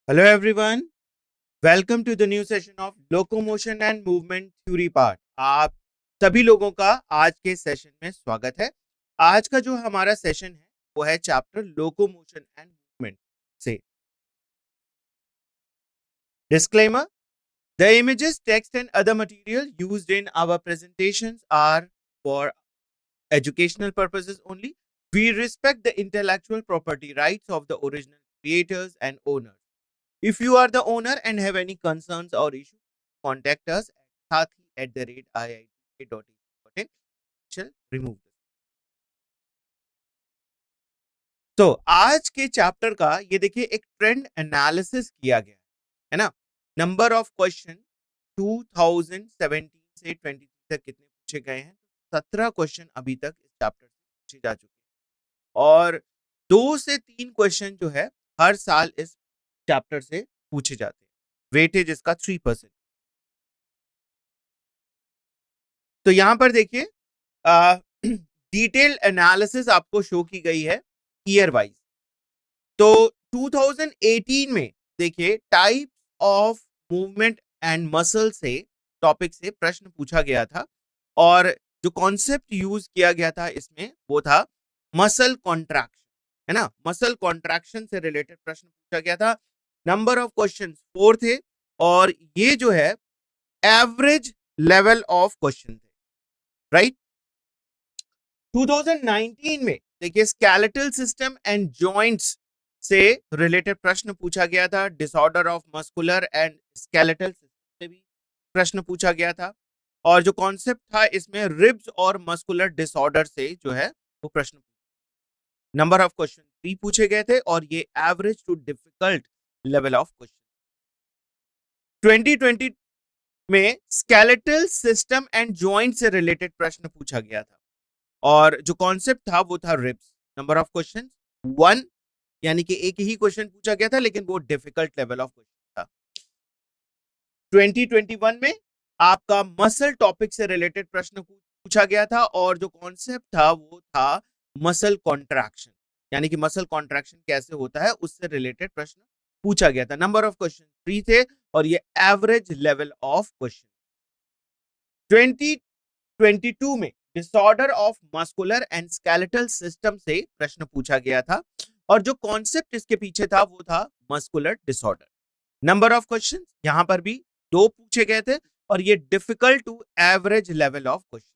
Hello everyone, welcome to the new session of Locomotion and Movement Theory Part। आप सभी लोगों का आज के सेशन में स्वागत है। आज का जो हमारा सेशन है वो है चैप्टर लोकोमोशन एंड मूवमेंट से। Disclaimer: The images, text and other material used in our presentations are for educational purposes only. We respect the intellectual property rights of the original creators and owners. If you are the owner and have any concerns or issues, contact us at sathi@iit.in. Shall remove this. तो आज के chapter का ये देखिए एक trend analysis किया गया है ना। नंबर ऑफ क्वेश्चन 2017 से 23 तक कितने पूछे गए हैं? 17 क्वेश्चन अभी तक इस चैप्टर से पूछे जा चुके हैं और 2 से 3 क्वेश्चन जो है हर साल इस चैप्टर से पूछे जाते हैं। वेटेज इसका 3%। तो यहां पर देखिए डिटेल एनालिसिस आपको शो की गई है ईयर वाइज। तो 2018 में देखिए type of movement and muscle से टॉपिक से प्रश्न पूछा गया था और जो कॉन्सेप्ट यूज किया गया था इसमें वो था मसल कॉन्ट्रैक्शन, है ना। मसल कॉन्ट्रैक्शन से रिलेटेड प्रश्न पूछा गया था। नंबर ऑफ क्वेश्चंस 4 थे और ये जो है एवरेज लेवल ऑफ क्वेश्चन थे, राइट। 2019 में देखिए स्केलेटल सिस्टम एंड जॉइंट्स से रिलेटेड प्रश्न पूछा गया था। Disorder of muscular and skeletal system से भी प्रश्न पूछा गया था और जो कॉन्सेप्ट था इसमें रिब्स और मस्कुलर डिसऑर्डर से जो है वो प्रश्न। नंबर ऑफ क्वेश्चन 3 पूछे गए थे और ये average to difficult level of question. 2020 में स्केलेटल सिस्टम एंड जॉइंट से रिलेटेड प्रश्न पूछा गया था और जो कॉन्सेप्ट था वो था रिब्स। नंबर ऑफ क्वेश्चन 1, यानी कि एक ही क्वेश्चन पूछा गया था लेकिन वो डिफिकल्ट लेवल ऑफ क्वेश्चन था। 2021 में आपका मसल टॉपिक से रिलेटेड प्रश्न पूछा गया था और जो कॉन्सेप्ट था वो था मसल कॉन्ट्रैक्शन, यानी कि मसल कॉन्ट्रैक्शन कैसे होता है उससे रिलेटेड प्रश्न पूछा गया था। नंबर ऑफ क्वेश्चन 3 थे और ये एवरेज लेवल ऑफ क्वेश्चन। 2022 में disorder of muscular and skeletal system से प्रश्न पूछा गया था और जो कॉन्सेप्ट इसके पीछे था वो था muscular disorder. Number of question यहां पर भी 2 पूछे गए थे और ये difficult to average level of question.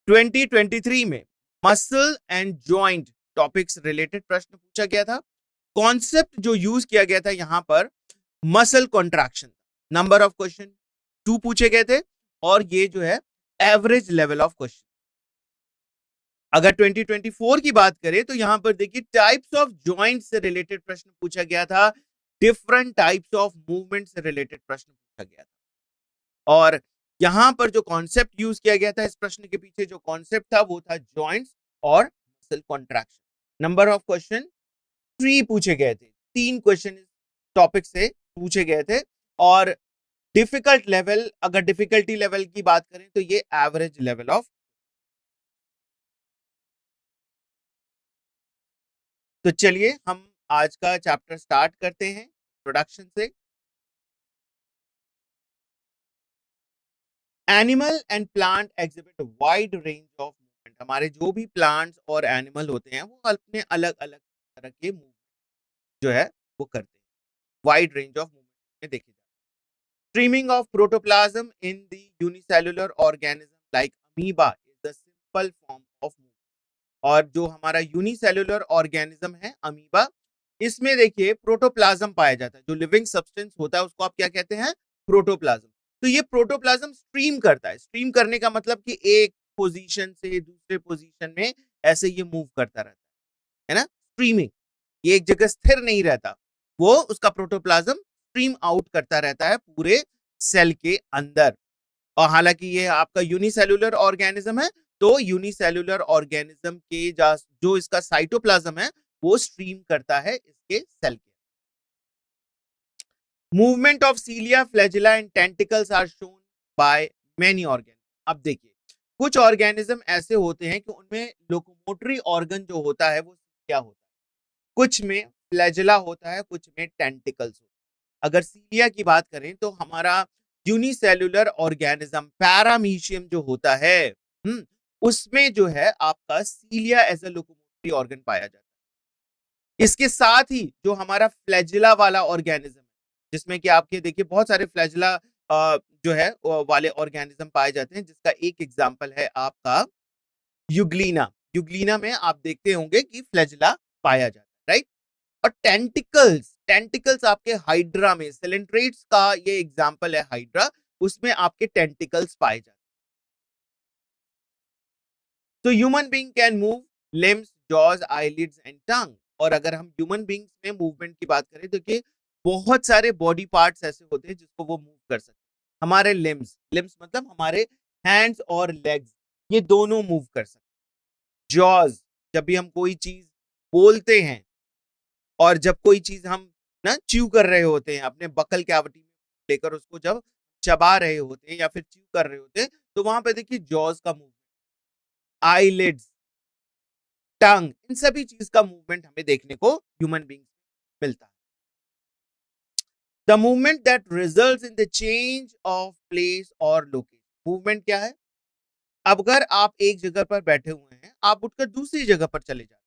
2023 में muscle and joint topics related प्रश्न पूछा गया था। कॉन्सेप्ट जो यूज किया गया था यहां पर muscle contraction. Number of question 2 पूछे गए थे और ये जो है एवरेज लेवल ऑफ क्वेश्चन। अगर 2024 की बात करें तो यहां पर देखिए टाइप्स ऑफ जॉइंट से रिलेटेड प्रश्न पूछा गया था, डिफरेंट टाइप्स ऑफ मूवमेंट से रिलेटेड प्रश्न पूछा गया था और यहां पर जो कॉन्सेप्ट यूज किया गया था इस प्रश्न के पीछे जो कॉन्सेप्ट था वो था जॉइंट्स और muscle contraction. Number of question 3 पूछे गए थे, 3 क्वेश्चन टॉपिक से पूछे गए थे और डिफिकल्ट लेवल, अगर डिफिकल्टी लेवल की बात करें तो ये एवरेज लेवल ऑफ। तो चलिए हम आज का चैप्टर स्टार्ट करते हैं इंट्रोडक्शन से। Animal and plant exhibit wide range of movement. हमारे जो भी प्लांट्स और एनिमल होते हैं वो अपने अलग अलग तरह के मूवमेंट जो है वो करते हैं, वाइड रेंज ऑफ मूवमेंट में देखे जाते हैं। Streaming of protoplasm in the unicellular organism like amoeba is the simple form of movement. और जो हमारा यूनिसेलुलर ऑर्गेनिज्म है अमीबा, इसमें देखिए प्रोटोप्लाज्म पाया जाता है। जो लिविंग सब्सटेंस होता है उसको आप क्या कहते हैं? प्रोटोप्लाज्म। तो ये प्रोटोप्लाज्म स्ट्रीम करता है। स्ट्रीम करने का मतलब कि एक पोजीशन से दूसरे पोजीशन में ऐसे ये मूव करता रहता है ना, स्ट्रीमिंग। ये एक जगह स्थिर नहीं रहता, वो उसका प्रोटोप्लाज्म स्ट्रीम आउट करता रहता है पूरे सेल के अंदर। और हालांकि ये आपका यूनिसेलुलर ऑर्गेनिज्म है तो यूनिसेलुलर ऑर्गेनिज्म के जो इसका साइटोप्लाज्म है वो स्ट्रीम करता है इसके सेल के। Movement of cilia, flagella and tentacles are shown by many organism. अब देखिए कुछ ऑर्गेनिज्म ऐसे होते हैं कि उनमें लोकोमोटरी ऑर्गन जो होता है वो क्या होता है, कुछ में फ्लैजिला होता है, कुछ में टेंटिकल्स होते हैं। अगर सीलिया की बात करें तो हमारा यूनिसेल्युलर ऑर्गेनिज्म पैरामीशियम जो होता है, उसमें जो है आपका सीलिया एज अ लोकोमोटरी ऑर्गन पाया जाता है। इसके साथ ही जो हमारा फ्लैजिला वाला ऑर्गेनिज्म है, जिसमें कि आपके देखिए बहुत सारे फ्लैजिला जो है वाले ऑर्गेनिज्म पाए जाते हैं, जिसका एक एग्जांपल है आपका यूग्लिना। यूग्लिना में आप देखते होंगे कि फ्लैजिला पाया जाता है, राइट? और टेंटिकल्स, टेंटिकल्स आपके हाइड्रा में, सिलेंट्रेट्स का ये एग्जांपल है हाइड्रा, उसमें आपके टेंटिकल्स पाए जाते हैं। तो human being can move limbs, jaws, eyelids and tongue. और अगर हम ह्यूमन बीइंग्स में मूवमेंट की बात करें तो देखिए बहुत सारे बॉडी पार्ट्स ऐसे होते हैं जिसको वो मूव कर सकते हैं। हमारे लिम्स, लिम्स मतलब हमारे हैंड्स और लेग्स, ये दोनों मूव कर सकते हैं। जॉज, जब भी हम कोई चीज बोलते हैं और जब कोई चीज हम ना च्यू कर रहे होते हैं, अपने बकल कैविटी में लेकर उसको जब चबा रहे होते हैं या फिर च्यू कर रहे होते हैं, तो वहां पे देखिए जॉज का मूवमेंट, आईलिड्स, टंग, इन सभी चीज का मूवमेंट हमें देखने को ह्यूमन बींग मिलता है। The movement that results in the change of place और लोकेशन। मूवमेंट क्या है? अब अगर आप एक जगह पर बैठे हुए हैं, आप उठकर दूसरी जगह पर चले जाते हैं,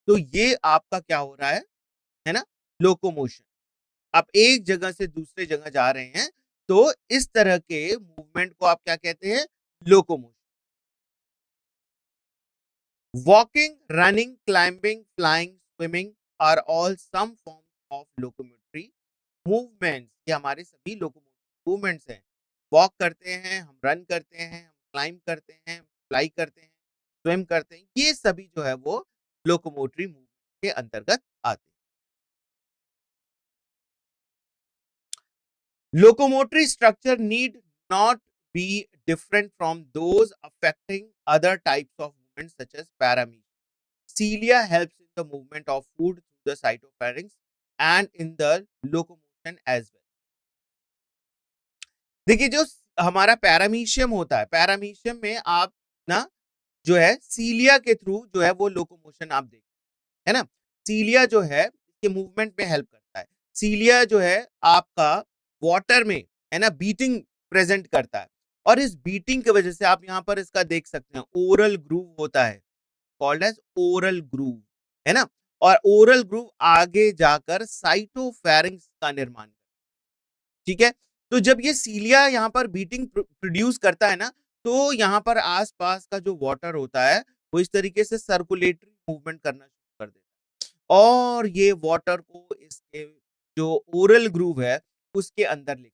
तो ये आपका क्या हो रहा है ना, लोकोमोशन। आप एक जगह से दूसरे जगह जा रहे हैं, तो इस तरह के मूवमेंट को आप क्या कहते हैं? Locomotion. Walking, running, climbing, flying, swimming are all some forms of locomotory movements। ये हमारे सभी लोकोमोटिव मूवमेंट्स हैं। वॉक करते हैं, हम रन करते हैं, हम क्लाइंब करते हैं, फ्लाई करते हैं, स्विम करते हैं, ये सभी जो है वो लोकोमोटरी मूवमेंट के अंतर्गत आते हैं। Locomotory structure need not be different from those affecting other types of movement such as parameter. Cilia helps in the movement of food through the cytopharynx and in the locomotion as well। देखिए जो हमारा paramecium होता है, paramecium में आप ना जो है सीलिया के थ्रू जो है वो लोकोमोशन आप देखते हैं, है ना? सीलिया जो है इसके मूवमेंट में हेल्प करता है। सीलिया जो है आपका वाटर में है ना बीटिंग प्रेजेंट करता है, और इस बीटिंग की वजह से आप यहाँ पर इसका देख सकते हैं ओरल ग्रूव होता है, कॉल्ड एज ओरल ग्रूव, है ना? और ओरल ग्रूव आगे जाकर साइटोफेरिंक्स का निर्माण करता है। ठीक है? तो जब ये सीलिया यहाँ पर बीटिंग प्रोड्यूस करता है ना, तो यहाँ पर आसपास का जो वाटर होता है वो इस तरीके से सर्कुलेटरी मूवमेंट करना शुरू कर देता है, और ये वाटर को इसके जो ओरल ग्रूव है उसके अंदर ले,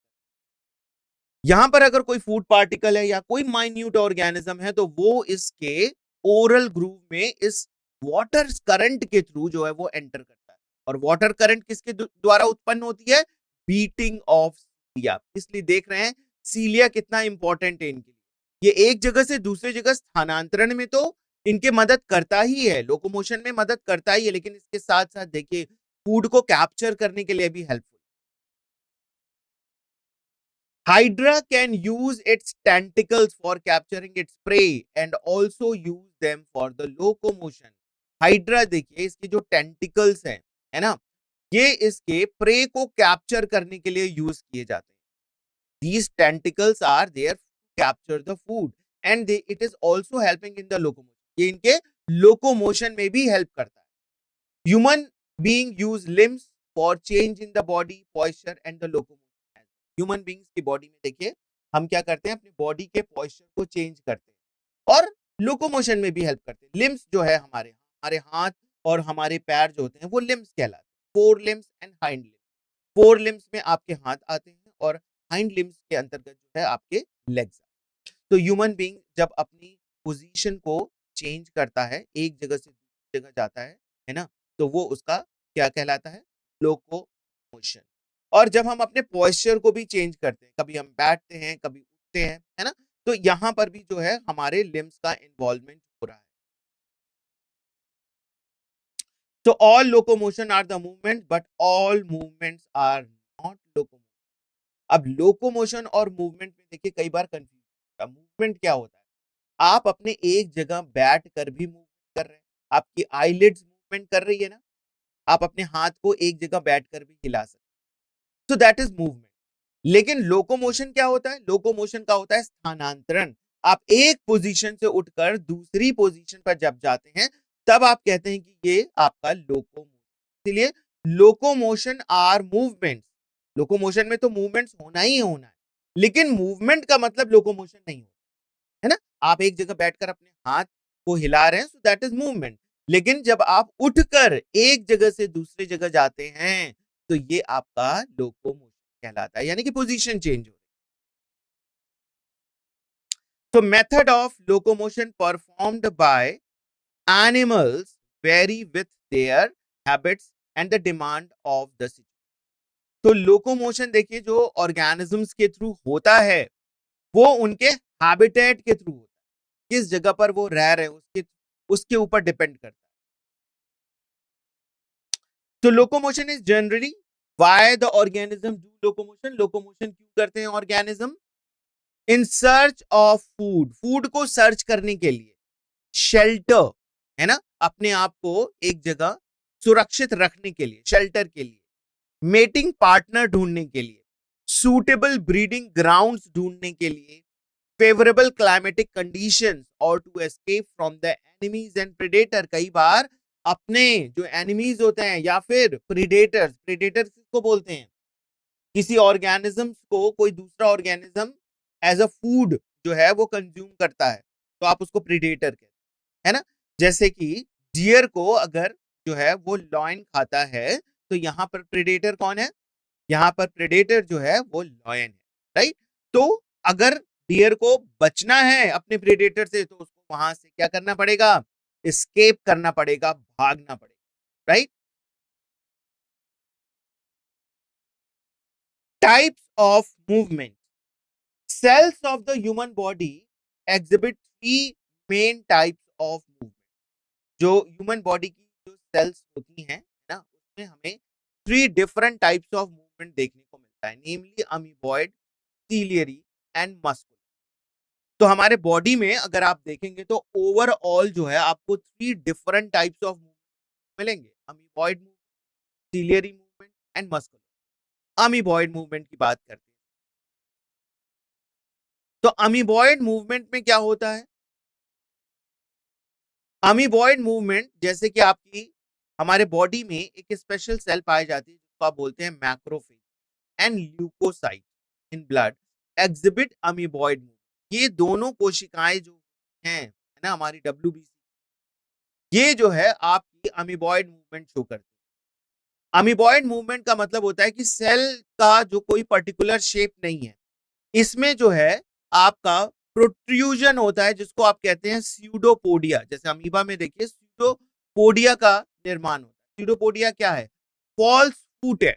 यहां पर अगर कोई फूड पार्टिकल है या कोई माइन्यूट ऑर्गेनिज्म है तो वो इसके ओरल ग्रूव में इस वाटर करंट के थ्रू जो है वो एंटर करता है। और वाटर करंट किसके द्वारा उत्पन्न होती है? Beating of सीलिया। इसलिए देख रहे हैं सीलिया कितना इंपॉर्टेंट है इनके लिए। ये एक जगह से दूसरी जगह स्थानांतरण में तो इनके मदद करता ही है, लोकोमोशन में मदद करता ही है, लेकिन इसके साथ साथ देखिए फूड को कैप्चर करने के लिए भी helpful. Hydra can use its tentacles for capturing its prey and also use them for the locomotion। Hydra देखिए इसके जो टेंटिकल्स हैं, है ना, ये इसके प्रे को कैप्चर करने के लिए यूज किए जाते हैं। These tentacles are there to capture the food and it is also helping in the locomotion। ये इनके लोकोमोशन में भी हेल्प करता है। Human being use limbs for change in the body posture and the locomotion। Human beings की body में देखिए हम क्या करते हैं, अपनी बॉडी के पोस्चर को चेंज करते हैं और लोकोमोशन में भी हेल्प करते हैं। लिम्स जो है हमारे हमारे हाथ और हमारे पैर जो होते हैं वो लिम्स कहलाते हैं। Four limbs and hind limbs. Four limbs में आपके हाथ आते हैं और हाइंड लिम्स के अंतर्गत जो है आपके लेग्स आते हैं। तो ह्यूमन बींग जब अपनी पोजीशन को चेंज करता है, एक जगह से दूसरी जगह जाता है ना, तो वो उसका क्या कहलाता है? लोकोमोशन। और जब हम अपने पोस्चर को भी चेंज करते हैं, कभी हम बैठते हैं, कभी उठते हैं, है ना, तो यहां पर भी जो है हमारे लिम्स का इन्वॉल्वमेंट हो रहा है। तो all locomotion are the movement but all movements are not locomotion. अब लोकोमोशन और मूवमेंट में देखिए कई बार कंफ्यूज होता है। मूवमेंट क्या होता है? आप अपने एक जगह बैठ कर भी मूवमेंट कर रहे हैं, आपकी आईलिड्स मूवमेंट कर रही है ना, आप अपने हाथ को एक जगह बैठकर भी हिला सकते हैं। तो दैट इज मूवमेंट। लेकिन लोकोमोशन क्या होता है? लोकोमोशन का होता है स्थानांतरण। आप एक पोजीशन से उठकर दूसरी पोजीशन पर जब जाते हैं तब आप कहते हैं कि ये आपका लोकोमोशन। इसलिए लोकोमोशन आर मूवमेंट। लोकोमोशन में तो मूवमेंट्स होना ही होना है, लेकिन मूवमेंट का मतलब लोकोमोशन नहीं होता है ना। आप एक जगह बैठकर अपने हाथ को हिला रहे हैं, सो दैट इज मूवमेंट। लेकिन जब आप उठकर एक जगह से दूसरी जगह जाते हैं तो ये आपका लोकोमोशन कहलाता है, यानी कि पोजीशन चेंज हो। तो method of locomotion performed by animals very with their habits and the demand of the situation. तो लोकोमोशन देखिए जो ऑर्गेनिजम्स के थ्रू होता है वो उनके हैबिटेट के थ्रू होता है, किस जगह पर वो रह रहे हैं उसके उसके ऊपर डिपेंड करता है। तो locomotion is generally why the organism do locomotion. Locomotion क्यों करते हैं organism? In search of food, food को सर्च करने के लिए, शेल्टर है ना, अपने आप को एक जगह सुरक्षित रखने के लिए, शेल्टर के लिए, मेटिंग पार्टनर ढूंढने के लिए, सूटेबल ब्रीडिंग ग्राउंड्स ढूंढने के लिए, फेवरेबल क्लाइमेटिक कंडीशंस और to escape from the enemies and predator. कई बार अपने जो एनिमीज होते हैं या फिर प्रेडेटर्स, प्रेडेटर्स किसको बोलते हैं? किसी ऑर्गेनिज्म को कोई दूसरा ऑर्गेनिज्म एज अ फूड जो है वो कंज्यूम करता है तो आप उसको प्रेडेटर कहते हैं, है ना। जैसे कि डियर को अगर जो है वो लॉयन खाता है तो यहाँ पर प्रेडेटर कौन है? यहाँ पर प्रेडेटर जो है वो लॉयन है, राइट। तो अगर डियर को बचना है अपने प्रेडेटर से तो उसको वहां से क्या करना पड़ेगा? एस्केप करना पड़ेगा, भागना पड़ेगा, right. Types of movement. Cells of the human body exhibit three main types of movement. जो ह्यूमन बॉडी की जो सेल्स होती हैं ना उसमें हमें three different types of movement देखने को मिलता है, नेमली अमीबॉइड, सीलियरी एंड मस्कुलर। तो हमारे बॉडी में अगर आप देखेंगे तो ओवरऑल जो है आपको three different types of movement मिलेंगे, amoeboid movement, ciliary movement and muscular. Amoeboid movement की बात करते हैं तो अमीबॉइड मूवमेंट में क्या होता है? अमीबॉइड मूवमेंट जैसे कि आपकी हमारे बॉडी में एक स्पेशल सेल पाई जाती है जिसको आप बोलते हैं macrophage and leucocyte in blood exhibit amoeboid movement. ये दोनों कोशिकाएं जो हैं है ना हमारी WBC, ये जो है आपकी अमीबॉइड मूवमेंट शो करती है। अमीबॉइड मूवमेंट का मतलब होता है कि सेल का जो कोई पर्टिकुलर शेप नहीं है, इसमें जो है आपका प्रोट्रूजन होता है जिसको आप कहते हैं स्यूडोपोडिया। जैसे अमीबा में देखिए स्यूडोपोडिया का निर्माण होता है। स्यूडोपोडिया क्या है? फॉल्स फूट है।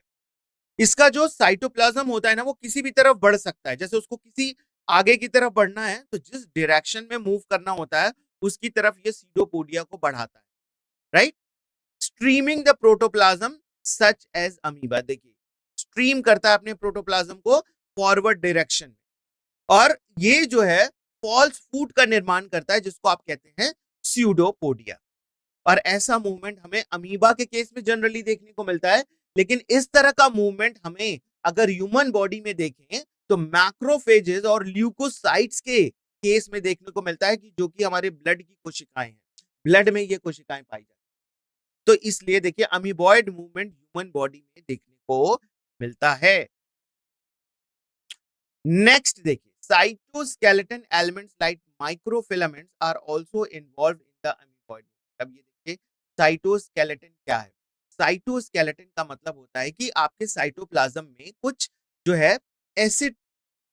इसका जो साइटोप्लाज्म होता है ना वो किसी भी तरफ बढ़ सकता है, जैसे उसको किसी आगे की तरफ बढ़ना है तो जिस डायरेक्शन में मूव करना होता है उसकी तरफ ये स्यूडोपोडिया को बढ़ाता है, right. Streaming the protoplasm such as amoeba, देखिए स्ट्रीम करता है अपने प्रोटोप्लाज्म को फॉरवर्ड डायरेक्शन में, और ये जो है फॉल्स फूट का निर्माण करता है जिसको आप कहते हैं स्यूडोपोडिया। और ऐसा मूवमेंट हमें अमीबा के केस में जनरली देखने को मिलता है, लेकिन इस तरह का मूवमेंट हमें अगर ह्यूमन बॉडी में देखें तो मैक्रोफेजेस और ल्यूकोसाइट्स के केस में देखने को मिलता है कि जो कि हमारे ब्लड की कोशिकाएं हैं, ब्लड में ये कोशिकाएं पाई जाती हैं। तो इसलिए देखिए अमीबॉइड मूवमेंट ह्यूमन बॉडी में देखने को मिलता है। नेक्स्ट देखिए cytoskeleton elements like microfilaments are also involved in the amoeboid. अब ये देखिए साइटोस्केलेटन क्या है? साइटोस्केलेटन का मतलब होता है कि आपके साइटोप्लाज्म में कुछ जो है ऐसे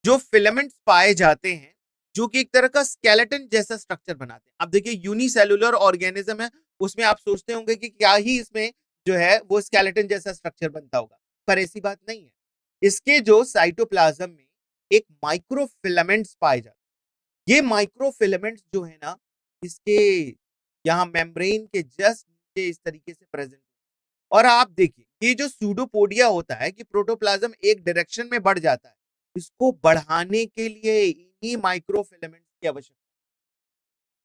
जो फिलामेंट्स पाए जाते हैं जो कि एक तरह का स्केलेटन जैसा स्ट्रक्चर बनाते हैं। अब देखिए यूनिसेलुलर ऑर्गेनिज्म है, उसमें आप सोचते होंगे कि क्या ही इसमें जो है वो स्केलेटन जैसा स्ट्रक्चर बनता होगा, पर ऐसी बात नहीं है। इसके जो साइटोप्लाज्म में एक माइक्रोफिलामेंट्स पाए जाते हैं। ये माइक्रोफिलामेंट्स जो है ना इसके यहाँ मेम्ब्रेन के जस्ट नीचे इस तरीके से प्रेजेंट। और आप देखिए ये जो सूडोपोडिया होता है कि प्रोटोप्लाज्म एक डायरेक्शन में बढ़ जाता है, इसको बढ़ाने के लिए इन्हीं माइक्रोफिलामेंट्स की आवश्यकता,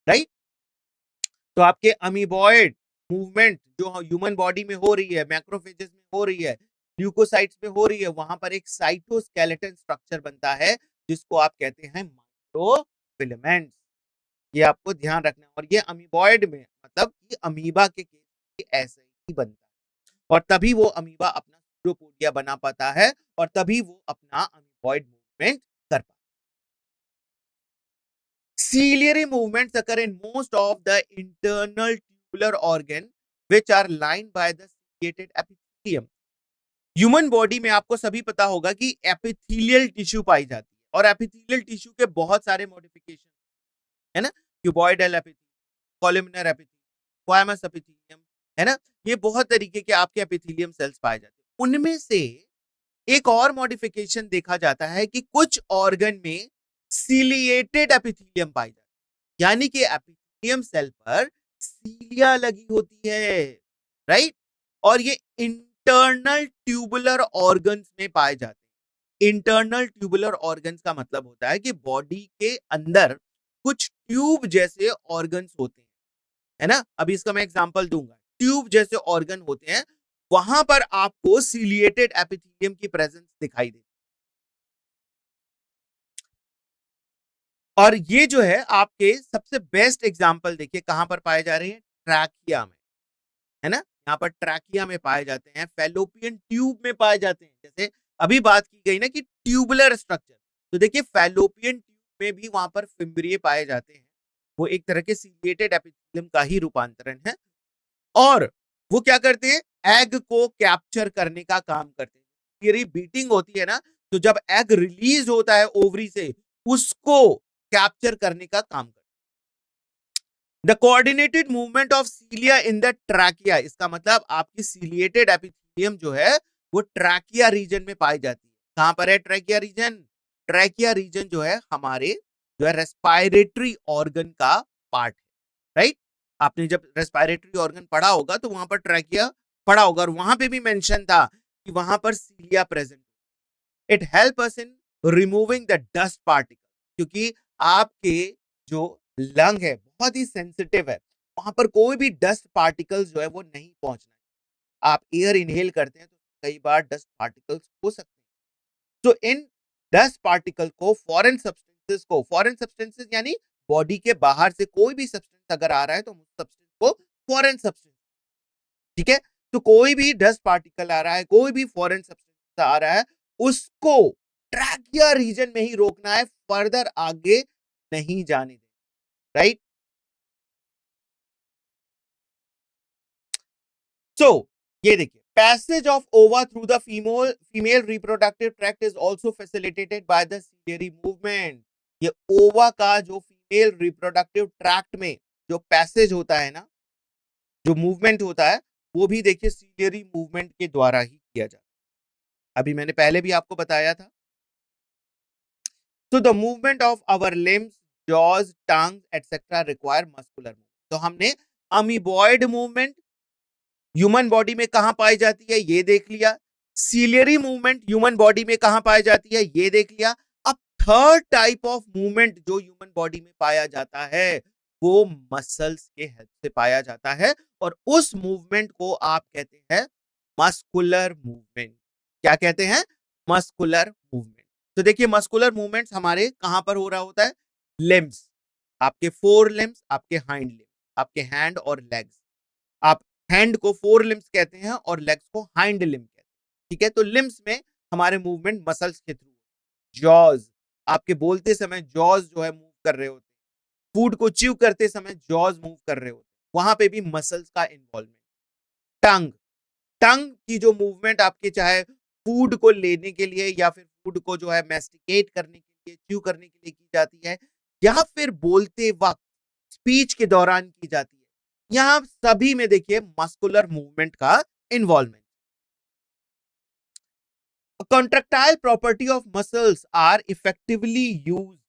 राइट। तो आपके अमीबॉइड मूवमेंट जो ह्यूमन बॉडी में हो रही है, मैक्रोफेजेस में हो रही है, ल्यूकोसाइट्स में हो रही है, वहां पर एक साइटोस्केलेटन स्ट्रक्चर बनता है जिसको आप कहते हैं माइक्रोफिलामेंट्स। ये आपको ध्यान रखना है। और ये अमीबॉइड में मतलब कि अमीबा के केस में ऐसे ही बनता है और तभी वो अमीबा अपना सूडोपोडिया बना पाता है और तभी वो अपना अमीबॉइड मूवमेंट कर पाता है। Ciliary movements occur in most of the internal tubular organ which are lined by the ciliated epithelium. Human body में आपको सभी पता होगा कि एपिथेलियल टिश्यू पाई जाती है और एपिथेलियल टिश्यू के बहुत सारे मॉडिफिकेशन है ना, cuboidal epithelium, columnar epithelium, squamous epithelium, है ना, ये बहुत तरीके के आपके एपिथेलियम सेल्स पाए जाते हैं। उनमें से एक और मॉडिफिकेशन देखा जाता है कि कुछ ऑर्गन में सीलिएटेड एपिथेलियम पाई जाती है, यानी कि एपिथेलियम सेल पर सीलिया लगी होती है, राइट। और ये इंटरनल ट्यूबुलर ऑर्गन्स में पाए जाते हैं। इंटरनल ट्यूबुलर ऑर्गन्स का मतलब होता है कि बॉडी के अंदर कुछ ट्यूब जैसे ऑर्गन्स होते हैं, है ना। अभी इसका मैं एग्जांपल दूंगा। ट्यूब जैसे ऑर्गन होते हैं, वहां पर आपको सीलिएटेड एपिथेलियम की प्रेजेंस दिखाई देती है। और ये जो है आपके सबसे बेस्ट एग्जांपल देखिए कहां पर पाए जा रहे हैं, ट्रैकिया में, है ना। यहाँ पर ट्रैकिया में पाए जाते हैं, फैलोपियन ट्यूब में पाए जाते हैं। जैसे अभी बात की गई ना कि ट्यूबुलर स्ट्रक्चर, तो देखिए फैलोपियन ट्यूब में भी वहां पर फिम्ब्रिए पाए जाते हैं। वो एक तरह के सीलिएटेड एपिथेलियम का ही रूपांतरण है और वो क्या करते हैं, एग को कैप्चर करने का काम करते हैं। तेरी बीटिंग होती है ना, तो जब एग रिलीज होता है ओवरी से, उसको कैप्चर करने का काम करते हैं। The coordinated movement of सीलिया in the trachea, इसका मतलब आपकी सीलिएटेड एपिथेलियम जो है वो ट्रैकिया रीजन में पाई जाती है। कहां पर है ट्रैकिया रीजन? ट्रैकिया रीजन जो है हमारे जो है रेस्पायरेटरी ऑर्गन का पार्ट है, राइट। आपने जब रेस्पायरेटरी ऑर्गन पढ़ा होगा तो वहां पर ट्रैकिया पढ़ा होगा और वहां पे भी मेंशन था कि वहां पर cilia present. It help us in removing the dust particle, क्योंकि आपके जो लंग है बहुत ही सेंसिटिव है, वहां पर कोई भी डस्ट पार्टिकल्स जो है वो नहीं पहुंचना। आप एयर इनहेल करते हैं तो कई बार डस्ट पार्टिकल्स हो सकते हैं। तो इन डस्ट पार्टिकल को फॉरेन सब्सटेंसेस यानी बॉडी के बाहर से कोई भी सब्सटेंस अगर आ रहा है तो उस सब्सटेंस को फॉरेन सब्सटेंस, ठीक है। तो कोई भी डस्ट पार्टिकल आ रहा है, कोई भी फॉरेन सब्सटेंस आ रहा है, उसको ट्रैकिया रीजन में ही रोकना है, फर्दर आगे नहीं जाने देना, राइट। सो ये देखिए, पैसेज ऑफ ओवा through the female reproductive tract is also facilitated by the ciliary movement. ये ओवा का जो फीमेल रिप्रोडक्टिव ट्रैक्ट में जो पैसेज होता है ना, जो मूवमेंट होता है, वो भी देखिए सीलियरी मूवमेंट के द्वारा ही किया जाता है। अभी मैंने पहले भी आपको बताया था। So the movement of our limbs, jaws, tongue, etc. require muscular movement. तो हमने अमीबॉइड मूवमेंट ह्यूमन बॉडी में कहां पाई जाती है ये देख लिया, सीलियरी मूवमेंट ह्यूमन बॉडी में कहां पाई जाती है ये देख लिया। अब थर्ड टाइप ऑफ मूवमेंट जो ह्यूमन बॉडी में पाया जाता है वो मसल्स के हेल्प से पाया जाता है और उस मूवमेंट को आप कहते हैं मस्कुलर मूवमेंट। क्या कहते हैं? Muscular movement. तो देखिए मस्कुलर मूवमेंट्स हमारे कहां पर हो रहा होता है, लिम्स, आपके फोर लिम्स, आपके हाइंड लिम्स, आपके हैंड और लेग्स। आप हैंड को फोर लिम्स कहते हैं और लेग्स को हाइंड लिम्स कहते हैं, ठीक है। तो लिम्स में हमारे मूवमेंट मसल्स के थ्रू, जॉज, आपके बोलते समय जॉज जो है मूव कर रहे होते हैं, फूड को च्यू करते समय जॉज मूव कर रहे होते हैं, वहां पे भी मसल्स का इन्वॉल्वमेंट। टंग, टंग की जो मूवमेंट आपके चाहे फूड को लेने के लिए या फिर फूड को जो है मैस्टिकेट करने के लिए, च्यू करने के लिए की जाती है या फिर बोलते वक्त स्पीच के दौरान की जाती है, यहां सभी में देखिए मस्कुलर मूवमेंट का involvement. Contractile property of muscles are effectively used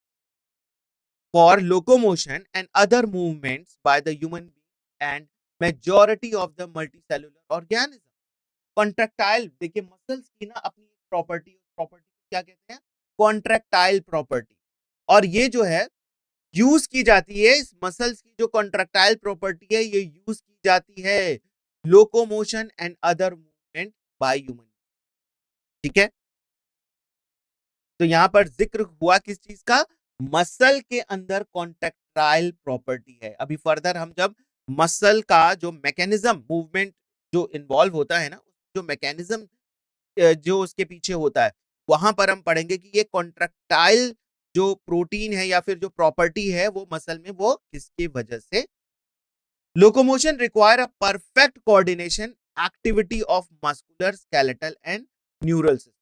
for locomotion and other movements by the human being and majority of the multicellular organism. Contractile देखिए मसल्स की ना अपनी प्रॉपर्टी, प्रॉपर्टी क्या कहते हैं, कॉन्ट्रेक्टाइल प्रॉपर्टी। और ये जो है यूज की जाती है, इस मसल्स की जो कॉन्ट्रैक्टाइल प्रॉपर्टी है ये यूज की जाती है locomotion and other movement by human. ठीक है, तो यहां पर जिक्र हुआ किस चीज का, मसल के अंदर कॉन्ट्रैक्टाइल प्रॉपर्टी है। अभी फर्दर हम जब मसल का जो मैकेनिज्म मूवमेंट जो इन्वॉल्व होता है ना, जो मैकेनिज्म जो उसके पीछे होता है, वहां पर हम पढ़ेंगे कि ये कॉन्ट्रैक्टाइल जो प्रोटीन है या फिर जो प्रॉपर्टी है वो मसल में वो किसकी वजह से। Locomotion require a perfect coordination activity of muscular skeletal and neural system.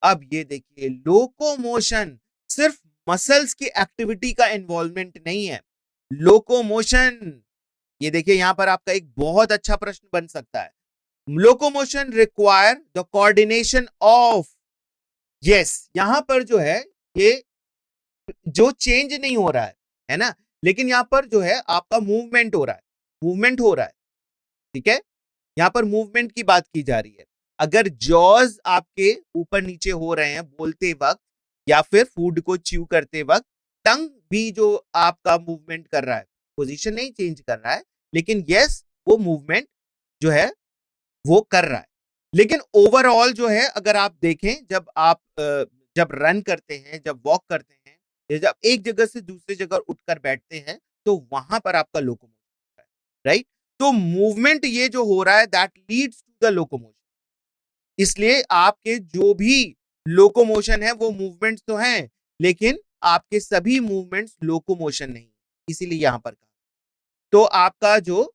अब ये देखिए, लोकोमोशन सिर्फ मसल्स की एक्टिविटी का इन्वॉल्वमेंट नहीं है। लोकोमोशन, ये देखिए यहां पर आपका एक बहुत अच्छा प्रश्न बन सकता है। Locomotion require the coordination of, yes, यहां पर जो है ये जो चेंज नहीं हो रहा है ना, लेकिन यहां पर जो है आपका मूवमेंट हो रहा है, मूवमेंट हो रहा है। ठीक है, यहां पर मूवमेंट की बात की जा रही है। अगर जॉज आपके ऊपर नीचे हो रहे हैं बोलते वक्त या फिर फूड को च्यू करते वक्त, टंग भी जो आपका मूवमेंट कर रहा है, पोजीशन नहीं चेंज कर रहा है, लेकिन यस वो मूवमेंट जो है वो कर रहा है। लेकिन ओवरऑल जो है अगर आप देखें, जब रन करते हैं, जब वॉक करते हैं, या जब एक जगह से दूसरी जगह उठकर बैठते हैं, तो वहां पर आपका लोकोमोशन होता है, राइट। तो मूवमेंट ये जो हो रहा है that leads to the locomotion. इसलिए आपके जो भी लोकोमोशन है वो मूवमेंट्स तो हैं, लेकिन आपके सभी मूवमेंट्स लोकोमोशन नहीं, इसीलिए यहां पर कहा। तो आपका जो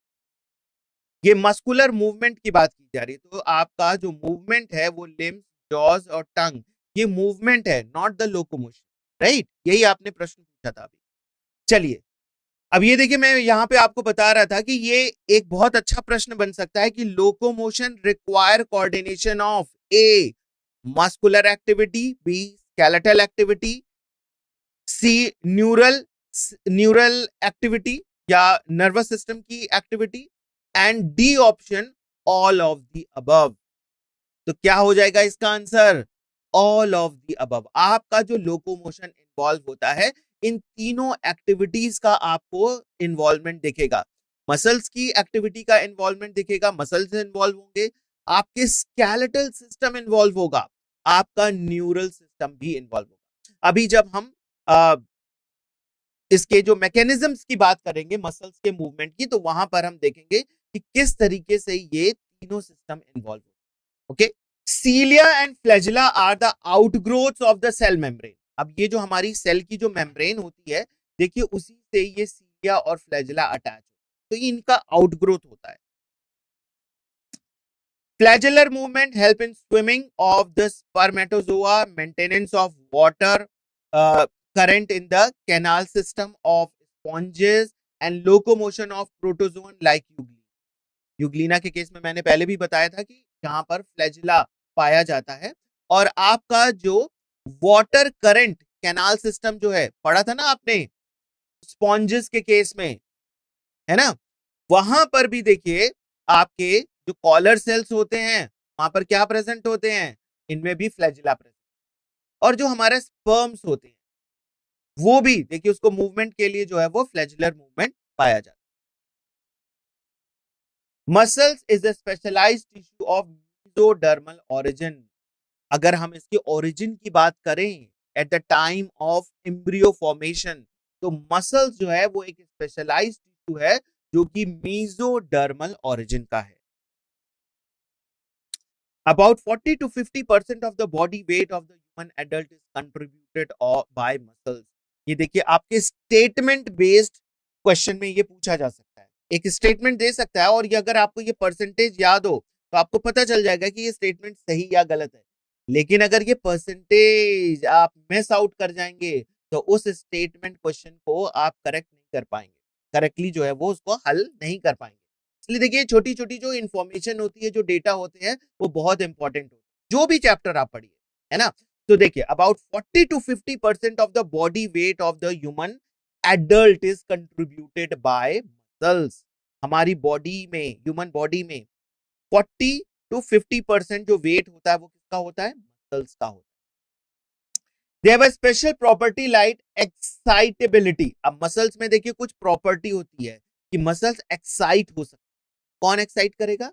ये मस्कुलर मूवमेंट की बात की जा रही है, तो आपका जो मूवमेंट है वो लिम्स, जॉज और टंग, ये मूवमेंट है, नॉट द लोकोमोशन, राइट। यही आपने प्रश्न पूछा था अभी। चलिए, अब ये देखिए, मैं यहां पे आपको बता रहा था कि ये एक बहुत अच्छा प्रश्न बन सकता है कि locomotion require coordination of A muscular activity, B skeletal activity, C neural neural activity या नर्वस सिस्टम की activity, and D option all of the above. तो क्या हो जाएगा इसका answer, all of the above. आपका जो लोकोमोशन इन्वॉल्व होता है, इन तीनों एक्टिविटीज का आपको इन्वॉल्वमेंट दिखेगा। मसल्स की एक्टिविटी का इन्वॉल्वमेंट दिखेगा, मसल्स इन्वॉल्व होंगे, आपके स्केलेटल सिस्टम इन्वॉल्व होगा, आपका न्यूरल सिस्टम भी इन्वॉल्व होगा। अभी जब हम इसके जो मैकेनिज्म्स की बात करेंगे मसल्स के मूवमेंट की, तो वहां पर हम देखेंगे कि किस तरीके से ये तीनों सिस्टम इन्वॉल्व होते हैं। Okay, cilia and flagella are the outgrowths of the cell membrane. अब ये जो हमारी सेल की जो मेम्ब्रेन होती है, देखिए उसी से ये सीलिया और फ्लैजिला अटैच, तो ये इनका आउटग्रोथ होता है। Flagellar movement help in swimming of the spermatozoa, maintenance of water current in the canal system of sponges, and locomotion of protozoan like euglena. Euglena के केस में मैंने पहले भी बताया था कि जहां पर फ्लैजिला पाया जाता है, और आपका जो वाटर करंट कैनाल सिस्टम जो है, पढ़ा था ना आपने स्पॉन्जेस के केस में, है ना, वहां पर भी देखिए आपके जो कॉलर सेल्स होते हैं वहां पर क्या प्रेजेंट होते हैं, इनमें भी फ्लैजिला प्रेजेंट। और जो हमारे स्पर्म्स होते हैं वो भी देखिए, उसको मूवमेंट के लिए जो है वो फ्लैजिलर मूवमेंट पाया जाता है। Muscles is a specialised tissue of mesodermal origin. अगर हम इसके ओरिजिन की बात करें at the time of embryo formation, तो मसल्स जो है वो एक स्पेशलाइज्ड टिश्यू है जो कि मेसोडर्मल ओरिजिन का है। About 40 to 50% of the body weight of the human adult is contributed by muscles. ये देखिए आपके स्टेटमेंट बेस्ड क्वेश्चन में ये पूछा जा सकता है, एक स्टेटमेंट दे सकता है, और ये अगर आपको ये परसेंटेज याद हो तो आपको पता चल जाएगा कि ये स्टेटमेंट सही या गलत है। लेकिन अगर ये परसेंटेज आप मिस आउट कर जाएंगे तो उस स्टेटमेंट क्वेश्चन को आप करेक्ट नहीं कर पाएंगे, करेक्टली जो है वो उसको हल नहीं कर पाएंगे। इसलिए देखिए छोटी छोटी जो इंफॉर्मेशन होती है, जो डेटा होते हैं, वो बहुत इंपॉर्टेंट होते हैं, जो भी चैप्टर आप पढ़िए, है ना। तो देखिए about 40 to 50% of the body weight of the human adult is contributed bye muscles. हमारी बॉडी में, ह्यूमन बॉडी में 40 to 50% जो वेट होता है वो किसका होता है, मसल्स का होता है। They have a special property like excitability. अब मसल्स में देखिए कुछ प्रॉपर्टी होती है कि मसल्स एक्साइट हो सकते हैं। कौन एक्साइट करेगा?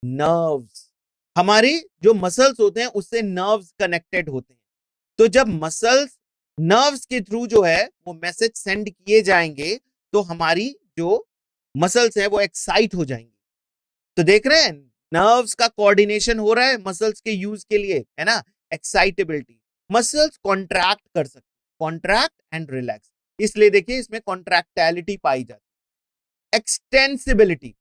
नर्व्स। हमारे जो मसल्स होते हैं उससे नर्व्स कनेक्टेड होते हैं। तो जब मसल्स नर्व्स के थ्रू जो है वो मैसेज सेंड किए जाएंगे तो हमारी जो मसल्स है वो एक्साइट हो जाएंगी। तो देख रहे हैं नर्व्स का कोऑर्डिनेशन हो रहा है मसल्स के यूज के लिए, है ना? एक्साइटेबिलिटी। मसल्स कॉन्ट्रैक्ट कर सकते हैं, कॉन्ट्रैक्ट एंड रिलैक्स, इसलिए देखिए इसमें कॉन्ट्रैक्टाइलिटी पाई जाती है। एक्सटेंसिबिलिटी,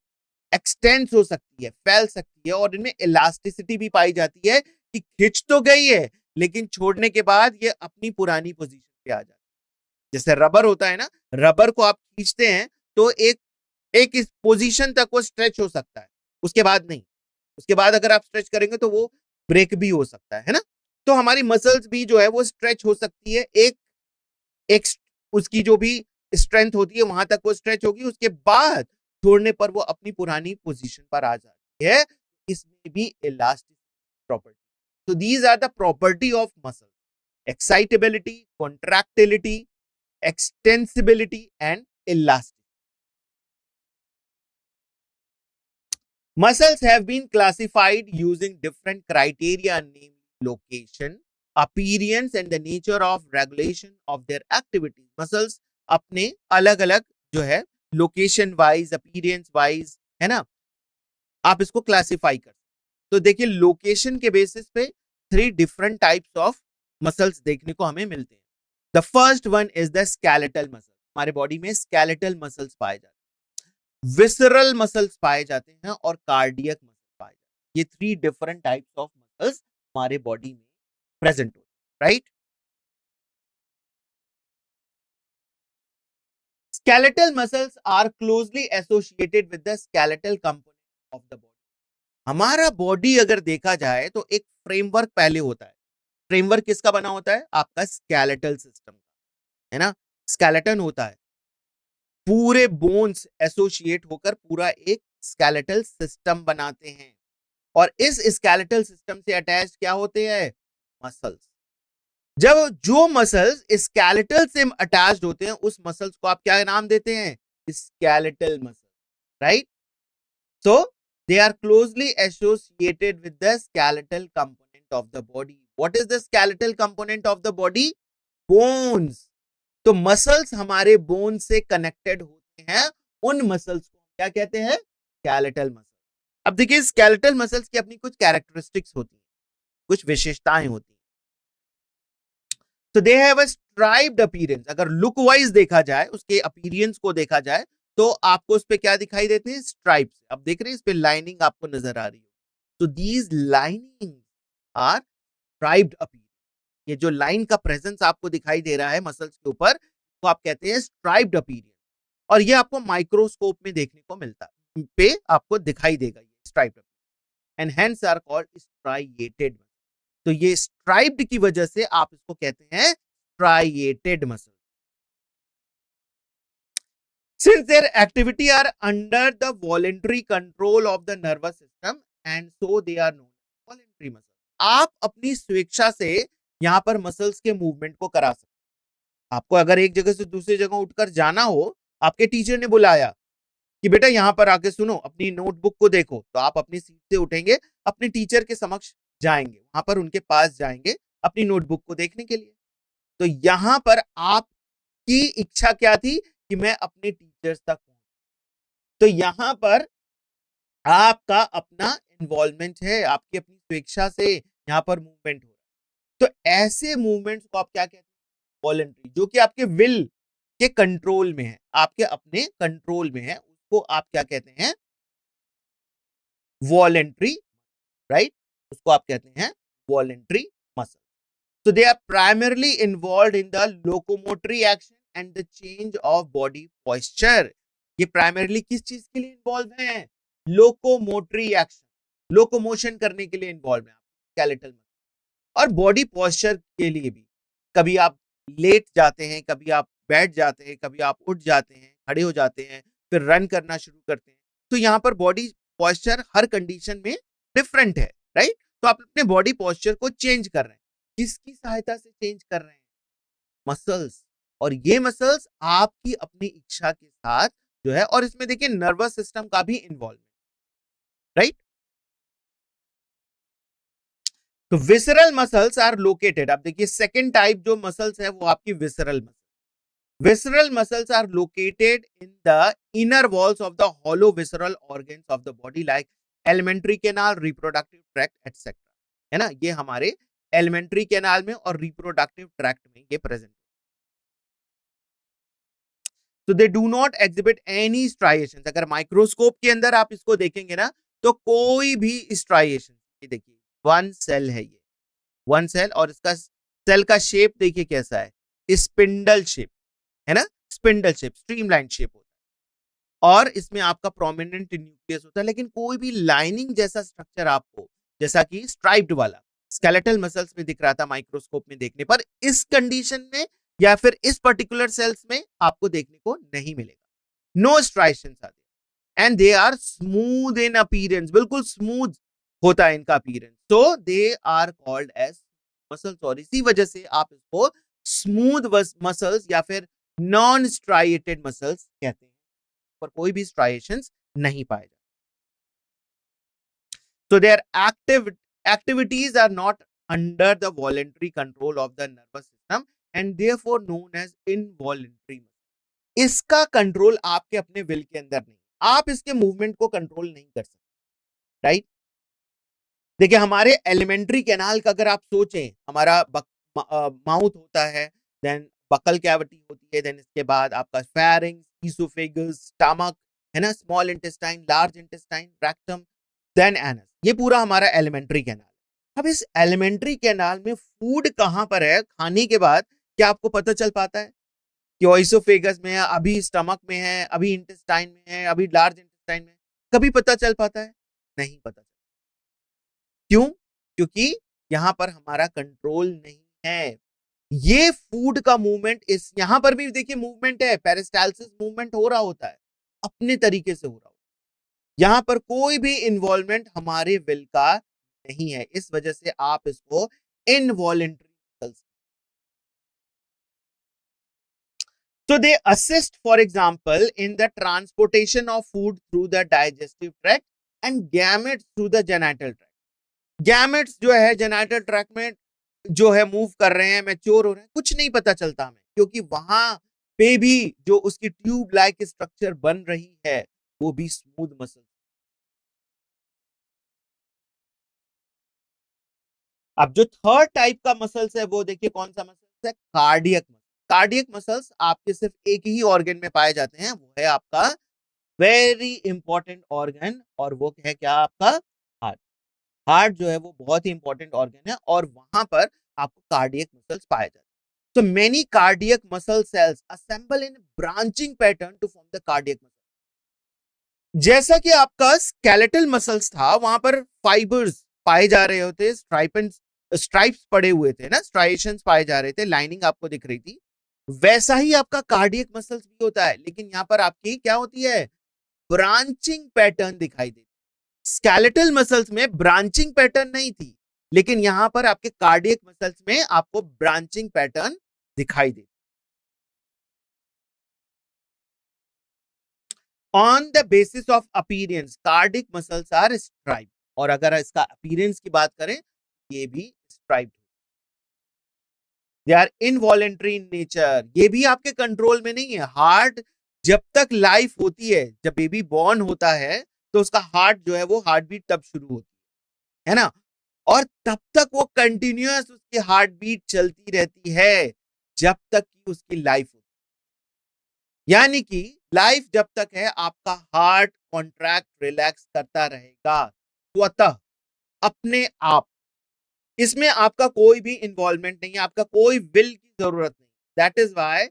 एक्सटेंस हो सकती है, फैल सकती है, और इनमें इलास्टिसिटी भी पाई जाती है कि खिंच तो गई है लेकिन छोड़ने के बाद ये अपनी पुरानी पोजीशन पे आ जाती है। जैसे रबर होता है ना, रबर को आप खींचते हैं तो एक इस पोजीशन तक वो स्ट्रेच हो सकता है, उसके बाद नहीं। उसके बाद अगर आप स्ट्रेच करेंगे तो वो ब्रेक भी हो सकता है ना? तो हमारी मसल्स भी जो है वो स्ट्रेच हो सकती है, एक एक उसकी जो भी स्ट्रेंथ होती है वहां तक वो स्ट्रेच होगी, उसके बाद छोड़ने पर वो अपनी पुरानी पोजीशन पर आ जाती है। इसमें भी इलास्टिक प्रॉपर्टी। तो these are the property of muscle: excitability, contractility, extensibility and elasticity. Muscles have been classified using different criteria, namely location, appearance and the nature of regulation of their activities. Muscles अपने अलग अलग जो है location wise, appearance wise, है ना, आप इसको classify कर। तो देखिए लोकेशन के बेसिस पे 3 डिफरेंट टाइप्स ऑफ मसल्स देखने को हमें मिलते हैं। The first one is the skeletal muscle. हमारे बॉडी में स्केलेटल मसल्स पाए जाते हैं, विसरल मसल्स पाए जाते हैं और कार्डियक मसल पाए जाते हैं। ये 3 डिफरेंट टाइप्स ऑफ मसल्स हमारे बॉडी में प्रेजेंट होते हैं, right? Skeletal muscles are closely associated with the skeletal component of the body. हमारा बॉडी अगर देखा जाए तो एक फ्रेमवर्क पहले होता है। फ्रेमवर्क किसका बना होता है? आपका स्केलेटल सिस्टम, है ना? स्केलेटन होता है, पूरे बोन्स एसोसिएट होकर पूरा एक स्केलेटल सिस्टम बनाते हैं, और इस स्केलेटल सिस्टम से अटैच क्या होते हैं? मसल्स। जब जो मसल्स स्केलेटल से अटैच्ड होते हैं उस मसल्स को आप क्या नाम देते हैं? Skeletal muscle, right? So they are closely associated with the skeletal component of the body. What is the skeletal component of the body? Bones. तो मसल्स हमारे बोन से कनेक्टेड होते हैं, उन मसल्स को क्या कहते हैं? Skeletal muscle. अब देखिए स्केलेटल मसल्स की अपनी कुछ कैरेक्टरिस्टिक्स होती हैं, कुछ विशेषताएं होती हैं। तो they have a striped appearance. अगर लुक वाइज देखा जाए, उसके अपीयरेंस को देखा जाए, तो आपको उस पे क्या दिखाई देते हैं? स्ट्राइप्स। अब देख रहे हैं इस पे लाइनिंग आपको नजर आ रही है। तो these lining are striped appearance. ये जो लाइन का प्रेजेंस आपको दिखाई दे रहा है मसल्स के ऊपर, तो आप कहते हैं स्ट्राइप्ड अपीयरेंस। और ये आपको माइक्रोस्कोप में देखने को मिलता है, पे आपको दिखाई देगा ये striped appearance, and hence are called striated. तो ये स्ट्राइप्ड की वजह से आप इसको कहते हैं striated muscle. Since their activity are under the voluntary control of the nervous system and so they are known as voluntary muscle. आप अपनी स्वेच्छा से यहां पर मसल्स के मूवमेंट को करा सकते हैं। आपको अगर एक जगह से दूसरी जगह उठकर जाना हो, आपके टीचर ने बुलाया कि बेटा यहां पर आके सुनो, अपनी नोटबुक को देखो, तो आप अपनी सीट से उठेंगे, अपने टीचर के समक्ष जाएंगे, वहां पर उनके पास जाएंगे अपनी नोटबुक को देखने के लिए। तो यहां पर आपकी इच्छा क्या थी? कि मैं अपने टीचर्स तक पहुंच। तो यहां पर आपका अपना इन्वॉल्वमेंट है, आपकी अपनी स्वेच्छा से यहां पर मूवमेंट हो रहा है। तो ऐसे मूवमेंट्स को आप क्या कहते हैं? वॉलंटरी, जो कि आपके विल के कंट्रोल में है, आपके अपने कंट्रोल में है, उसको आप क्या कहते हैं? Voluntary, right? उसको आप कहते हैं voluntary muscle. So they are primarily involved in the locomotory action and the change of body posture. ये प्राइमरली किस चीज के लिए इन्वॉल्व है? लोकोमोटरी एक्शन, लोकोमोशन करने के लिए इन्वॉल्व है स्केलेटल मसल। और बॉडी पोस्चर के लिए भी, कभी आप लेट जाते हैं, कभी आप बैठ जाते हैं, कभी आप उठ जाते हैं, खड़े हो जाते हैं, फिर रन करना शुरू करते हैं। तो यहाँ पर बॉडी पोस्चर हर कंडीशन में डिफरेंट है, राइट? तो आप अपने बॉडी पोस्चर को चेंज कर रहे हैं, किसकी सहायता से चेंज कर रहे हैं? मसल्स। और ये मसल्स आपकी अपनी इच्छा के साथ जो है, और इसमें देखिए नर्वस सिस्टम का भी इन्वॉल्वमेंट, राइट। तो विसरल मसल्स आर लोकेटेड, अब देखिए सेकंड टाइप जो मसल्स है वो आपकी visceral muscle. Visceral muscles are located in the inner walls of the hollow visceral organs of the body like alimentary canal, reproductive tract, etc. है ना, ये हमारे एलिमेंट्री कैनाल में और रिप्रोडक्टिव ट्रैक्ट में ये प्रेजेंट। तो they do not exhibit any striation. अगर माइक्रोस्कोप के अंदर आप इसको देखेंगे ना तो कोई भी स्ट्राइएशन, ये देखिए वन सेल है, ये वन सेल, और इसका सेल का शेप देखिए कैसा है, स्पिंडल शेप, है ना, स्पिंडल शेप, स्ट्रीमलाइन शेप होता है, और इसमें आपका प्रोमिनेंट न्यूक्लियस होता है, लेकिन कोई भी लाइनिंग जैसा स्ट्रक्चर आपको, जैसा कि स्ट्राइप्ड वाला स्केलेटल मसल्स में दिख रहा था माइक्रोस्कोप में देखने पर, इस कंडीशन में या फिर इस पर्टिकुलर सेल्स में आपको देखने को नहीं मिलेगा। No striations are there and they are smooth in appearance, बिल्कुल स्मूथ होता है इनका appearance, so they are called as muscles, और इसी वजह से आप इसको स्मूथ मसल्स या फिर नॉन स्ट्राइएटेड मसल्स कहते हैं, पर कोई भी स्ट्राइएशंस नहीं पाए जाते। So their activities are not under the voluntary control of the nervous system and therefore known as involuntary. इसका कंट्रोल आपके अपने विल के अंदर नहीं, आप इसके मूवमेंट को कंट्रोल नहीं कर सकते, राइट। देखिए हमारे एलिमेंट्री कैनाल का अगर आप सोचें, हमारा माउथ होता है, देन बकल कैविटी होती है, देन इसके बाद आपका फेरिंग्स, ईसोफेगस, स्टमक, है ना, small intestine, large intestine, rectum, then anus, ये पूरा हमारा एलिमेंट्री कैनाल। अब इस एलिमेंट्री कैनाल में फूड कहां पर है खाने के बाद, क्या आपको पता चल पाता है कि ईसोफेगस में है, अभी स्टमक में है, अभी इंटेस्टाइन में है, अभी लार्ज इंटेस्टाइन में? कभी पता चल पाता है? नहीं पता। क्यों? क्योंकि यहां पर हमारा कंट्रोल नहीं है। ये फूड का मूवमेंट, इस यहां पर भी देखिए मूवमेंट है, पेरिस्टाल्सिस मूवमेंट हो रहा होता है, अपने तरीके से हो रहा होता है। यहां पर कोई भी इन्वॉल्वमेंट हमारे विल का नहीं है, इस वजह से आप इसको involuntary. So they assist, for example, in the transportation of food through the digestive tract and gametes through the genital tract. Gametes जो है जेनाइटल ट्रैक्ट में जो है मूव कर रहे हैं, मैच्योर हो रहे हैं, कुछ नहीं पता चलता हमें, क्योंकि वहां पे भी जो उसकी ट्यूब लाइक स्ट्रक्चर बन रही है वो भी स्मूथ मसल। अब जो थर्ड टाइप का मसल्स है वो देखिए कौन सा मसल्स है, कार्डियक मसल। कार्डियक मसल्स आपके सिर्फ एक ही ऑर्गन में पाए जाते हैं, वो है आपका वेरी इंपॉर्टेंट ऑर्गन, और वो है क्या, आपका हार्ट। हार्ट जो है वो बहुत ही इंपॉर्टेंट ऑर्गन है, और वहां पर आपको कार्डियक मसल्स पाए जाते हैं। So many cardiac muscle cells assemble in branching pattern to form the cardiac muscle. जैसा कि आपका स्केलेटल मसल्स था, वहां पर फाइबर्स पाए जा रहे होते, स्ट्राइप्स पड़े हुए थे ना, स्ट्राइएशंस पाए जा रहे थे, लाइनिंग आपको दिख रही थी, वैसा ही आपका कार्डियक मसल्स भी होता है, लेकिन यहां पर आपकी क्या होती है, ब्रांचिंग पैटर्न दिखाई देती। स्केलेटल मसल्स में ब्रांचिंग पैटर्न नहीं थी, लेकिन यहां पर आपके कार्डियक मसल्स में आपको ब्रांचिंग पैटर्न दिखाई देती। On the basis of appearance cardiac muscles are striped, और अगर इसका अपीयरेंस की बात करें, ये भी striped, they are involuntary in nature, ये भी आपके कंट्रोल में नहीं है। हार्ट जब तक लाइफ होती है, जब बेबी बॉर्न होता है तो उसका हार्ट जो है वो हार्ट बीट तब शुरू होती है ना, और तब तक वो कंटिन्यूअस उसकी हार्ट बीट चलती रहती है जब तक कि उसकी लाइफ होती है। यानी कि लाइफ जब तक है आपका हार्ट कॉन्ट्रैक्ट रिलैक्स करता रहेगा स्वतः अपने आप, इसमें आपका कोई भी इन्वॉल्वमेंट नहीं है, आपका कोई विल की जरूरत नहीं। That is why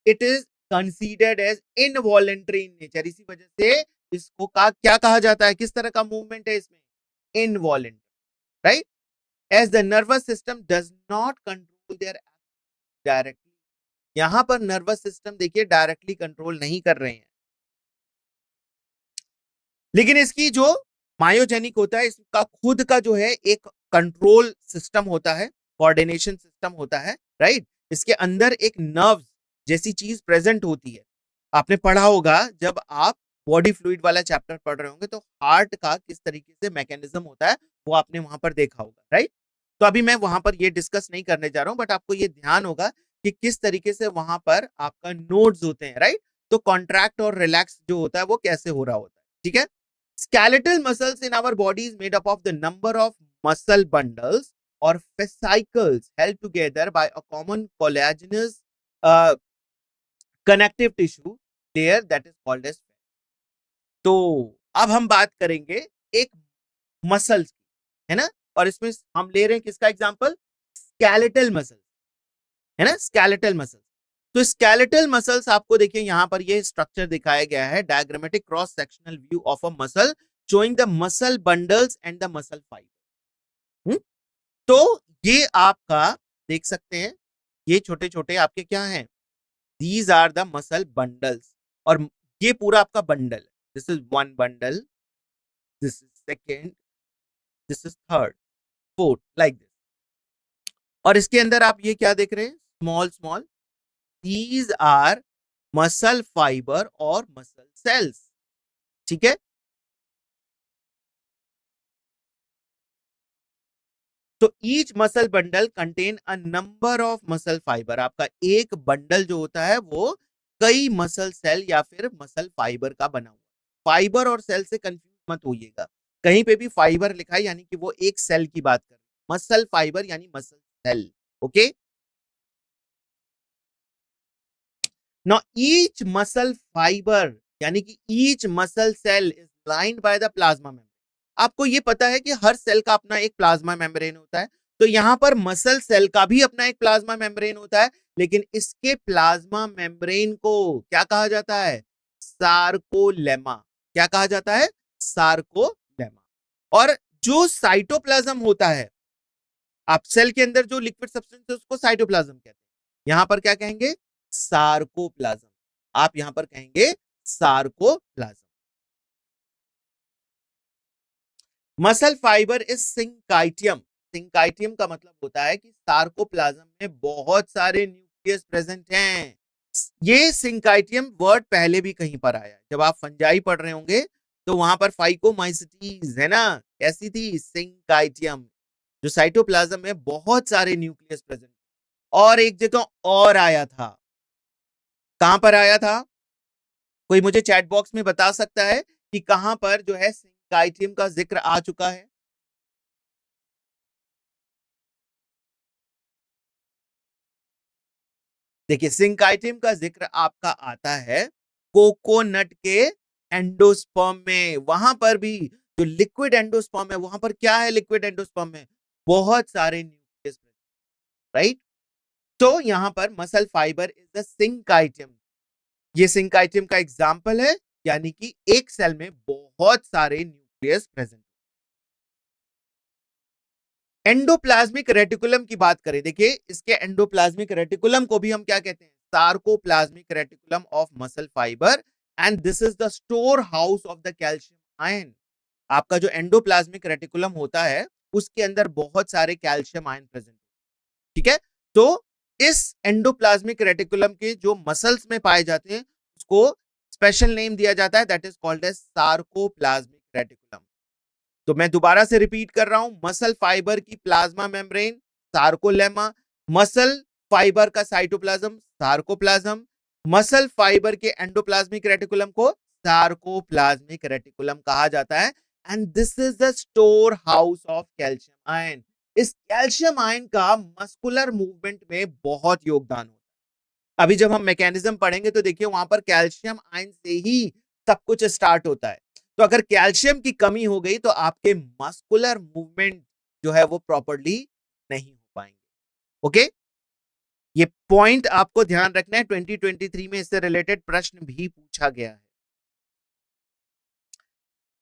it is considered as involuntary in nature. इसी वजह से इसको क्या कहा जाता है, किस तरह का मूवमेंट है इसमें, involuntary, right, as the nervous system does not control their directly. यहां पर नर्वस सिस्टम देखिए डायरेक्टली कंट्रोल नहीं कर रहे हैं, लेकिन इसकी जो मायोजेनिक होता है, इसका खुद का जो है एक कंट्रोल सिस्टम होता है, कोऑर्डिनेशन सिस्टम होता है, राइट। इसके अंदर एक नर्व्स जैसी चीज प्रेजेंट होती है। आपने पढ़ा होगा जब आप बॉडी फ्लूइड वाला चैप्टर पढ़ रहे होंगे तो हार्ट का किस तरीके से मैकेनिज्म होता है वो आपने वहां पर देखा होगा, राइट। तो अभी मैं वहां पर ये डिस्कस नहीं करने जा रहा हूं, बट आपको ये ध्यान होगा कि किस तरीके से वहां पर आपका नोड्स होते हैं, राइट। तो कॉन्ट्रैक्ट और रिलैक्स जो होता है वो कैसे हो रहा होता है, ठीक है। Skeletal muscles in our body is made up of the number of muscle bundles or fascicles held together by a common collagenous uh, connective tissue layer that is called as fat. तो अब हम बात करेंगे एक muscles की, है ना। और इसमें हम ले रहे हैं किसका एग्जांपल, स्केलेटल मसल्स, है ना, स्केलेटल मसल्स। तो स्केलेटल मसल्स आपको देखिए यहां पर ये स्ट्रक्चर दिखाया गया है, diagrammatic cross sectional view of a muscle showing the muscle bundles and the muscle fiber। तो ये आपका देख सकते हैं, ये छोटे छोटे आपके क्या हैं, these are the muscle bundles। और ये पूरा आपका बंडल है, this is one bundle, this is second, this is third, fourth, like this। और इसके अंदर आप ये क्या देख रहे हैं, small small, these are muscle fiber और muscle cells, ठीक है। तो each muscle bundle contain a number of muscle fibre. आपका एक बंडल जो होता है वो कई मसल सेल या फिर मसल फाइबर का बना हुआ। फाइबर और सेल से कंफ्यूज मत होइएगा, कहीं पे भी फाइबर लिखा है यानी कि वो एक सेल की बात कर रहे हैं, मसल फाइबर यानी muscle cell, okay. Now each muscle fibre यानी कि each muscle cell is lined by the plasma membrane. आपको ये पता है कि हर सेल का अपना एक प्लाज्मा मेम्ब्रेन होता है, तो यहां पर मसल सेल का भी अपना एक प्लाज्मा मेम्ब्रेन होता है, लेकिन इसके प्लाज्मा मेम्ब्रेन को क्या कहा जाता है, सार्कोलेमा। क्या कहा जाता है, सार्कोलेमा। और जो साइटोप्लाज्म होता है, आप सेल के अंदर जो लिक्विड सब्सटेंस है उसको साइटोप्लाज्म कहते हैं, यहां पर क्या कहेंगे, सार्कोप्लाज्म। आप यहां पर कहेंगे sarcoplasm. Muscle fibre is syncytium. Syncytium का मतलब होता है कि सार्कोप्लाज्म में बहुत सारे न्यूक्लियस प्रेजेंट हैं। ये सिंकाइटियम वर्ड पहले भी कहीं पर आया है, जब आप फंजाई पढ़ रहे होंगे तो वहां पर फाइकोमाइसिटीज है ना, कैसी थी, सिंकाइटियम, जो साइटोप्लाज्म में बहुत सारे न्यूक्लियस प्रेजेंट। और एक जगह और आया था, कहां पर आया था, कोई मुझे चैट बॉक्स में बता सकता है कि कहां पर जो है सिंकाइटियम का जिक्र आ चुका है। देखिए सिंकाइटियम का जिक्र आपका आता है कोकोनट के एंडोस्पर्म में, वहां पर भी जो लिक्विड एंडोस्पर्म है वहां पर क्या है, लिक्विड एंडोस्पर्म में बहुत सारे न्यूक्लियस, राइट। तो यहां पर मसल फाइबर इज द सिंकाइटियम, ये सिंकाइटियम का एग्जाम्पल है, यानी कि एक सेल में बहुत सारे न्यूक्लियस प्रेजेंट। एंडोप्लाज्मिक रेटिकुलम की बात करें, देखिए इसके एंडोप्लाज्मिक रेटिकुलम को भी हम क्या कहते हैं, sarcoplasmic reticulum of muscle fibre, and this is the store house of the calcium ion. आपका जो एंडोप्लाज्मिक रेटिकुलम होता है उसके अंदर बहुत सारे कैल्शियम आयन प्रेजेंट, ठीक है। तो इस एंडोप्लाज्मिक रेटिकुलम के जो मसल्स में पाए जाते हैं उसको स्पेशल नेम दिया जाता है, that is called as sarcoplasmic reticulum. तो मैं दोबारा से रिपीट कर रहा हूं, मसल फाइबर की plasma membrane sarcolemma, muscle fibre का साइटोप्लाज्म सार्कोप्लाज्म, मसल फाइबर के एंडोप्लाज्मिक रेटिकुलम को सार्कोप्लाज्मिक रेटिकुलम कहा जाता है, and this is the store house of calcium ion. इस कैल्शियम आयन का मस्कुलर मूवमेंट में बहुत योगदान होता है। अभी जब हम मैकेनिज्म पढ़ेंगे तो देखिए वहां पर कैल्शियम आयन से ही सब कुछ स्टार्ट होता है। तो अगर कैल्शियम की कमी हो गई तो आपके मस्कुलर मूवमेंट जो है वो प्रॉपर्ली नहीं हो पाएंगे, ओके। ये पॉइंट आपको ध्यान रखना है, 2023 में इससे रिलेटेड प्रश्न भी पूछा गया है।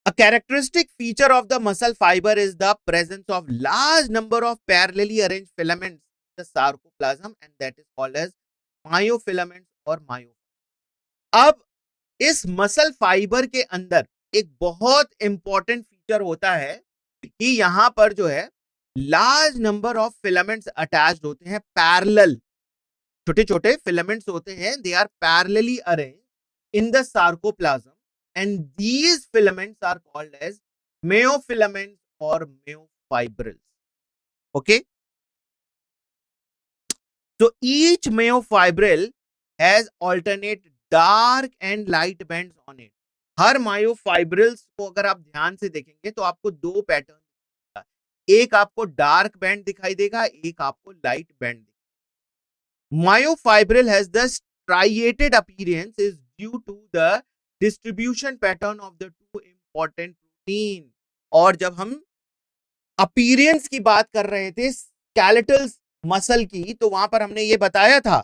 A characteristic feature of the muscle fiber is the presence of large number of parallelly arranged filaments in the sarcoplasm, and that is called as myofilaments or myo। अब इस मसल फाइबर के अंदर एक बहुत इंपॉर्टेंट फीचर होता है कि यहां पर जो है large number of filaments attached होते हैं पैरेलल, छोटे छोटे फिलामेंट्स होते हैं, they are parallelly arrange in the sarcoplasm and these filaments are called as myofilaments और myofibrils. Okay, so each myofibril has alternate dark and light bands on it. Her myofibrils को अगर आप ध्यान से देखेंगे तो आपको दो पैटर्न दिखेगा, एक आपको डार्क बैंड दिखाई देगा, एक आपको light band. Myofibril has the striated appearance is due to the distribution pattern of the two important protein. और जब हम अपीयरेंस की बात कर रहे थे स्केलेटल मसल की, तो वहां पर हमने ये बताया था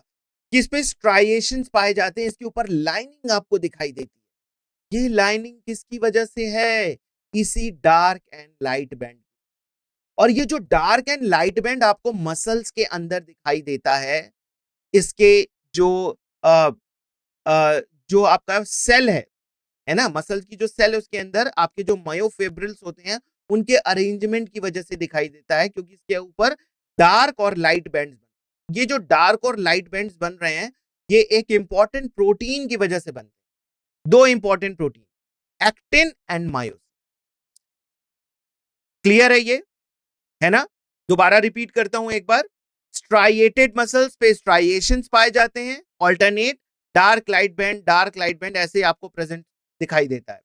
कि इस पे स्ट्राइएशंस पाए जाते हैं, इसके ऊपर लाइनिंग आपको दिखाई देती है. ये लाइनिंग किसकी वजह से है? इसी डार्क एंड लाइट बैंड. और ये जो डार्क एंड लाइट बैंड आपको मसल्स के अंदर दिखाई देता है, इसके जो जो आपका सेल है ना, मसल की जो सेल है उसके अंदर आपके जो मायोफिब्रिल्स होते हैं उनके अरेंजमेंट की वजह से दिखाई देता है, क्योंकि इसके ऊपर डार्क और लाइट बैंड्स. ये जो डार्क और लाइट बैंड्स बन रहे हैं ये एक इंपॉर्टेंट प्रोटीन की वजह से बनते हैं. दो important protein, actin and myosin. Clear है ना? दोबारा रिपीट करता हूं एक बार. स्ट्राइएटेड मसल्स पे स्ट्राइएशंस पाए जाते हैं, ऑल्टरनेट डार्क लाइट बैंड ऐसे आपको प्रेजेंट दिखाई देता है.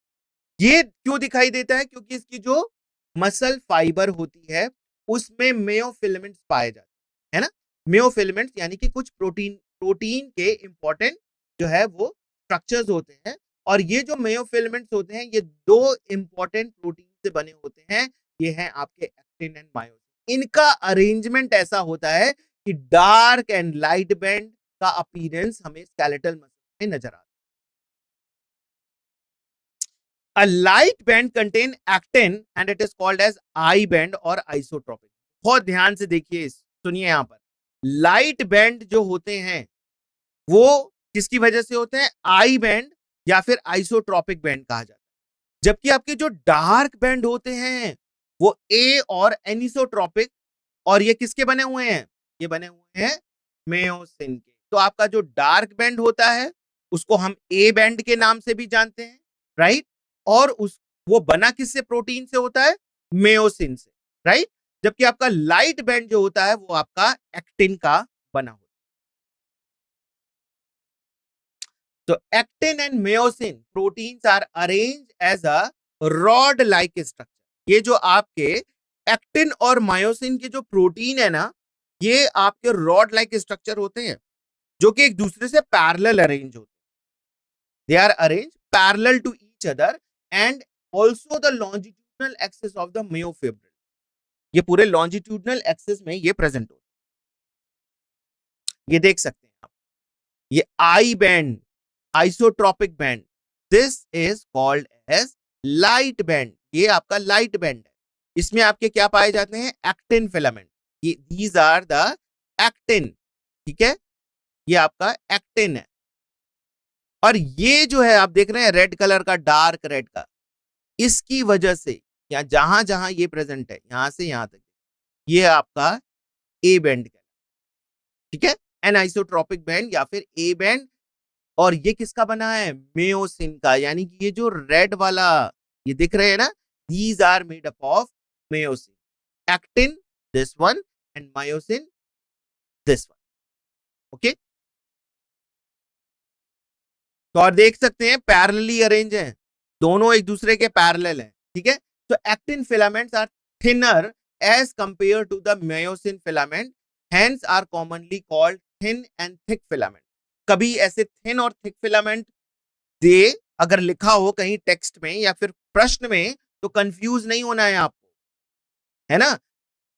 ये क्यों दिखाई देता है? क्योंकि इसकी जो मसल फाइबर होती है उसमें मेयोफिलामेंट्स पाए जाते हैं, है ना. मेयोफिलामेंट्स यानी कि कुछ प्रोटीन के इंपॉर्टेंट जो है वो स्ट्रक्चर्स होते हैं, और ये जो मेयोफिलामेंट्स होते हैं ये दो इंपॉर्टेंट प्रोटीन से बने होते हैं. ये हैं आपके एक्टिन एंड मायोसिन. इनका अरेंजमेंट ऐसा होता है कि डार्क एंड लाइट बैंड का अपीयरेंस हमें स्केलेटल मसल में नजर आता है. A light band contain actin and it is called as I band or isotropic. बहुत ध्यान से देखिए, सुनिए यहां पर. लाइट बैंड जो होते हैं वो किसकी वजह से होते हैं? आई बैंड या फिर आइसोट्रॉपिक बैंड कहा जाता है. जबकि आपके जो डार्क बैंड होते हैं वो ए और एनिसोट्रॉपिक, और ये किसके बने हुए हैं? ये बने हुए हैं मेयोसिन के. तो आपका जो डार्क बैंड होता है उसको हम ए बैंड के नाम से भी जानते हैं, राइट. और वो बना किससे? प्रोटीन से होता है, मेयोसिन से, राइट. जबकि आपका लाइट बैंड जो होता है वो आपका एक्टिन का बना होता है. तो actin and myosin proteins are arranged as a rod like structure. ये जो आपके एक्टिन और मायोसिन के जो प्रोटीन है ना, ये आपके रॉड लाइक स्ट्रक्चर होते हैं जो कि एक दूसरे से पैरेलल अरेंज होते हैं. They are arrange parallel to each other and also the longitudinal axis of the myofibril. ये पूरे लॉन्जिट्यूडनल एक्सिस में ये प्रेजेंट होते हैं. ये देख सकते हैं आप, ये I band, isotropic band, this is called as light band. ये आपका लाइट बैंड है. इसमें आपके क्या पाए जाते हैं? Actin filament. ये दीज आर द एक्टिन. ठीक है, ये आपका एक्टिन है. और ये जो है आप देख रहे हैं रेड कलर का, डार्क रेड का, इसकी वजह से या जहां जहां ये प्रेजेंट है यहां से यहां तक ये आपका ए बैंड है. ठीक है, एनाइसोट्रॉपिक बैंड या फिर ए बैंड. और ये किसका बना है? मेयोसिन का. यानी कि ये जो रेड वाला ये दिख रहे हैं ना, these are made up of myosin. Actin this one and myosin this one. Okay, तो और देख सकते हैं पैरेलली अरेंज है, दोनों एक दूसरे के पैरेलल हैं. ठीक है, तो actin filaments are thinner as compare to the myosin filament, hence are commonly called thin and thick filament. कभी ऐसे थिन और थिक फिलामेंट दे अगर लिखा हो कहीं टेक्स्ट में या फिर प्रश्न में तो कंफ्यूज नहीं होना है आपको, है ना.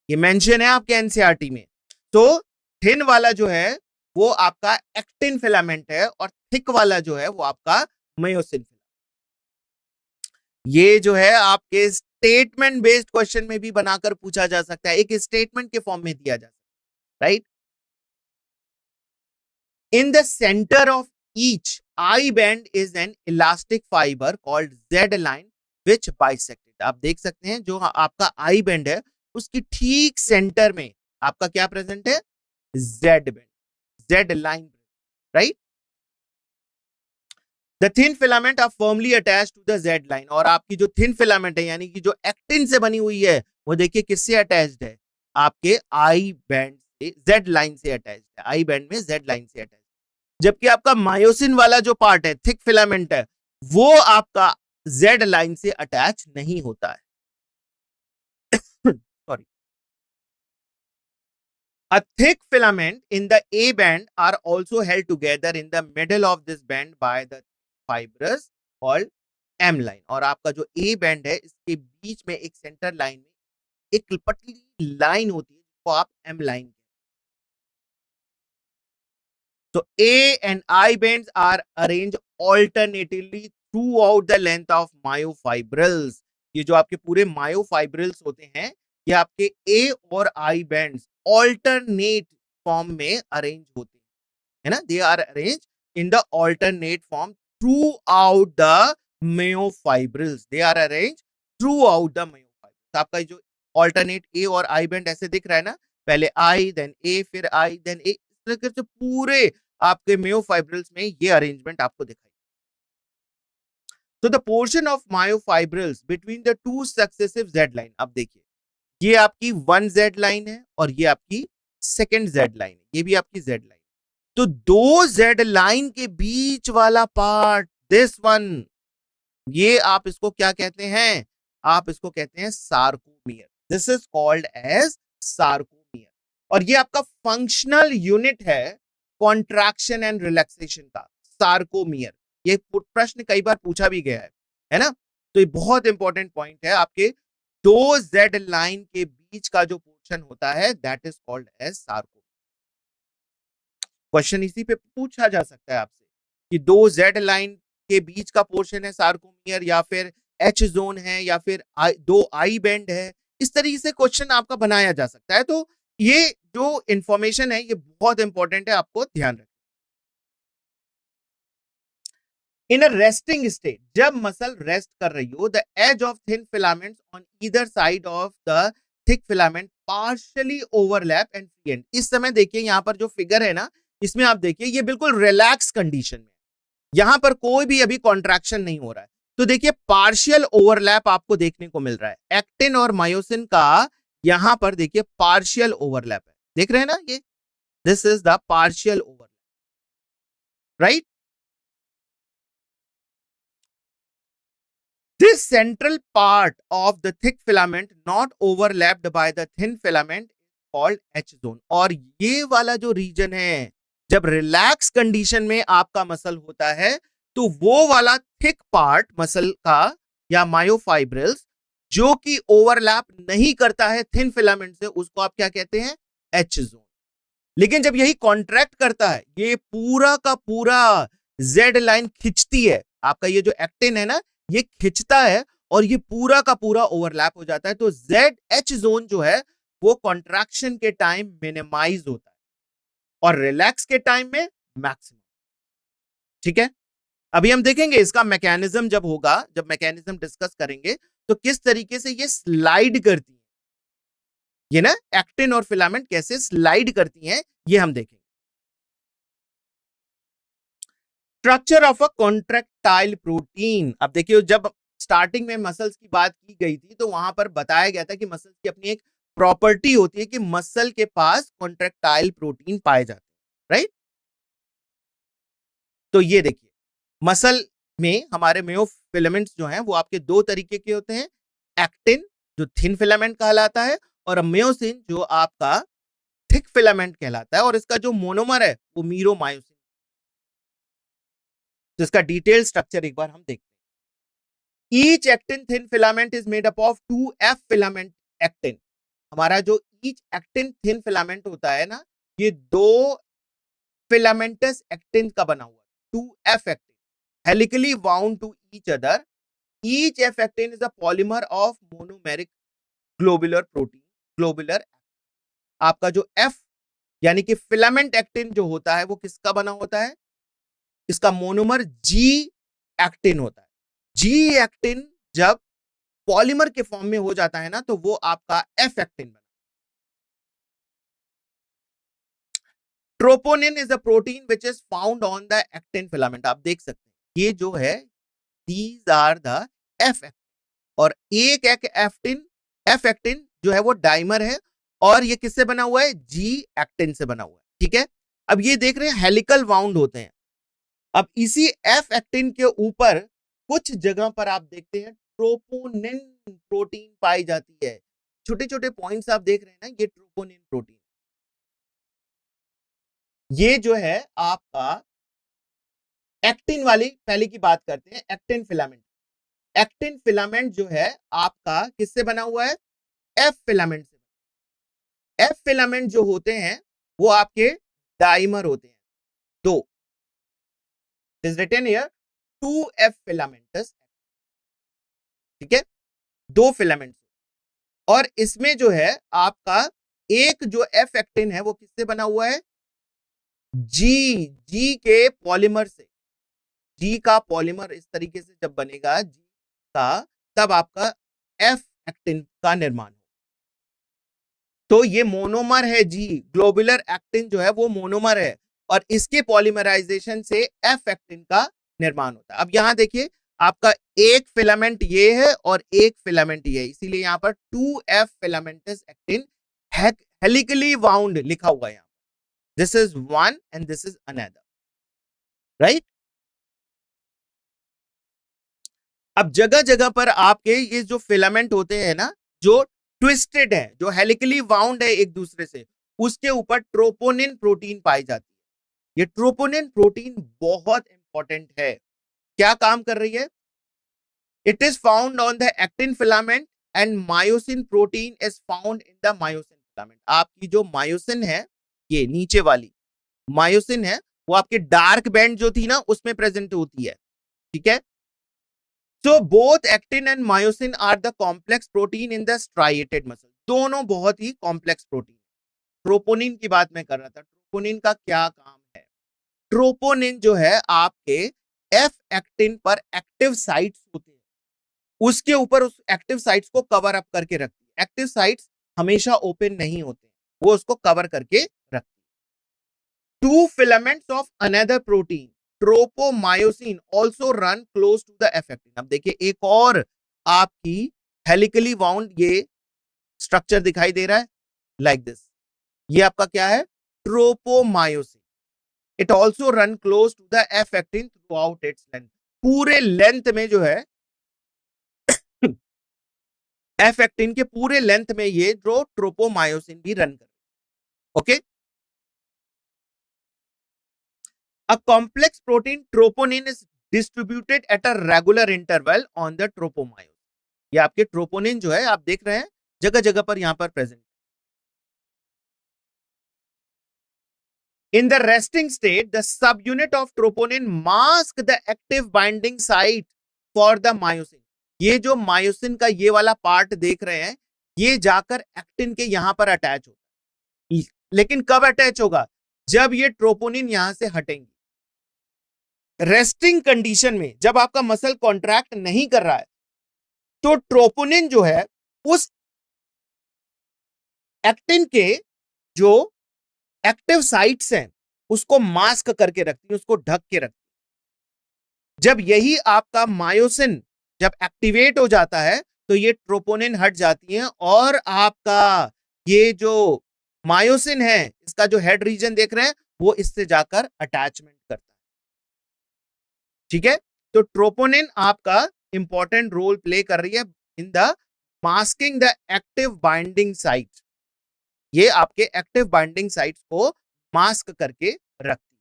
ये मेंशन है आपके एनसीईआरटी में. तो थिन वाला जो है वो आपका एक्टिन फिलामेंट है और थिक वाला जो है वो आपका मायोसिन. ये जो है आपके स्टेटमेंट बेस्ड क्वेश्चन में भी बनाकर पूछा जा सकता है, एक स्टेटमेंट के फॉर्म में दिया जा सकता है, right. In the center of each I band is an elastic fiber called Z line which bisected. आप देख सकते हैं जो आपका I band है उसकी ठीक सेंटर में आपका क्या प्रेजेंट है? Z band. Z line, right? The thin filament are firmly attached to the Z line. और आपकी जो thin filament है यानी कि जो एक्टिन से बनी हुई है वो देखिए किससे अटैच्ड है, आपके आई बैंड से, Z लाइन से अटैच्ड है, आई बैंड में Z लाइन से अटैच्ड। जबकि आपका मायोसिन वाला जो पार्ट है, थिक फिलामेंट है, वो आपका Z लाइन से अटैच नहीं होता है। Sorry. A thick filament in the A band are also held together in the middle of this band by the fibrous called M line. और आपका जो A band है इसके बीच में एक सेंटर लाइन में एक पतली लाइन होती है जिसको आप M line। So A and I bands are arranged alternatively throughout the length of myofibrils. ये जो आपके पूरे myofibrils होते हैं ये आपके A और I bands alternate form में अरेंज होते हैं, है ना? They are arranged in the alternate form throughout the myofibrils. They are arranged throughout the myofibrils. आपका जो alternate A और I band ऐसे दिख रहा है ना, पहले I then A फिर I then A, इस तरह से पूरे आपके myofibrils में ये अरेंजमेंट आपको दिखाई। So the portion of myofibrils between the two successive Z line, अब देखिए ये आपकी 1 Z लाइन है और ये आपकी सेकंड Z लाइन है, ये भी आपकी Z लाइन। तो दो Z लाइन के बीच वाला पार्ट, दिस वन, ये आप इसको क्या कहते हैं? आप इसको कहते हैं sarcomere. This is called as sarcomere. और ये आपका फंक्शनल यूनिट है कॉन्ट्रैक्शन एंड रिलैक्सेशन का, सार्कोमियर। ये प्रश्न कई बार पूछा भी गया है ना? तो ये बहुत इंपॉर्टेंट पॉइंट है। आपके दो Z लाइन के बीच का जो पोर्शन होता है that is called as sarcomere. Question इसी पे पूछा जा सकता है आपसे कि दो Z लाइन के बीच का पोर्शन है सार्कोमियर या फिर H जोन है या फिर दो आई बैंड है, इस तरीके से क्वेश्चन आपका बनाया जा सकता है। तो ये जो इंफॉर्मेशन है ये बहुत इंपॉर्टेंट है, आपको ध्यान रखना। इन अ रेस्टिंग स्टेट, जब मसल रेस्ट कर रही हो, the edge of thin filaments on either side of the thick filament partially overlap and free end. इस समय देखिए यहां पर जो फिगर है ना, इसमें आप देखिए ये बिल्कुल रिलैक्स कंडीशन में, यहां पर कोई भी अभी कॉन्ट्रैक्शन नहीं हो रहा है। तो देखिए पार्शियल ओवरलैप आपको देखने को मिल रहा है। एक्टिन और मायोसिन का यहां पर देखिए पार्शियल ओवरलैप है, देख रहे हैं ना? ये this is the partial overlap, right? This central part of the thick filament not overlapped by the thin filament is called H zone. और ये वाला जो रीजन है, जब रिलैक्स कंडीशन में आपका मसल होता है तो वो वाला थिक पार्ट मसल का या मायोफाइब्रिल्स जो कि ओवरलैप नहीं करता है थिन फिलामेंट से, उसको आप क्या कहते हैं? H zone. लेकिन जब यही कॉन्ट्रैक्ट करता है, ये पूरा का पूरा जेड लाइन खिंचती है, आपका ये जो एक्टिन है ना ये खिंचता है और ये पूरा का पूरा ओवरलैप हो जाता है। तो जेड एच जोन जो है वो कॉन्ट्रैक्शन के टाइम मिनिमाइज होता है और रिलैक्स के टाइम में मैक्सिमम। ठीक है, अभी हम देखेंगे इसका मैकेनिज्म जब होगा, जब मैकेनिज्म डिस्कस करेंगे तो किस तरीके से ये स्लाइड करती है, ये ना एक्टिन और फिलामेंट कैसे स्लाइड करती हैं ये हम देखेंगे। Structure of a contractile protein, अब देखिए जब स्टार्टिंग में मसल्स की बात की गई थी तो वहां पर बताया गया था कि मसल्स की अपनी एक प्रॉपर्टी होती है कि मसल के पास कॉन्ट्रैक्टाइल प्रोटीन पाए जाते हैं, राइट? तो ये देखिए मसल में हमारे म्योफिलामेंट्स जो हैं वो आपके दो तरीके के होते हैं, एक्टिन जो थिन फिलामेंट कहलाता है और म्योसिन जो आपका थिक फिलामेंट कहलाता है, और इसका जो मोनोमर है वो मीरोमायोसिन। तो इसका डिटेल स्ट्रक्चर एक बार हम देखते हैं। Each actin thin filament is made up of 2F filament actin. हमारा जो ईच एक्टिन थिन फिलामेंट होता है ना, ये दो फिलामेंटस एक्टिन का बना हुआ है, 2F actin helically bound to each other. Each F actin is a polymer of monomeric globular protein. Globular, आपका जो F यानी कि फिलामेंट एक्टिन जो होता है वो किसका बना होता है? इसका मोनोमर G एक्टिन होता है। G एक्टिन जब पॉलीमर के फॉर्म में हो जाता है ना तो वो आपका F एक्टिन बना। Troponin is a protein which is found on the actin filament. आप देख सकते हैं ये जो है these are the F actin, और एक एफ एक्टिन जो है वो डाइमर है, और ये किससे बना हुआ है? जी एक्टिन से बना हुआ है। ठीक है, अब ये देख रहे हैं हेलिकल वाउंड होते हैं। अब इसी एफ एक्टिन के ऊपर कुछ जगह पर आप देखते हैं ट्रोपोनिन प्रोटीन पाई जाती है। छोटे छोटे पॉइंट्स आप देख रहे हैं ना, ये ट्रोपोनिन प्रोटीन, ये जो है आपका एक्टिन वाली, पहले की बात करते हैं एक्टिन फिलामेंट। एक्टिन फिलामेंट जो है आपका किससे बना हुआ है? एफ फिलामेंट से। एफ फिलामेंट जो होते हैं वो आपके डाइमर होते हैं, दो। Is written here 2F filaments. ठीक है, दो फिलामेंट, और इसमें जो है आपका एक जो एफ एक्टिन है वो किससे बना हुआ है? जी के पॉलीमर से। जी का पॉलीमर इस तरीके से जब बनेगा जी का, तब आपका एफ एक्टिन का निर्माण हो। तो ये मोनोमर है जी, ग्लोबुलर एक्टिन जो है वो मोनोमर है, और इसके पॉलीमराइजेशन से एफ एक्टिन का निर्माण होता है। अब यहां देखिए आपका एक फिलामेंट ये है और एक फिलामेंट ये है, इसीलिए यहां पर 2F filamentous actin helically wound लिखा हुआ है। This is one and this is another, right. अब जगह जगह पर आपके ये जो फिलामेंट होते हैं ना, जो ट्विस्टेड है, जो हेलिकली वाउंड है एक दूसरे से, उसके ऊपर ट्रोपोनिन प्रोटीन पाई जाती है। ये ट्रोपोनिन प्रोटीन बहुत इंपॉर्टेंट है। क्या काम कर रही है? It is found on the actin filament and myosin protein is found in the myosin filament. आपकी जो मायोसिन है, ये नीचे वाली मायोसिन है, वो आपके डार्क बैंड जो थी ना उसमें प्रेजेंट होती है। ठीक है, so both actin and myosin are the complex protein in the striated muscle. दोनों बहुत ही कॉम्प्लेक्स प्रोटीन। ट्रोपोनिन की बात मैं कर रहा था, ट्रोपोनिन का क्या काम है? ट्रोपोनिन जो है आपके एफ एक्टिन पर एक्टिव साइट्स होते हैं, उसके ऊपर उस एक्टिव साइट्स को कवर अप करके रखती है। एक्टिव साइट्स हमेशा ओपन नहीं होते, वो उसको कवर करके रखती है। Two filaments of another protein tropomyosin also run close to the F actin. अब देखिए एक और आपकी हेलिकली वाउंड ये स्ट्रक्चर दिखाई दे रहा है, लाइक दिस। ये आपका क्या है? Tropomyosin. It also run close to the F actin throughout its length. पूरे लेंथ में जो है एफ एक्टिन के पूरे लेंथ में ये जो ट्रोपोमायोसिन भी रन कर। Okay, a complex protein troponin is distributed at a regular interval on the tropomyosin. ये आपके ट्रोपोनिन जो है आप देख रहे हैं जगह जगह पर यहां पर present. In the resting state, the subunit of troponin mask the active binding site for the myosin. ये जो मायोसिन का ये वाला पार्ट देख रहे हैं, ये जाकर एक्टिन के यहां पर अटैच होगा। लेकिन कब अटैच होगा? जब ये ट्रोपोनिन यहां से हटेंगे। रेस्टिंग कंडीशन में जब आपका मसल कॉन्ट्रैक्ट नहीं कर रहा है, तो ट्रोपोनिन जो है उस एक्टिन के जो एक्टिव साइट्स हैं उसको मास्क करके रखती है, उसको ढक के रखती है। जब यही आपका मायोसिन जब एक्टिवेट हो जाता है तो ये ट्रोपोनिन हट जाती है, और आपका ये जो मायोसिन है इसका जो हेड रीजन देख रहे हैं वो इससे जाकर अटैचमेंट करता है। ठीक है, तो ट्रोपोनिन आपका इंपॉर्टेंट रोल प्ले कर रही है in the masking the active binding site. ये आपके एक्टिव बाइंडिंग साइट्स को मास्क करके रखती है।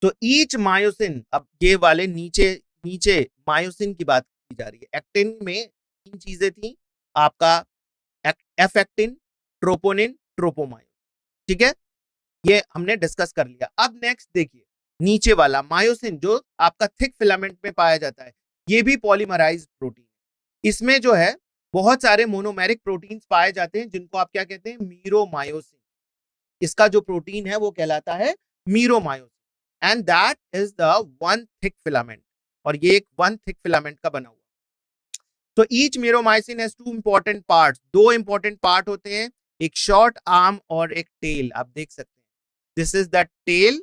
तो ईच मायोसिन, अब ये वाले नीचे नीचे मायोसिन की बात की जा रही है। एक्टिन में तीन चीजें थी आपका, एफ एक्टिन, ट्रोपोनिन, ट्रोपोमायोसिन। ठीक है, ये हमने डिस्कस कर लिया। अब नेक्स्ट देखिए नीचे वाला मायोसिन जो आपका थिक फिलामेंट में पाया जाता है, ये भी पॉलीमराइज्ड प्रोटीन। इसमें जो है बहुत सारे मोनोमेरिक प्रोटीन्स पाए जाते हैं जिनको आप क्या कहते हैं? मीरोमायोसिन। इसका जो प्रोटीन है वो कहलाता है meromyosin, and that is the one thick filament, और ये एक वन थिक फिलामेंट का बना हुआ। तो each meromyosin has two important parts. दो इंपॉर्टेंट पार्ट होते हैं, एक शॉर्ट आर्म और एक टेल, आप देख सकते हैं, दिस इज द टेल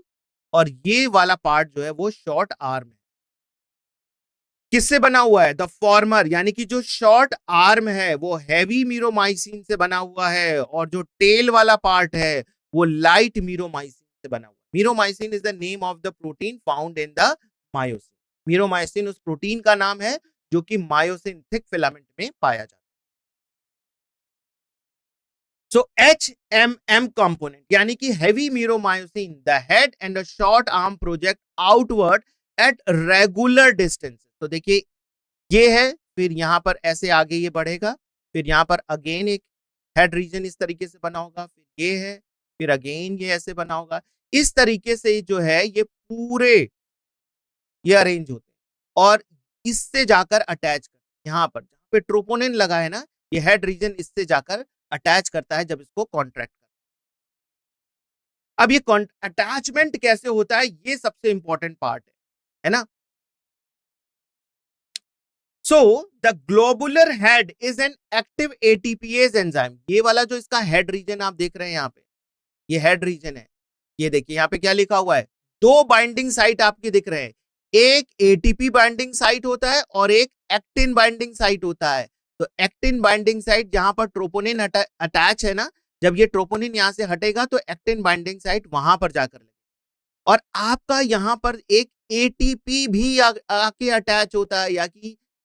और ये वाला पार्ट जो है वो शॉर्ट आर्म है। किससे बना हुआ है? द फॉर्मर, यानी कि जो शॉर्ट आर्म है वो हैवी मीरोमाइसिन से बना हुआ है और जो टेल वाला पार्ट है वो लाइट मीरोमाइसिन से बना हुआ है। मीरोमाइसिन is the name of the protein found in the myosin. मीरोमाइसिन उस प्रोटीन का नाम है जो कि मायोसिन थिक फिलामेंट में पाया जाता है। So HMM component यानी कि heavy myromycin, the head and the short arm project outward at regular distances। तो देखिए ये है, फिर यहां पर ऐसे आगे ये बढ़ेगा, फिर यहां पर अगेन एक हेड रीजन इस तरीके से बना होगा, फिर ये है, फिर अगेन ये ऐसे बना होगा। इस तरीके से जो है ये पूरे ये अरेंज होते हैं और इससे जाकर अटैच कर, यहां पर जहां पे ट्रोपोनिन लगा है ना, ये हेड रीजन इससे जाकर अटैच करता है जब इसको कॉन्ट्रैक्ट करता है। अब ये अटैचमेंट कैसे होता है, ये सबसे इंपॉर्टेंट पार्ट है ना। So the globular head is an active ATPase enzyme. ये वाला जो इसका हेड रीजन आप देख रहे हैं यहाँ पे, ये हेड रीजन है। ये देखिए यहाँ पे क्या लिखा हुआ है, दो बाइंडिंग साइट आपके दिख रहे हैं, एक एटीपी बाइंडिंग साइट होता है और एक एक्टिन बाइंडिंग साइट होता है। तो एक्टिन बाइंडिंग साइट जहां पर ट्रोपोनिन अटैच है ना, जब ये ट्रोपोनिन यहां से हटेगा तो एक्टिन बाइंडिंग साइट वहां पर जाकर लगे और आपका यहां पर एक एटीपी भी आके अटैच होता है,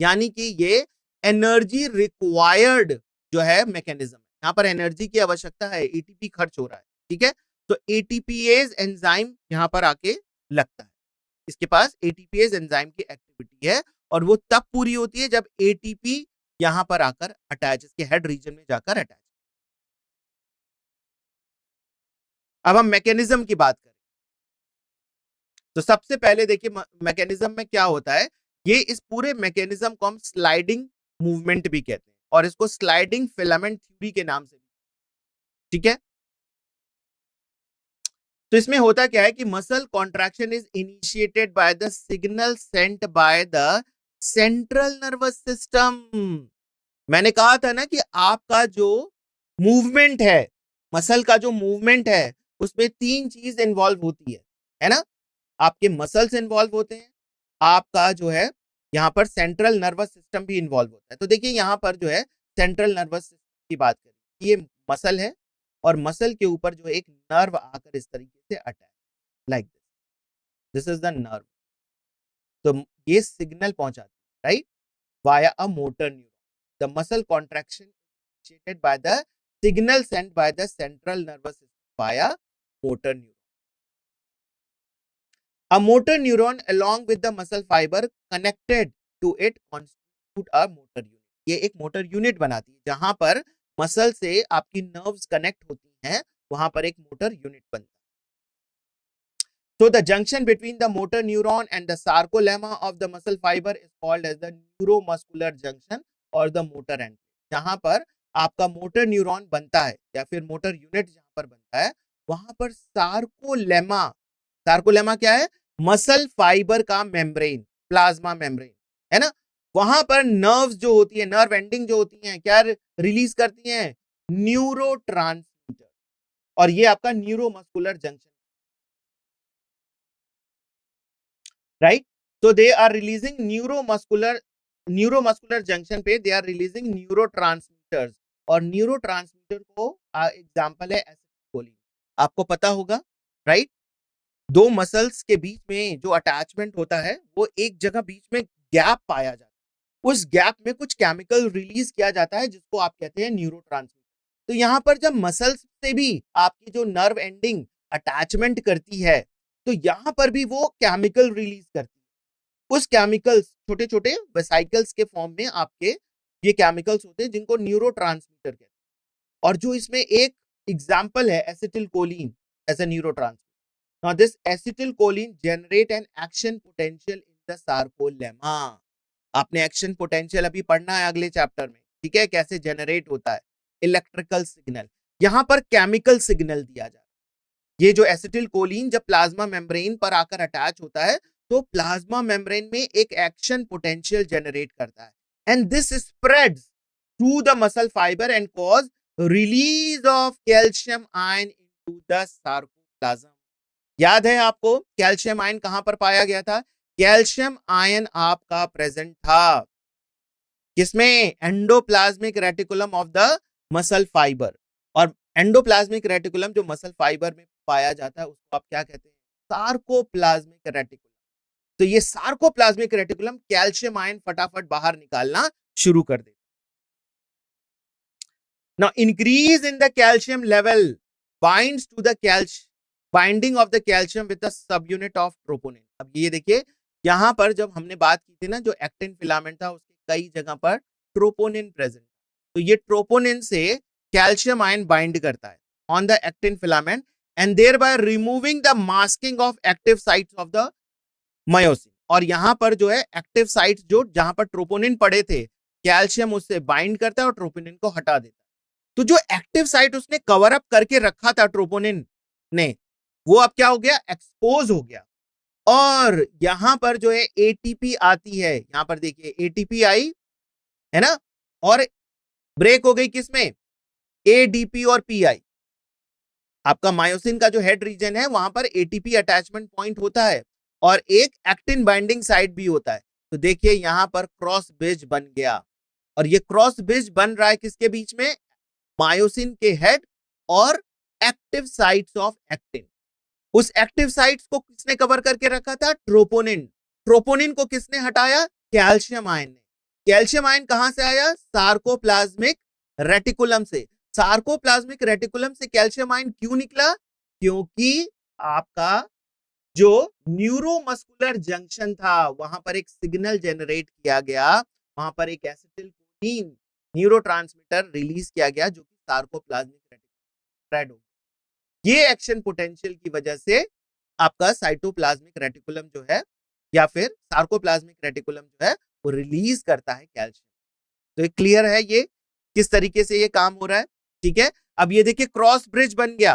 यानी कि ये एनर्जी रिक्वायर्ड जो है मैकेनिज्म, यहां पर एनर्जी की आवश्यकता है, एटीपी खर्च हो रहा है, ठीक है। तो एटीपीएज एंजाइम यहां पर आके लगता है, इसके पास एटीपीएज एंजाइम की एक्टिविटी है और वो तब पूरी होती है जब एटीपी यहां पर आकर अटैच, इसके हेड रीजन में जाकर अटैच। अब हम मैकेनिज्म की बात करें तो सबसे पहले देखिए मैकेनिज्म में क्या होता है, ये इस पूरे मैकेनिज्म को हम स्लाइडिंग मूवमेंट भी कहते हैं और इसको स्लाइडिंग फिलामेंट थ्योरी के नाम से भी, ठीक है। तो इसमें होता क्या है कि muscle contraction is initiated by the signal sent by the central nervous system. मैंने कहा था ना कि आपका जो मूवमेंट है, मसल का जो मूवमेंट है, उसमें तीन चीज इन्वॉल्व होती है ना। आपके मसल्स इन्वॉल्व होते हैं, आपका जो है यहाँ पर सेंट्रल नर्वस सिस्टम भी इन्वॉल्व होता है। तो देखिए यहाँ पर जो है सेंट्रल नर्वस सिस्टम की बात करें, ये मसल है और मसल के ऊपर जो एक नर्व आकर इस तरीके से attach, like this is the nerve. तो ये सिग्नल पहुंचाती है, right, via a motor neuron. The muscle contraction initiated by the signal sent by the central nervous system via motor neuron. A motor neuron along with the muscle fiber connected to it constitute a motor unit। ये एक motor unit बनाती है, जहां पर muscle से आपकी nerves connect होती हैं, वहां पर एक मोटर यूनिट बनता है। So the junction between the motor neuron and the sarcolemma of the muscle fiber is called as the neuromuscular junction or the motor end। जहां पर आपका मोटर न्यूरॉन बनता है या फिर मोटर यूनिट जहां पर बनता है, वहां पर सार्कोलेमा, सार्कोलेमा क्या है, मसल फाइबर का मेम्ब्रेन, प्लाज्मा मेम्ब्रेन, है ना। वहां पर नर्व्स जो होती है, नर्व एंडिंग जो होती हैं, क्या रिलीज करती हैं, न्यूरोट्रांसमीटर, और ये आपका neuromuscular junction, right. So they are releasing neuromuscular junction पे दे आर रिलीजिंग न्यूरोट्रांसमीटर्स, और न्यूरोट्रांसमीटर को एग्जांपल है एसिटिलकोलिन, आपको पता होगा, राइट। दो मसल्स के बीच में जो अटैचमेंट होता है, वो एक जगह बीच में गैप पाया जाता है, उस गैप में कुछ केमिकल रिलीज किया जाता है जिसको आप कहते हैं न्यूरोट्रांसमीटर। तो यहां पर जब मसल्स से भी आपकी जो नर्व एंडिंग अटैचमेंट करती है, तो यहां पर भी वो केमिकल रिलीज करती है। उस केमिकल्स छोटे छोटे वेसाइकल्स के फॉर्म में आपके ये केमिकल्स होते हैं जिनको न्यूरोट्रांसमीटर कहते हैं, और जो इसमें एक एग्जांपल है acetylcholine as a neurotransmitter. Now this acetylcholine generate an action potential in the sarcolemma। आपने एक्शन पोटेंशियल अभी पढ़ना है अगले चैप्टर में, ठीक है, कैसे जनरेट होता है इलेक्ट्रिकल सिग्नल। यहां पर केमिकल सिग्नल दिया जा रहा है। ये जो एसिटिलकोलिन जब प्लाज्मा मेम्ब्रेन पर आकर अटैच होता है, तो प्लाज्मा मेम्ब्रेन में एक एक्शन पोटेंशियल जनरेट करता है, and this spreads through the muscle fibre and cause release of calcium ion into the sarcoplasm. याद है आपको कैल्शियम आयन कहां पर पाया गया था? कैल्शियम आयन आपका प्रेजेंट था किसमें? Endoplasmic reticulum of the muscle fibre. और एंडोप्लाज्मिक रेटिकुलम जो मसल फाइबर में पाया जाता है उसको आप क्या कहते हैं? Sarcoplasmic reticulum. तो ये सार्कोप्लाज्मिक रेटिकुलम कैल्शियम आयन फटाफट बाहर निकालना शुरू कर देता। Now increase in the calcium level binds to the binding of the calcium with a subunit of troponin। अब ये देखिए यहां पर जब हमने बात की थी ना, जो एक्टिन फिलामेंट था उसके कई जगह पर ट्रोपोनिन प्रेजेंट, तो ये ट्रोपोनिन से कैल्शियम आयन बाइंड करता है on the actin filament and thereby removing the masking of active sites of the myosin. और यहां पर जो है एक्टिव साइट्स जो जहां पर ट्रोपोनिन पड़े थे, कैल्शियम उससे बाइंड करता है और ट्रोपोनिन को हटा देता है। तो जो एक्टिव साइट उसने कवर अप करके रखा था ट्रोपोनिन ने, वो अब क्या हो गया? एक्सपोज हो गया। और यहां पर जो है एटीपी आती है, यहां पर देखिए एटीपी आई है ना, और ब्रेक हो गई किसमें? एडीपी और पीआई। आपका मायोसिन का जो हेड रीजन है वहां पर एटीपी अटैचमेंट पॉइंट होता है और एक एक्टिन बाइंडिंग साइट भी होता है। तो देखिए यहां पर क्रॉस ब्रिज बन गया, और ये क्रॉस ब्रिज बन रहा है किसके बीच में? मायोसिन के हेड और एक्टिव साइट्स ऑफ एक्टिन। उस एक्टिव साइट्स को किसने कवर करके रखा था? ट्रोपोनिन। ट्रोपोनिन को किसने हटाया? कैल्शियम आयन ने। कैल्शियम आयन कहां से आया? सार्कोप्लाज्मिक रेटिकुलम से। सार्कोप्लाज्मिक रेटिकुलम से कैल्शियम आयन क्यों निकला? क्योंकि आपका जो न्यूरोमस्कुलर जंक्शन था वहां पर एक सिग्नल जनरेट किया गया, वहां पर एक एसिटिलकोलिन न्यूरोट्रांसमीटर रिलीज किया गया जो कि सार्कोप्लाज्मिक रेटिकुलम हो। ये एक्शन पोटेंशियल की वजह से आपका साइटोप्लाज्मिक रेटिकुलम जो है या फिर सार्कोप्लाज्मिक रेटिकुलम जो है वो रिलीज करता है कैल्शियम। तो ये क्लियर है ये किस तरीके से ये काम हो रहा है? ठीक है, अब ये देखिए क्रॉस ब्रिज बन गया।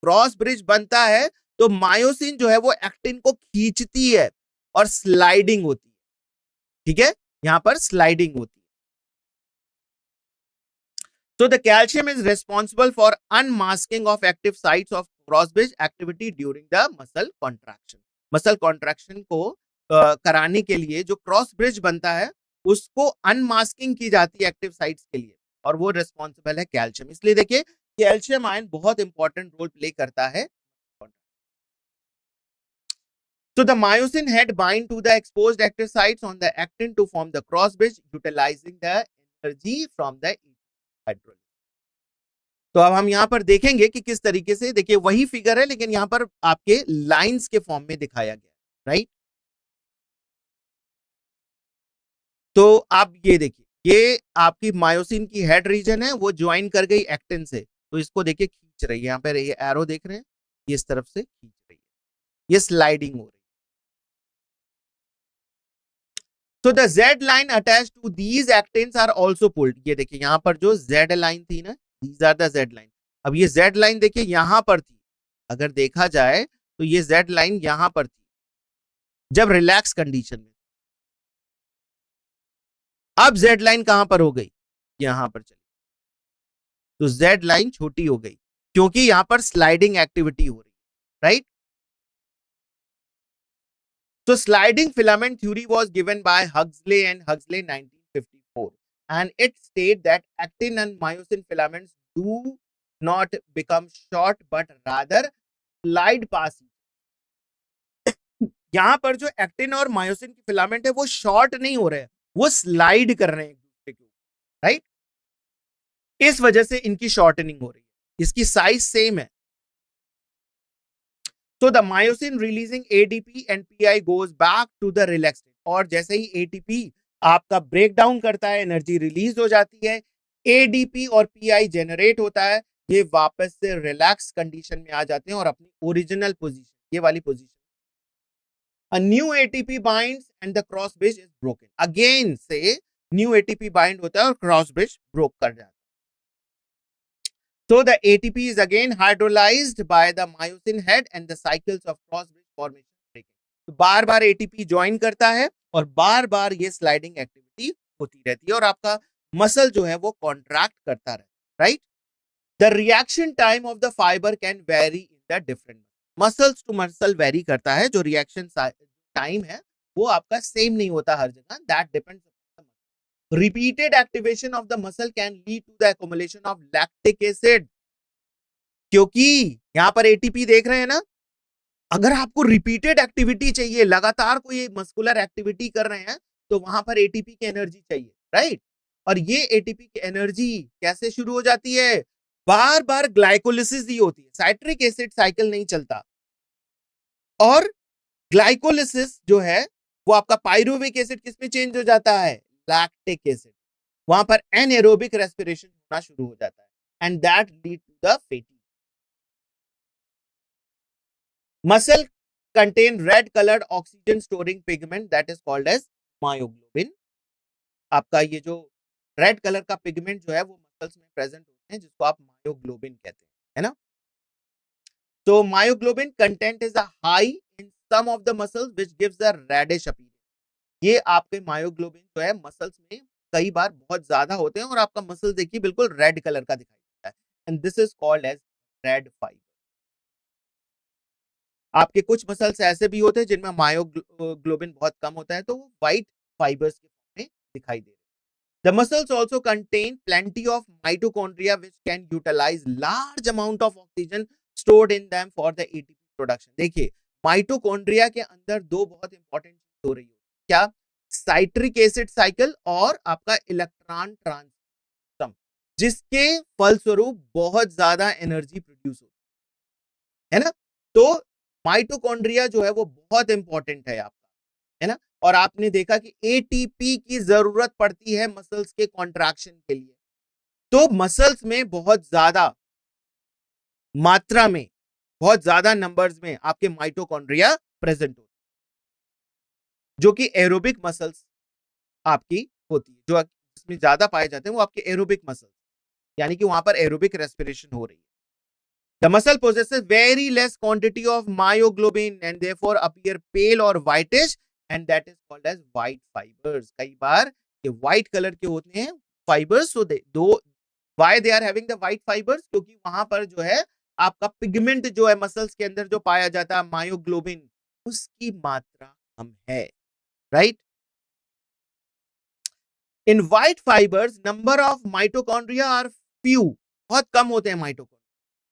क्रॉस ब्रिज बनता है तो मायोसिन जो है वो एक्टिन को खींचती है और स्लाइडिंग होती है। ठीक है, यहां पर स्लाइडिंग होती है। So the calcium is responsible for unmasking of active sites of cross bridge activity during the muscle contraction। Muscle contraction को कराने के लिए जो क्रॉस ब्रिज बनता है उसको अनमास्किंग की जाती है एक्टिव साइट्स के लिए, और वो रिस्पॉन्सिबल है कैल्शियम। इसलिए देखिए कैल्शियम आयन बहुत इंपॉर्टेंट रोल प्ले करता है। So the myosin head bind to the exposed active sites on the actin to form the cross bridge utilizing the energy from the hydrolysis। तो अब हम यहां पर देखेंगे कि किस तरीके से, देखिए वही फिगर है लेकिन यहां पर आपके लाइंस के फॉर्म में दिखाया गया, राइट। तो आप ये देखिए ये आपकी मायोसिन की हेड रीजन है, वो ज्वाइन कर गई एक्टिन से, तो इसको देखिए खींच रही है। यहां पर ये एरो देख रहे हैं, ये इस तरफ से खींच रही है, ये स्लाइडिंग हो रही है। So the Z line attached to these actins are also pulled। ये देखिए यहां पर जो Z line थी ना, these are the Z line। अब ये Z line देखिए यहां पर थी, अगर देखा जाए तो ये Z line यहां पर थी जब रिलैक्स कंडीशन में। अब Z line कहां पर हो गई? यहां पर चली, तो Z line छोटी हो गई क्योंकि यहां पर स्लाइडिंग एक्टिविटी हो रही है, right. So sliding filament theory was given by Huxley and Huxley 1954, and it stated that actin and myosin filaments do not become short but rather slide past। यहां पर जो एक्टिन और मायोसिन की filament है वो शॉर्ट नहीं हो रहे हैं, वो स्लाइड कर रहे हैं एक दूसरे के ऊपर, राइट। इस वजह से इनकी शॉर्टनिंग हो रही है, इसकी साइज सेम है। So the myosin releasing ADP and PI goes back to the relaxed state। और जैसे ही ATP आपका ब्रेक डाउन करता है, एनर्जी रिलीज हो जाती है, ADP और PI जनरेट होता है, ये वापस से रिलैक्स कंडीशन में आ जाते हैं और अपनी ओरिजिनल पोजीशन, ये वाली position. A new ATP binds and the cross bridge is broken। Again से न्यू ATP बाइंड होता है और क्रॉस ब्रिज ब्रोक कर जाता है। So the ATP is again hydrolyzed by the myosin head and the cycles of cross bridge formation breaking। तो बार बार ATP join करता है और बार बार ये स्लाइडिंग एक्टिविटी होती रहती है और आपका मसल जो है वो कॉन्ट्रैक्ट करता रहता है, right. The reaction time of the fibre can vary in the different muscles to muscle vary करता है, जो रिएक्शन टाइम है वो आपका सेम नहीं होता हर जगह, that depends. Repeated activation of the muscle can lead to the accumulation of lactic acid, क्योंकि यहां पर एटीपी देख रहे हैं ना, अगर आपको रिपीटेड एक्टिविटी चाहिए, लगातार कोई मस्कुलर एक्टिविटी कर रहे हैं, तो वहां पर एटीपी की एनर्जी चाहिए, राइट। और ये एटीपी की एनर्जी कैसे शुरू हो जाती है, बार बार ग्लाइकोलिसिस ही होती है, साइट्रिक एसिड साइकिल नहीं चलता। और ग्लाइकोलिसिस जो है वो आपका पायरुविक एसिड किसमें चेंज हो जाता है, लैक्टिक एसिड। वहां पर एनएरोबिक रेस्पिरेशन होना शुरू हो जाता है and that lead to the fatigue. Muscle contain red colored oxygen storing pigment that is called as myoglobin। आपका ये जो रेड कलर का पिगमेंट जो है वो मसल्स में प्रेजेंट होते हैं, जिसको आप मायोग्लोबिन कहते हैं, है ना। तो myoglobin content is high in some of the muscles which gives the reddish appearance. ये आपके मायोग्लोबिन जो है मसल्स में कई बार बहुत ज्यादा होते हैं और आपका मसल देखिए बिल्कुल रेड कलर का दिखाई देता है, and this is called as red fibre. आपके कुछ मसल्स ऐसे भी होते हैं जिनमें मायोग्लोबिन बहुत कम होता है, तो वो व्हाइट फाइबर्स के फॉर्म में दिखाई दे रहे हैं। The muscles also contain plenty of mitochondria which can utilize large amount of oxygen stored in them for the ATP production। देखिए माइटोकॉन्ड्रिया के अंदर दो बहुत इंपॉर्टेंट चीज हो रही है, क्या, साइट्रिक एसिड साइकिल और आपका इलेक्ट्रॉन ट्रांसफर, जिसके फलस्वरूप बहुत ज्यादा एनर्जी प्रोड्यूस होती है ना। तो माइटोकॉन्ड्रिया जो है वो बहुत इंपॉर्टेंट है आपका, है ना। और आपने देखा कि एटीपी की जरूरत पड़ती है मसल्स के कॉन्ट्रैक्शन के लिए, तो मसल्स में बहुत ज्यादा मात्रा में, बहुत ज्यादा नंबर्स में आपके माइटोकॉन्ड्रिया प्रेजेंट होते हैं, जो कि एरोबिक मसल्स आपकी होती है, जो जिसमें ज्यादा पाए जाते हैं वो आपके एरोबिक मसल्स, यानी कि वहां पर एरोबिक रेस्पिरेशन हो रही है। The muscle possesses very less quantity of myoglobin and therefore appear pale or whitish and that is called as white fibers। कई बार ये white color के होते हैं fibers, so दो why they are having the white fibers, क्योंकि वहां पर जो है आपका पिगमेंट जो है मसल्स के अंदर जो पाया जाता है मायोग्लोबिन, उसकी मात्रा कम है, right. In white fibres number of mitochondria are few, बहुत कम होते हैं mitochondria,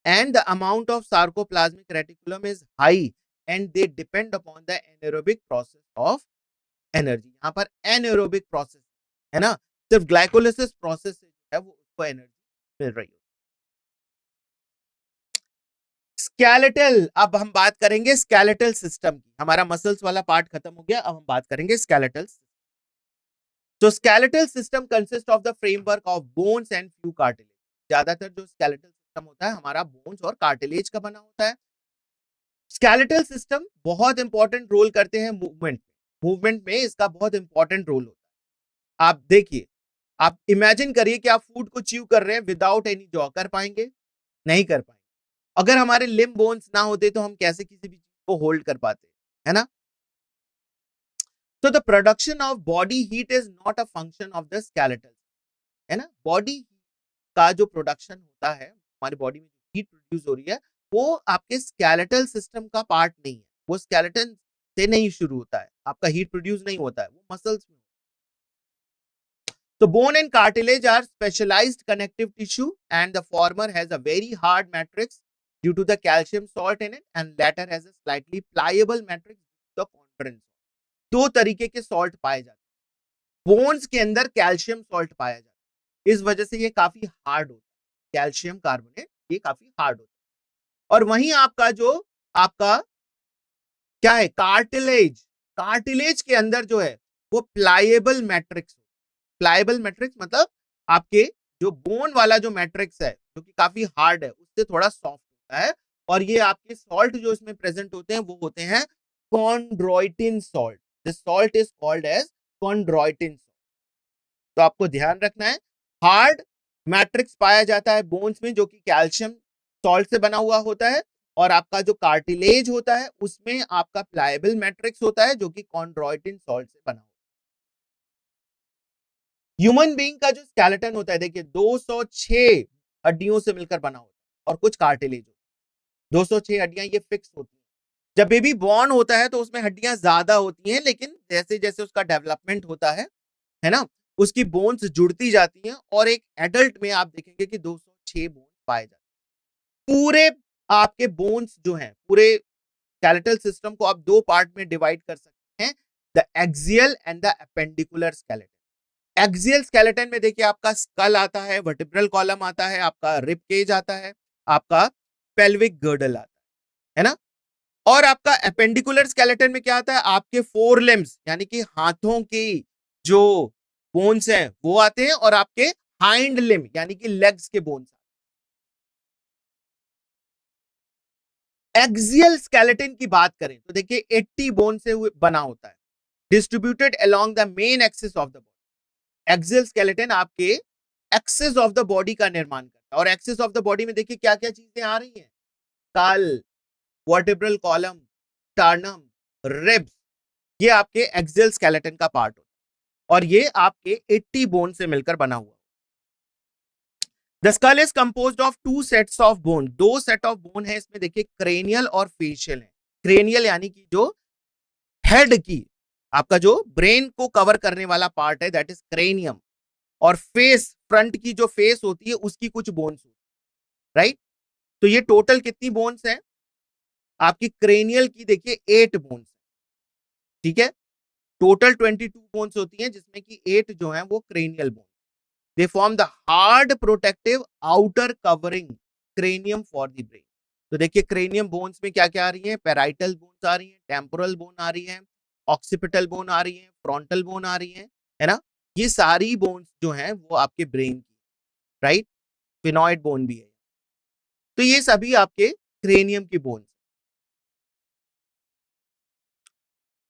and the amount of sarcoplasmic reticulum is high and they depend upon the anaerobic process of energy। यहाँ पर anaerobic process है ना, सिर्फ ग्लाइकोलिसिस प्रोसेस से जो है वो उसको एनर्जी मिल रही है। स्केलेटल, अब हम बात करेंगे स्केलेटल सिस्टम की, हमारा मसल्स वाला पार्ट खत्म हो गया, अब हम बात करेंगे स्केलेटल। तो skeletal system consist of the framework of bones and few cartilage. ज्यादातर जो स्केलेटल सिस्टम होता है हमारा बोन्स और कार्टिलेज का बना होता है। स्केलेटल सिस्टम बहुत इंपॉर्टेंट रोल करते हैं मूवमेंट में इसका बहुत इंपॉर्टेंट रोल होता है। आप देखिए, आप इमेजिन करिए कि आप फूड को च्यू कर रहे हैं विदाउट एनी जॉ, कर पाएंगे, नहीं कर पाएंगे। अगर हमारे लिम्ब बोन्स ना होते तो हम कैसे किसी भी चीज को होल्ड कर पाते, है ना। तो the production of body heat is not a function of the skeletal, है ना। बॉडी का जो प्रोडक्शन होता है, हमारी बॉडी में हीट प्रोड्यूस हो रही है, वो आपके स्केलेटल सिस्टम का पार्ट नहीं है, वो स्केलेटन से नहीं शुरू होता है, आपका हीट प्रोड्यूस नहीं होता है, वो मसल्स में। तो bone and cartilage are specialised connective tissue and the former has a very hard matrix due to the calcium salt in it and latter has a slightly pliable matrix the chondrins. दो तरीके के salt पाए जाते हैं, bones के अंदर calcium salt पाया जाता है, इस वजह से ये काफी हार्ड होता है, कैल्शियम कार्बोनेट ये काफी हार्ड होता है। और वहीं आपका जो आपका क्या है, कार्टिलेज, कार्टिलेज के अंदर जो है वो प्लायबल मैट्रिक्स, प्लायबल मैट्रिक्स मतलब आपके जो बोन वाला जो मैट्रिक्स है जो कि काफी हार्ड है उससे थोड़ा सॉफ्ट होता है। और ये आपके सॉल्ट जो इसमें प्रेजेंट होते हैं वो होते हैं chondroitin salt. This salt is called as chondroitin. तो आपको ध्यान रखना है, हार्ड मैट्रिक्स पाया जाता है बोन्स में जो कि कैल्शियम सॉल्ट से बना हुआ होता है, और आपका जो कार्टिलेज होता है उसमें आपका प्लायबल मैट्रिक्स होता है जो कि कॉन्ड्रोइटिन सॉल्ट से बना होता है। ह्यूमन बीइंग का जो स्केलेटन होता है, देखिए 206 हड्डियों से मिलकर बना होता है और कुछ कार्टिलेज। 206 हड्डियां ये फिक्स होती हैं। जब बेबी बॉर्न होता है तो उसमें हड्डियां ज्यादा होती हैं, लेकिन जैसे जैसे उसका डेवलपमेंट होता है ना, उसकी बोन्स जुड़ती जाती हैं और एक एडल्ट में आप देखेंगे कि 206 बोन्स पाए जाते हैं। पूरे आपके बोन्स जो हैं, पूरे स्केलेटल सिस्टम को आप दो पार्ट में डिवाइड कर सकते हैं, the axial and the appendicular skeleton. Axial skeleton में देखिए आपका स्कल आता है, वर्टिब्रल कॉलम आता है, आपका रिब केज आता है, आपका पेल्विक गर्डल आता है ना। और आपका एपेंडिकुलर स्केलेटन में क्या आता है, आपके फोर लिम्स यानी कि हाथों की जो बोन्स हैं वो आते हैं, और आपके हाइंड लिम यानी कि लेग्स के बोन्स। एक्सियल स्केलेटन की बात करें तो देखिए 80 बोन से बना होता है, distributed along the main axis of the body. Axial skeleton आपके एक्सिस ऑफ द बॉडी का निर्माण करता है, और एक्सिस ऑफ द बॉडी में देखिए क्या क्या चीजें आ रही हैं, skull, vertebral column, sternum, ribs, ये आपके एक्सियल स्केलेटन का पार्ट होता है, और ये आपके 80 बोन से मिलकर बना हुआ। The skull is composed of two sets of bone, दो सेट ऑफ बोन है इसमें, देखिए क्रेनियल और फेशियल है। क्रेनियल यानी कि जो हेड की, आपका जो ब्रेन को कवर करने वाला पार्ट है, दैट इज क्रेनियम। और फेस, फ्रंट की जो फेस होती है उसकी कुछ बोन्स होती है, राइट। तो ये टोटल कितनी बोन्स है आपकी क्रेनियल की, देखिए 8 बोन्स, ठीक है। टोटल 22 बोन्स होती हैं, जिसमें कि 8 जो है वो cranial bone. They form the hard protective outer covering cranium for the brain. तो देखिए क्रेनियम बोन्स में क्या क्या आ रही है, पैराइटल बोन्स आ रही है, टेम्पोरल बोन आ रही है, ऑक्सीपिटल बोन आ रही है, फ्रंटल बोन आ रही है ना। ये सारी बोन्स जो हैं वो आपके ब्रेन की, राइट। फिनॉइड बोन भी है। तो ये सभी आपके क्रेनियम की bones.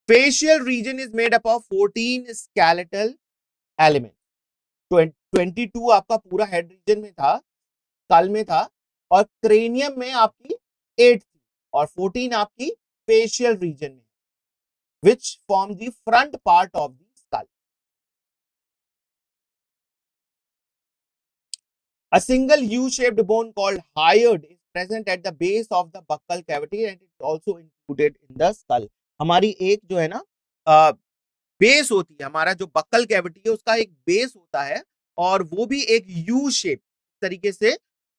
Facial region is made up of 14 skeletal element. 22 आपका पूरा हेड रीजन में था, स्कल में था, और क्रेनियम में आपकी 8 थी, और 14 आपकी फेशियल रीजन में, which form the front part of the skull. A single U-shaped bone called hyoid is present at the base of the buccal cavity and it's also included in the skull. हमारी एक जो है ना base होती है, हमारा जो buccal cavity है उसका एक बेस होता है, और वो भी एक यू शेप तरीके से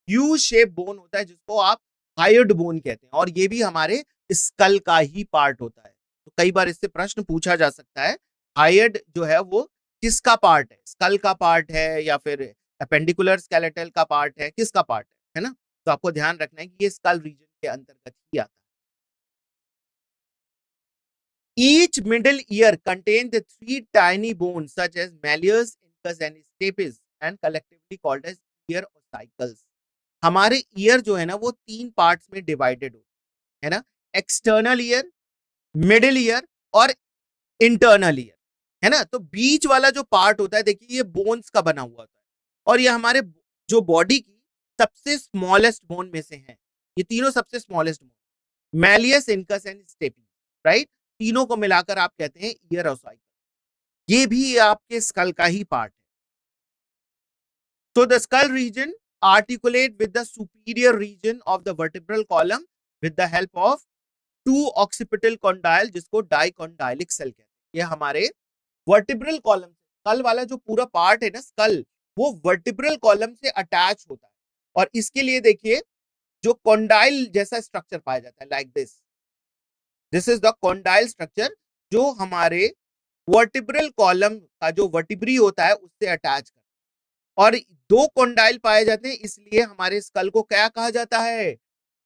यू शेप बोन होता है, जिसको आप हायर्ड बोन कहते हैं, और ये भी हमारे स्कल का ही पार्ट होता है। तो कई बार इससे प्रश्न पूछा जा सकता है, हायर्ड जो है वो किसका पार्ट है, स्कल का पार्ट है या फिर अपेंडिकुलर स्केलेटल का पार्ट है, किसका पार्ट है ना। तो आपको ध्यान रखना है कि ये स्कल रीजन के अंतर्गत ही आता है। Each middle ear contains the three tiny bones such as malleus, incus and stapes and collectively called as ear ossicles. हमारे ईयर जो है ना वो 3 पार्ट्स में डिवाइडेड होते है ना, एक्सटर्नल ईयर, मिडिल ईयर और इंटरनल ईयर, है ना। तो बीच वाला जो पार्ट होता है देखिए ये बोन्स का बना हुआ होता है, और ये हमारे जो बॉडी की सबसे स्मॉलेस्ट बोन में से है। ये तीनों सबसे smallest bone, malleus, incus and steppe, right. तीनों को मिलाकर आप कहते हैं ईयर ओसाइकल। ये भी आपके स्कल का ही पार्ट है। So the skull region articulate with the superior region of the vertebral column with the help of two occipital condyle, जिसको डाइकोंडाइलिक सेल कहते हैं। ये हमारे वर्टिब्रल कॉलम, स्कल वाला जो पूरा पार्ट है ना स्कल, वो वर्टिब्रल कॉलम से अटैच होता है, और इसके लिए देखिए जो कॉन्डाइल जैसा स्ट्रक्चर पाया जाता है, like this is the condyle structure, जो हमारे वर्टिब्रल कॉलम का जो वर्टिब्री होता है उससे अटैच करता है। और दो कॉन्डाइल पाए जाते हैं, इसलिए हमारे स्कल को क्या कहा जाता है,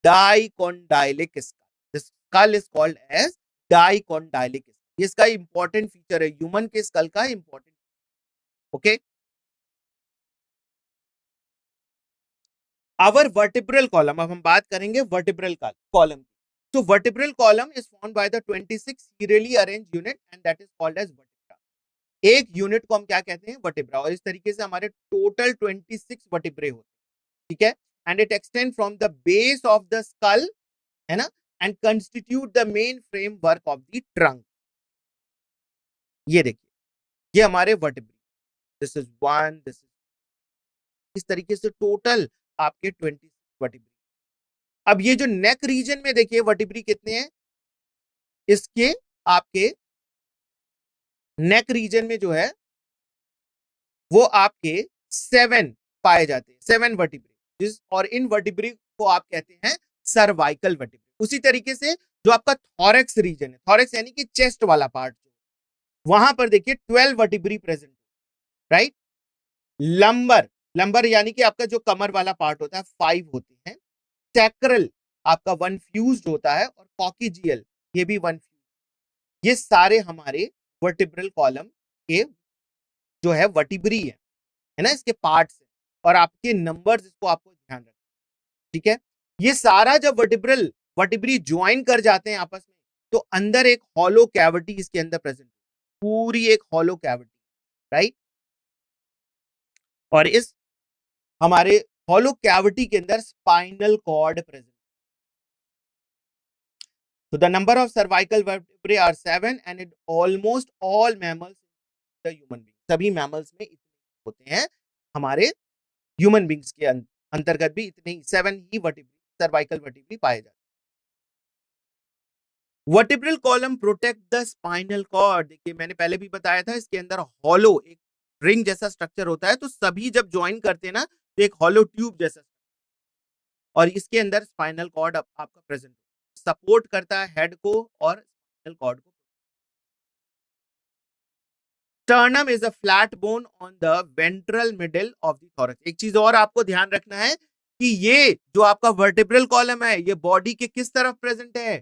dicondylic skull. Skull is called as dicondylic skull. इसका इंपॉर्टेंट फीचर है, ह्यूमन के स्कल का important, okay. Our vertebral column, अब हम बात करेंगे वर्टिब्रल कॉलम की। तो vertebral column is formed by the 26 serially arranged unit and that is called as vertebra. एक यूनिट को हम क्या कहते हैं, वर्टिब्रा, और इस तरीके से हमारे टोटल 26 वर्टिब्रे होते हैं, ठीक है। And it extend from the base of the skull, है ना, and constitute the main framework of the trunk. ये देखिए ये हमारे vertebrae, this is one, this is, इस तरीके से टोटल आपके 26 वर्टिब्री। अब ये जो नेक रीजन में देखिए वर्टिब्री कितने हैं, इसके आपके नेक रीजन में जो है वो आपके 7 पाए जाते हैं, 7 वर्टिब्री, और इन वर्टिब्री को आप कहते हैं सर्वाइकल वर्टिब्री। उसी तरीके से जो आपका थॉरेक्स रीजन है, थॉरेक्स यानी कि चेस्ट वाला पार्ट, वहां पर देखिए 12 vertebrae present, right. Lumbar, lumbar यानी कि आपका जो कमर वाला पार्ट होता है 5 होते हैं। सैक्रल आपका 1 फ्यूज्ड होता है, और कॉकीजियल ये भी 1 फ्यूज। ये सारे हमारे वर्टिब्रल कॉलम के जो है वर्टिब्री है ना, इसके पार्ट्स है, और आपके नंबर्स, इसको आपको ध्यान रखना, ठीक है। ये सारा जब वर्टिब्री ज्वाइन कर जाते हैं आपस में, तो अंदर एक हॉलो कैविटी इसके अंदर प्रेजेंट, पूरी एक हॉलो कैविटी, राइट। और इस हमारे हॉलो कैविटी के अंदर spinal cord present. So the number of cervical vertebrae are 7 and in almost all mammals the human being, सभी mammals में इतने होते हैं, हमारे ह्यूमन बींग्स के अंतर्गत भी इतने ही 7 ही सर्वाइकल वर्टिब्री पाए जाते हैं। Vertebral column protect the spinal cord, देखिए मैंने पहले भी बताया था, इसके अंदर हॉलो एक रिंग जैसा स्ट्रक्चर होता है, तो सभी जब ज्वाइन करते हैं ना, तो एक हॉलो ट्यूब जैसा, और इसके अंदर स्पाइनल कॉर्ड आपका प्रेजेंट सपोर्ट करता है हेड को और स्पाइनल कॉर्ड को। Sternum is a flat bone on the ventral middle of the thorax. एक चीज और आपको ध्यान रखना है कि ये जो आपका वर्टिब्रल कॉलम है, ये बॉडी के किस तरफ प्रेजेंट है,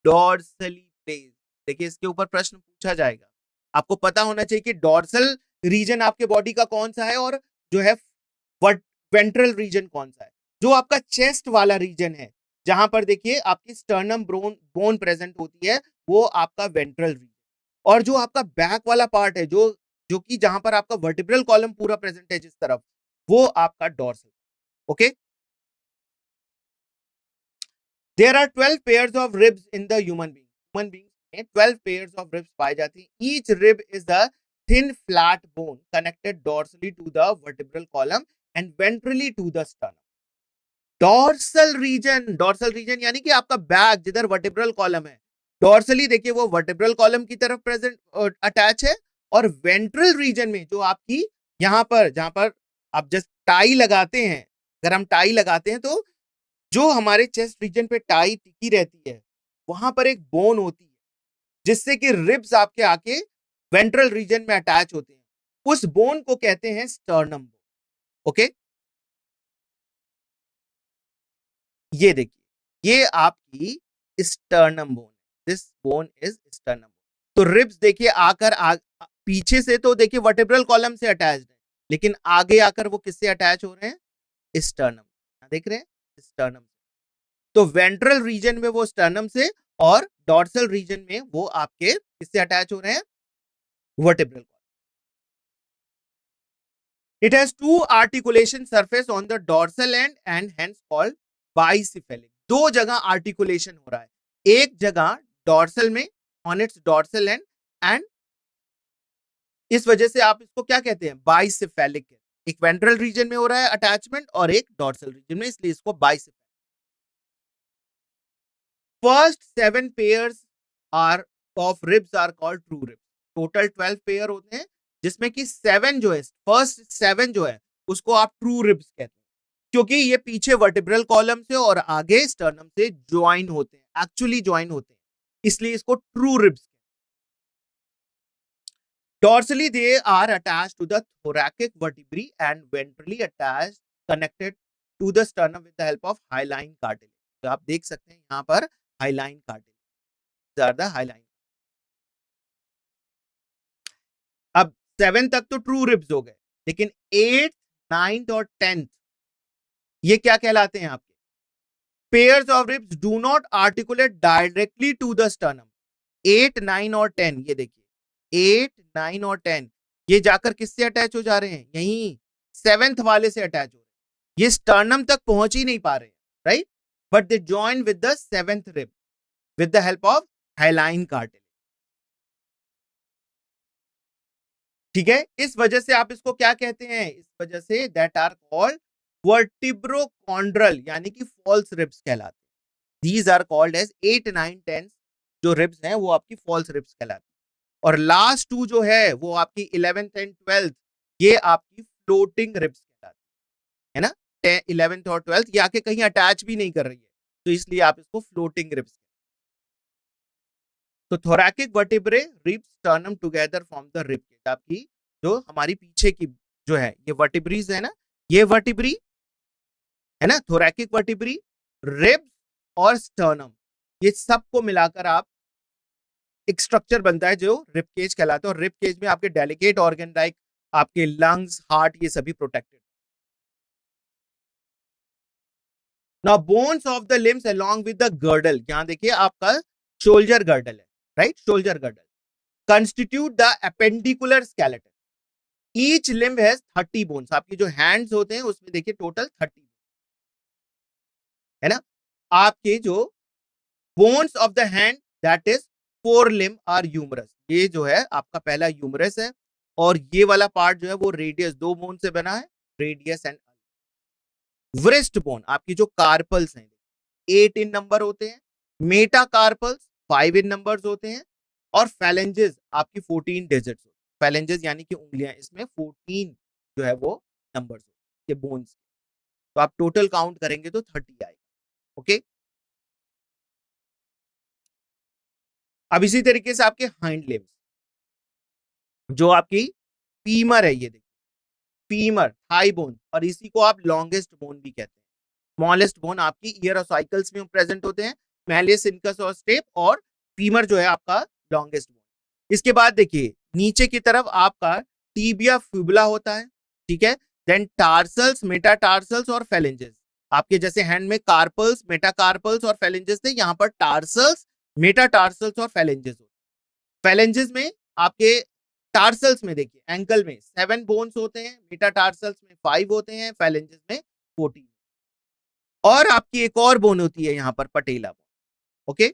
डॉर्सली प्लेस। देखिए इसके ऊपर प्रश्न पूछा जाएगा, आपको पता होना चाहिए कि डॉर्सल रीजन आपके बॉडी का कौन सा है, और जो है वेंट्रल रीजन कौन सा है। जो आपका चेस्ट वाला रीजन है, जहां पर देखिए आपकी स्टर्नम बोन प्रेजेंट होती है, वो आपका वेंट्रल रीजन, और जो आपका बैक वाला पार्ट है, जो कि जहां पर आपका वर्टिब्रल कॉलम पूरा प्रेजेंट है जिस तरफ, वो आपका dorsal. Okay, there are 12 pairs of ribs in the human being. Human being में 12 पेयर्स ऑफ रिब्स पाए जाते हैं। Each rib is the thin flat bone connected dorsally to the vertebral column and ventrally to the sternum. Dorsal region यानी कि आपका back जिधर vertebral column है, dorsally देखिए वो वर्टिब्रल कॉलम की तरफ प्रेजेंट अटैच है, और वेंट्रल रीजन में जो आपकी यहां पर, जहां पर आप जस्ट टाई लगाते हैं, अगर हम टाई लगाते हैं तो जो हमारे चेस्ट रीजन पे टाई टिकी रहती है, वहां पर एक बोन होती है, जिससे कि रिब्स आपके आके वेंट्रल रीजन में अटैच होते हैं। उस बोन को कहते हैं स्टर्नम बोन। ओके, ये देखिए ये आपकी sternum bone, this bone is sternum. तो रिब्स देखिए पीछे से तो देखिए वर्टिब्रल कॉलम से अटैच्ड है, लेकिन आगे आकर वो किससे अटैच हो रहे हैं, स्टर्नम, देख रहे हैं, स्टर्नम। तो वेंट्रल रीजन में वो स्टर्नम से, और डॉर्सल रीजन में वो आपके किससे अटैच हो रहे हैं, vertebral column. It has two articulation surface on the dorsal end and hence called bicephalic. दो जगह आर्टिकुलेशन हो रहा है, एक जगह डॉर्सल में on its dorsal end, and इस वजह से आप इसको क्या कहते हैं, बाइसेफेलिक। एक वेंट्रल रीजन में हो रहा है अटैचमेंट, और एक डॉर्सल रीजन में, इसलिए इसको bicephalic. First 7 pairs are of ribs are called true ribs. Total 12 pair होते हैं, जिसमें कि 7 जो है, फर्स्ट 7 जो है उसको आप ट्रू रिब्स कहते हैं, क्योंकि ये पीछे वर्टिब्रल कॉलम से और आगे स्टर्नम से ज्वाइन होते हैं, एक्चुअली ज्वाइन होते हैं, इसलिए इसको true ribs. Dorsally, they are attached to the thoracic vertebrae and ventrally attached, connected to the sternum with the help of hyaline cartilage. तो आप देख सकते हैं यहाँ पर hyaline cartilage, are the hyaline. अब 7 तक तो ट्रू रिब्स हो गए, लेकिन 8th, 9th और 10th ये क्या कहलाते हैं आपके, pairs of ribs do not articulate directly to the sternum. 8, 9 और 10, ये देखिए 8, 9 और 10 ये जाकर किससे अटैच हो जा रहे हैं, यहीं 7th वाले से अटैच हो रहे हैं, ये स्टर्नम तक पहुंच ही नहीं पा रहे हैं, right, but they join with the 7th rib with the help of hyaline cartilage. ठीक है, इस वजह से आप इसको क्या कहते हैं, इस वजह से दैट आर कॉल्ड वर्टिब्रोकॉन्ड्रल यानी कि फॉल्स रिब्स कहलाते हैं। दीज आर कॉल्ड एज 8, 9, 10 जो रिब्स हैं वो आपकी फॉल्स रिब्स कहलाती है। और लास्ट 2 जो है वो आपकी 11th एंड 12th ये आपकी फ्लोटिंग रिब्स कहलाती है ना। 11th और 12th ये आके कहीं अटैच भी नहीं कर रही है, तो इसलिए आप इसको फ्लोटिंग रिब्स। तो thoracic vertebrae ribs sternum together from the rib cage. आपकी जो हमारी पीछे की जो है ये वर्टिब्रीज है ना, ये वर्टिब्री है ना, थोरैकिक वर्टिब्री, रिब्स और स्टर्नम, ये सबको मिलाकर आप एक स्ट्रक्चर बनता है जो रिब केज कहलाता है। और रिब केज में आपके डेलिकेट ऑर्गन लाइक आपके लंग्स, हार्ट, ये सभी protected. Now bones of the limbs along with the girdle, यहां देखिए आपका शोल्जर गर्डल है, right, soldier girdle constitute the appendicular skeleton. Each limb has 30 bones. आपके जो हैंड्स होते हैं उसमें देखिए टोटल 30 है ना। आपके जो bones of the hand that is 4 limb are humerus. ये जो है आपका पहला ह्यूमरस है, और ये वाला पार्ट जो है वो रेडियस 2 बोन से बना है, रेडियस एंड व्रिस्ट बोन। आपकी जो कार्पल्स हैं 8 इन नंबर होते हैं, मेटा कार्पल्स 5 इन नंबर्स होते हैं, और फैलेंजेस आपकी 14 डिजिट्स होते हैं। फैलेंजेस यानी कि उंगलियां, इसमें 14 जो है वो नंबर्स होते हैं बोन्स। तो आप टोटल काउंट करेंगे तो 30 आएगा। ओके, अब इसी तरीके से आपके हाइंड लिम्स, जो आपकी फीमर है, ये देखिए फीमर, थाई बोन, और इसी को आप लॉन्गेस्ट बोन भी कहते हैं। स्मॉलेस्ट बोन आपकी ईयर और साइकिल्स में प्रेजेंट होते हैं, मैलियस, इनकस और स्टेप, और फीमर जो है आपका लॉन्गेस्ट बोन। इसके बाद देखिए नीचे की तरफ आपका टीबिया फ्यूबुला होता है, ठीक है। देन टार्सल्स, मेटाटार्सल्स और फेलेंजेस। आपके जैसे हैंड में कार्पल्स, मेटाकार्पल्स और फेलेंजेस थे, यहां पर टार्सल्स, मेटाटार्सल्स और फेलेंजेस होते। फेलेंजेस में आपके, टार्सल्स में देखिए एंकल में 7 बोन्स होते हैं, मेटाटार्सल्स में 5 होते हैं, फेलेंजेस में 14। और आपकी एक और बोन होती है यहां पर, पटेला बोन। ओके,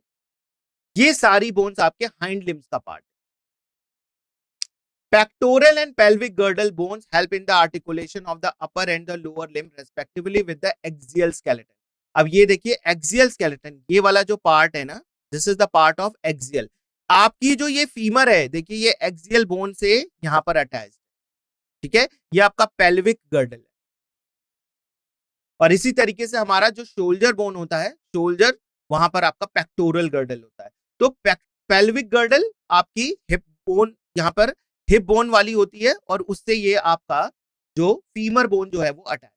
ये सारी बोन्स आपके हाइंड लिम्स का पार्ट है। Pectoral and pelvic girdle bones help in the articulation of the upper and the lower limb respectively with the axial skeleton. अब ये देखिए एक्सियल स्केलेटन, ये वाला जो पार्ट है ना, this is the part of axial. आपकी जो ये फीमर है देखिए, ये एक्सियल बोन से यहां पर अटैच, ठीक है, ये आपका पेल्विक गर्डल है। और इसी तरीके से हमारा जो शोल्डर बोन होता है, शोल्डर, वहां पर आपका पेक्टोरल गर्डल होता है। तो पेल्विक गर्डल आपकी हिप बोन, यहां पर हिप बोन वाली होती है, और उससे ये आपका जो फीमर बोन जो है वो अटैच।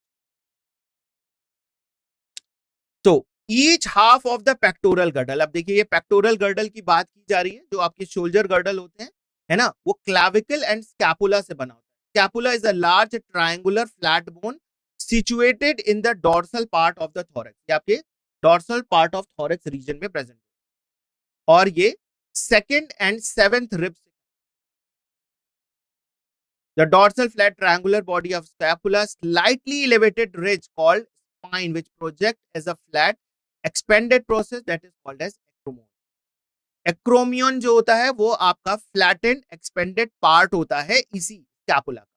तो each half of the pectoral girdle, अब देखिए ये पेक्टोरल गर्डल की बात की जा रही है, जो आपके शोल्डर गर्डल होते हैं, है ना, वो क्लैविकल एंड स्कैपुला से बना होता है। Scapula is a large triangular flat bone situated in the dorsal part of the thorax। ये आपके dorsal part of thorax region में प्रेजेंट, और ये second and seventh ribs. The dorsal flat triangular body of scapula, slightly elevated ridge called spine, which project as a flat expanded process that is called as acromion। Acromion जो होता है वो आपका flattened expanded part होता है इसी scapula का।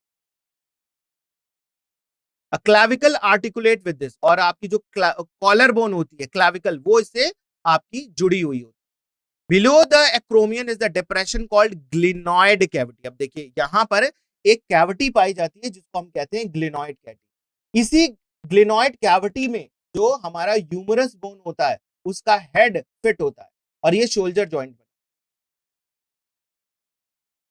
Clavicle articulate with this, और आपकी जो कॉलर बोन होती है क्लैविकल, वो इससे आपकी जुड़ी हुई होती है। Below the acromion is the depression called glenoid cavity. अब देखिए यहां पर एक कैविटी पाई जाती है जिसको हम कहते हैं ग्लिनॉइड कैविटी। इसी ग्लिनॉइड कैविटी में जो हमारा ह्यूमरस बोन होता है उसका हेड फिट होता है, और ये शोल्डर जॉइंट बना।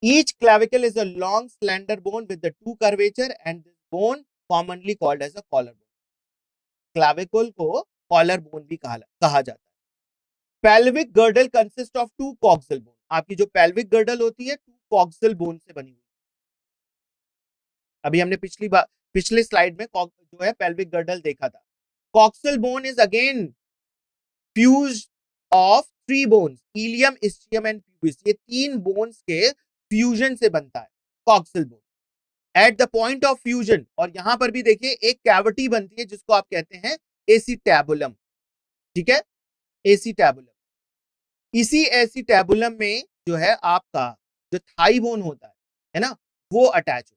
Each clavicle is a long slender bone with the two curvature, and this bone commonly called as a collarbone। Clavicle को कॉलर बोन भी कहा जाता है। Pelvic girdle consist of 2 coxal bone. आपकी जो पेल्विक गर्डल होती है 2 कॉक्सिल बोन से बनी हुई। अभी हमने पिछले स्लाइड में जो है पेल्विक गर्डल देखा था। Coxal bone is again fuse of 3 bones, ilium, ischium and pubis. ये 3 बोन्स के फ्यूजन से बनता है coxal bone. At the point of fusion, और यहां पर भी देखिए एक कैविटी बनती है जिसको आप कहते हैं एसीटैबुलम, ठीक है, एसीटैबुलम। इसी एसीटैबुलम में जो है आपका जो थाई बोन होता है ना, वो अटैच होता है।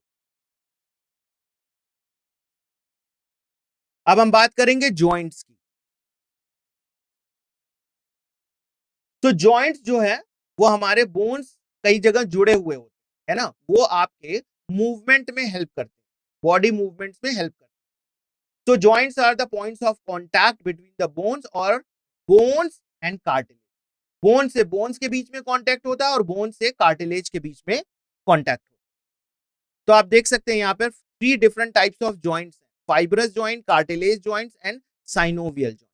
अब हम बात करेंगे जॉइंट्स की। तो जॉइंट्स जो है वो हमारे बोन्स कई जगह जुड़े हुए होते हैं, है ना, वो आपके मूवमेंट में हेल्प करते हैं, बॉडी मूवमेंट्स में हेल्प करते हैं। So joints are the points of contact between the bones और bones and cartilage. बोन से बोन्स के बीच में कांटेक्ट होता है और बोन से कार्टिलेज के बीच में कांटेक्ट होता है। तो आप देख सकते हैं यहाँ पर 3 डिफरेंट टाइप्स ऑफ जॉइंट्स हैं, fibrous joint, cartilage joints and synovial joint.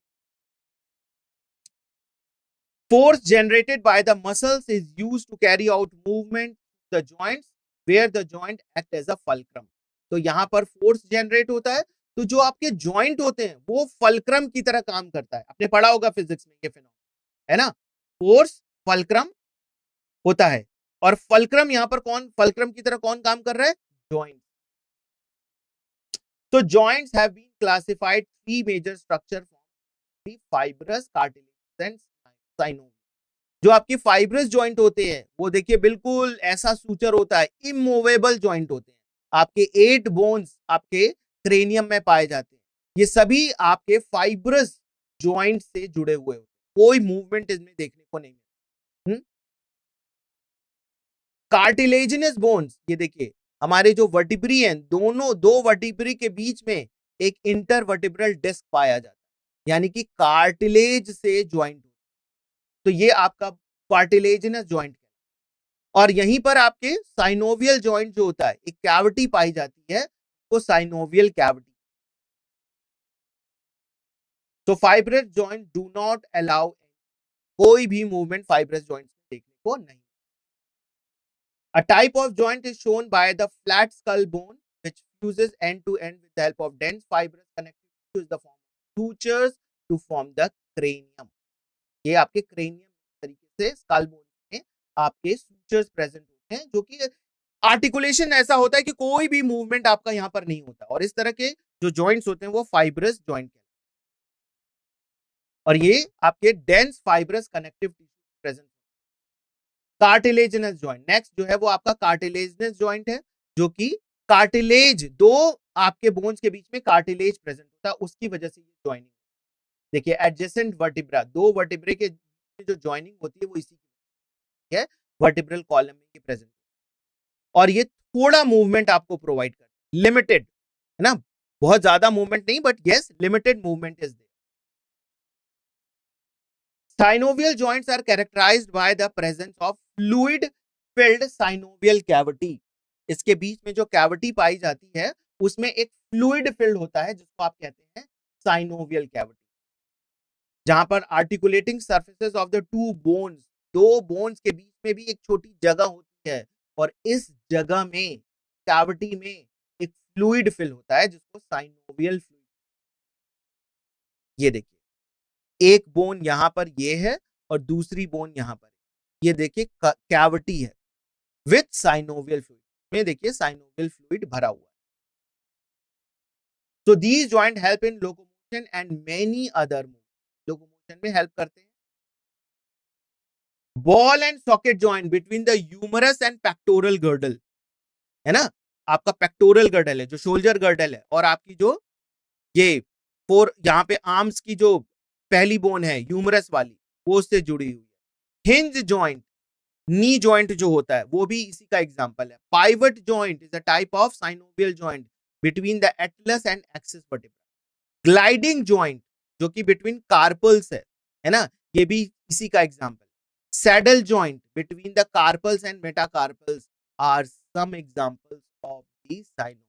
Force generated by the muscles is used to carry out movement the joints where the joint act as a fulcrum. तो यहां पर force generate होता है, तो जो आपके joint होते हैं वो फलक्रम की तरह काम करता है। आपने पढ़ा होगा फिजिक्स में ये फिनोमेनन, है ना, फोर्स फलक्रम होता है और फलक्रम यहां पर कौन, फलक्रम की तरह कौन काम कर रहा है, जॉइंट। तो joints have been classified 3 major structure form, fibrous, cartilage and synovial. जो आपकी फाइब्रस जॉइंट होते हैं वो देखिए बिल्कुल ऐसा सूचर होता है, इमूवेबल जॉइंट होते हैं। आपके 8 बोन्स आपके क्रेनियम में पाए जाते हैं, ये सभी आपके फाइब्रस जॉइंट से जुड़े हुए होते हैं, कोई मूवमेंट इसमें देखने को नहीं मिलता। कार्टिलेजिनस बोन्स, ये देखिए हमारे जो वर्टिब्री हैं, दोनों दो वर्टिब्री के बीच में एक इंटरवर्टिब्रल डिस्क पाया जाता है, यानी कि कार्टिलेज से ज्वाइंट। तो ये आपका कार्टिलेजिनस जॉइंट। और यहीं पर आपके साइनोवियल जॉइंट जो होता है, एक कैविटी पाई जाती है, तो साइनोवियल कैविटी। तो fibrous joint do not allow कोई भी मूवमेंट फाइब्रस जॉइंट देखने को नहीं। A type of joint is shown by the flat skull bone which fuses end to end with the help of dense fibrous connective tissue the form of sutures to form the cranium. ये आपके cranium तरीके से skull bone में आपके sutures present होते हैं, जो कि आर्टिकुलेशन ऐसा होता है कि कोई भी मूवमेंट आपका यहां पर नहीं होता, और इस तरह के जो जॉइंट्स होते हैं वो फाइब्रस जॉइंट है, और ये आपके dense fibrous connective tissue present. Cartilaginous joint next जो है वो आपका कार्टिलेजिनस जॉइंट है, जो कि कार्टिलेज, दो आपके बोन्स के बीच में कार्टिलेज प्रेजेंट होता है, उसकी वजह से ये जॉइनिंग। देखिए एडजेसेंट वर्टिब्रा, दो वर्टिब्रे के जो जॉइनिंग होती है वो इसी की है, वर्टिब्रल कॉलम में ये प्रेजेंट, और ये थोड़ा मूवमेंट आपको प्रोवाइड करता है, लिमिटेड, है ना, बहुत ज्यादा मूवमेंट नहीं, but yes limited movement is there. Synovial joints are characterized by the presence of fluid filled synovial cavity. इसके बीच में जो कैविटी पाई जाती है उसमें एक फ्लूइड फिल्ड होता है, जिसको आप कहते हैं साइनोवियल कैविटी, जहां पर articulating surfaces of the two bones, दो बोन्स के बीच में भी एक छोटी जगह होती है, और इस जगह में कैविटी में एक फ्लूइड फिल होता है जिसको साइनोवियल फ्लूइड। ये देखिए एक बोन यहां पर ये है और दूसरी बोन यहां पर, ये देखिए कैविटी है विथ साइनोवियल फ्लूइड, में देखिए साइनोवियल फ्लूइड भरा हुआ है। So these joint help in locomotion and many other movements. Locomotion में हेल्प करते हैं। Ball and socket joint between the humerus and pectoral girdle, है ना, आपका पेक्टोरल गर्डल है जो शोल्डर गर्डल है, और आपकी जो ये फोर यहाँ पे आर्म्स की जो पहली बोन है ह्यूमरस वाली, वो उससे जुड़ी हुई है। हिंज जॉइंट, नी जॉइंट जो होता है वो भी इसी का एग्जांपल है। Pivot joint is a type of synovial joint between the atlas and axis vertebra. Gliding joint जो कि बिटवीन कार्पल्स है ना, ये भी इसी का एग्जांपल है। Saddle joint between the carpals and metacarpals are some examples of the syno.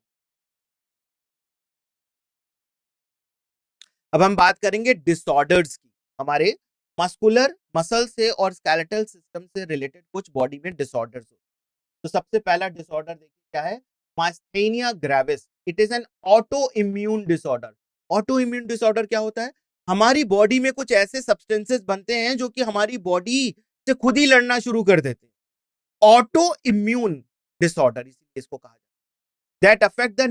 अब हम बात करेंगे डिसऑर्डर्स की। हमारे मस्कुलर मसल से और स्केलेटल सिस्टम से रिलेटेड कुछ बॉडी में डिसऑर्डर्स होते हैं। तो सबसे पहला डिसऑर्डर देखिए क्या है, myasthenia gravis. It is an autoimmune disorder. Autoimmune disorder क्या होता है, हमारी बॉडी में कुछ ऐसे सब्सटेंसेस बनते हैं जो कि हमारी बॉडी से खुद ही लड़ना शुरू कर देते हैं। ऑटो इम्यून डिसऑर्डर इसीलिए इसको कहा जाता है। That affect the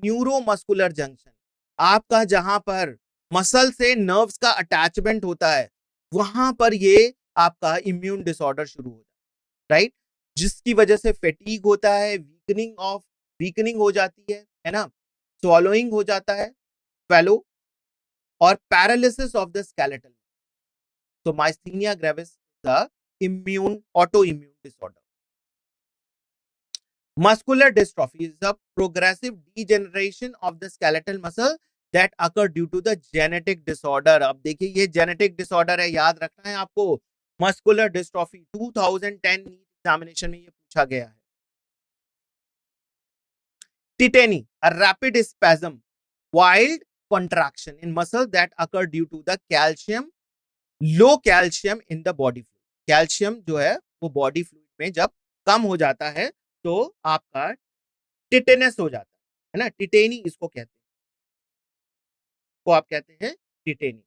neuromuscular junction, आपका जहां पर मसल से नर्व्स का अटैचमेंट होता है वहां पर ये आपका इम्यून डिसऑर्डर शुरू हो जाता है, राइट, जिसकी वजह से फैटीग होता है, वीकनिंग हो जाती है ना, स्वॉलोइंग हो जाता है, fellow, or paralysis of the skeletal. So myasthenia gravis is the autoimmune disorder. Muscular dystrophy is a progressive degeneration of the skeletal muscle that occur due to the genetic disorder. अब देखिए ये genetic disorder है, याद रखना है आपको. Muscular dystrophy 2010 examination में ये पूछा गया है. Tetany, a rapid spasm, wild contraction in muscle that occur due to the low calcium in the body fluid. Calcium जो है वो बॉडी फ्लूइड में जब कम हो जाता है तो आपका टिटेनस हो जाता है ना. टिटेनी इसको कहते हैं, को आप कहते हैं टिटेनी.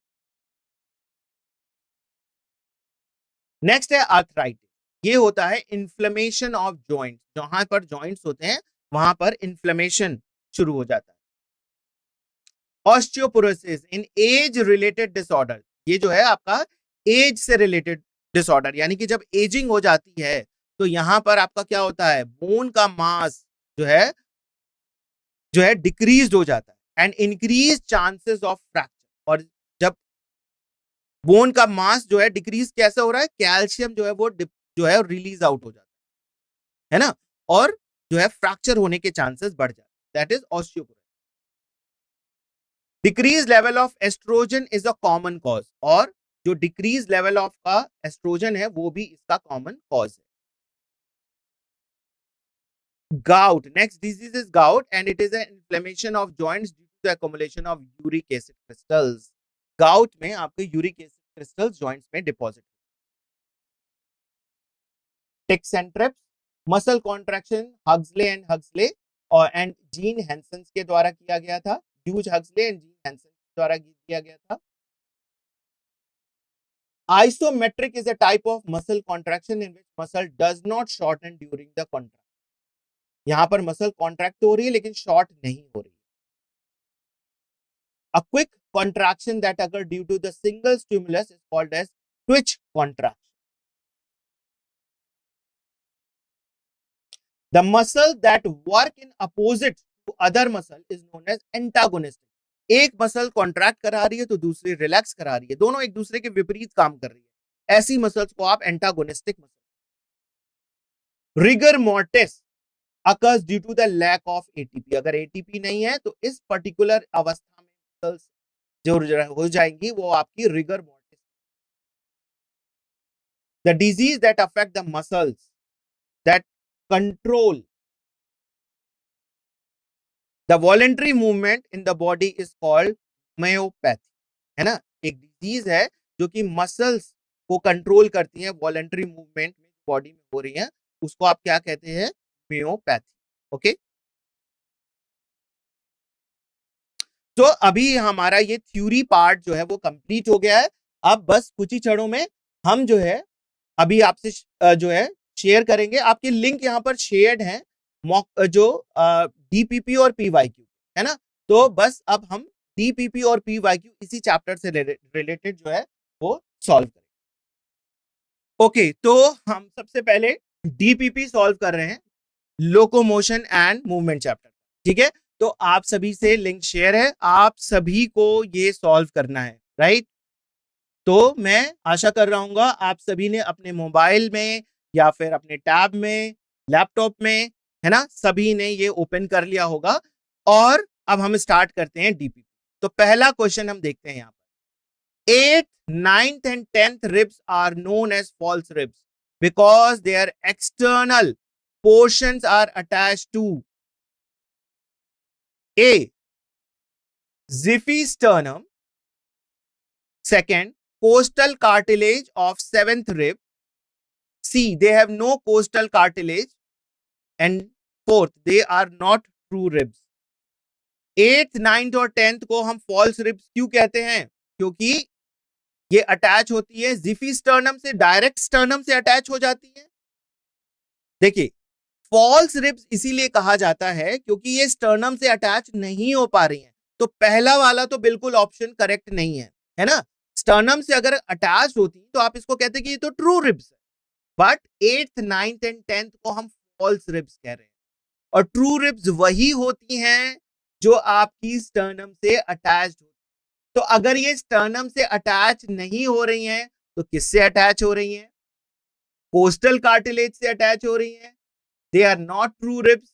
नेक्स्ट है आर्थराइटिस. ये होता है इन्फ्लेमेशन ऑफ जॉइंट्स. जहां पर जॉइंट्स होते हैं वहां पर इन्फ्लेमेशन शुरू हो जाता है. ऑस्टियोपोरोसिस इन एज रिलेटेड डिसऑर्डर. ये जो है आपका एज से रिलेटेड डिसऑर्डर, यानी कि जब एजिंग हो जाती है तो यहां पर आपका क्या होता है, बोन का मास जो है डिक्रीज हो जाता है and increase chances of fracture. और जब बोन का मास जो है डिक्रीज कैसे हो रहा है, कैल्शियम जो है वो जो है रिलीज आउट हो जाता है ना, और जो है फ्रैक्चर होने के चांसेस बढ़ जाते हैं. That is osteoporosis. Decrease level of oestrogen is a common cause. और जो डिक्रीज लेवल ऑफ का एस्ट्रोजन है वो भी इसका कॉमन कॉज है. Gout. Next disease is gout and it is an inflammation of joints due to the accumulation of uric acid crystals. Gout में आपके uric acid crystals joints में deposit. Tics and trips, muscle contraction, Huxley and Huxley and Gene Hansen के द्वारा किया गया था. Hugh Huxley and Gene Hansen के द्वारा किया गया था. Isometric is a type of muscle contraction in which muscle does not shorten during the contraction. यहां पर मसल कॉन्ट्रैक्ट हो रही है लेकिन शॉर्ट नहीं हो रही. A quick contraction that occur due to the single stimulus is called as twitch contraction. The muscle that work in opposite to other muscle is known as antagonistic. एक muscle contract करा रही है तो दूसरी relax करा रही है, दोनों एक दूसरे के विपरीत काम कर रही है. ऐसी मसल्स को आप antagonistic muscle. Rigor mortis occurs due to the lack of ATP. अगर ATP नहीं है तो इस पर्टिकुलर अवस्था में मसल्स जो हो जाएंगी वो आपकी rigor mortis. The disease that affect the muscles that control the voluntary movement in the body is called myopathy. है ना, एक डिजीज है जो कि मसल्स को कंट्रोल करती है, वॉलंटरी मूवमेंट में बॉडी में हो रही है, उसको आप क्या कहते हैं, म्योपैथी. ओके, तो अभी हमारा ये थ्योरी पार्ट जो है वो कंप्लीट हो गया है. अब बस कुछ ही क्षणों में हम जो है अभी आपसे जो है शेयर करेंगे. आपके लिंक यहाँ पर शेयर्ड हैं जो डीपीपी और पीवाईक्यू है ना. तो बस अब हम डीपीपी और पीवाईक्यू इसी चैप्टर से रिलेटेड जो है वो सॉल्व करेंगे. ओके, तो हम सबसे पहले डीपीपी सॉल्व कर रहे हैं, लोकोमोशन एंड मूवमेंट चैप्टर. ठीक है, तो आप सभी से लिंक शेयर है, आप सभी को ये सॉल्व करना है, राइट. तो मैं आशा कर रहा हूँ आप सभी ने अपने मोबाइल में या फिर अपने टैब में, लैपटॉप में, है ना, सभी ने ये ओपन कर लिया होगा. और अब हम स्टार्ट करते हैं डीपीपी. तो पहला क्वेश्चन हम देखते हैं यहाँ पर. 8th, 9th and 10th ribs are known as false ribs because their external portions are attached to A. Xiphisternum, second, costal cartilage of 7th rib, C. They have no costal cartilage, and fourth, they are not true ribs. 8th, 9th और 10th को हम false ribs क्यों कहते हैं, क्योंकि ये attach होती है ज़िफिस्टर्नम से, डायरेक्ट स्टर्नम से अटैच हो जाती है. देखिए, फॉल्स रिब्स इसीलिए कहा जाता है क्योंकि ये स्टर्नम से अटैच नहीं हो पा रही हैं. तो पहला वाला तो बिल्कुल ऑप्शन करेक्ट नहीं है ना. स्टर्नम से अगर अटैच होती तो आप इसको कहते कि ये तो ट्रू रिब्स है. But 8th, 9th and 10th को हम फॉल्स रिब्स कह रहे हैं. और ट्रू रिब्स वही होती हैं जो आपकी स्टर्नम से अटैच्ड होती तो अगर ये स्टर्नम से अटैच नहीं हो रही हैं तो किससे अटैच हो रही हैं? कोस्टल कार्टिलेज से अटैच हो रही हैं। They are not true ribs.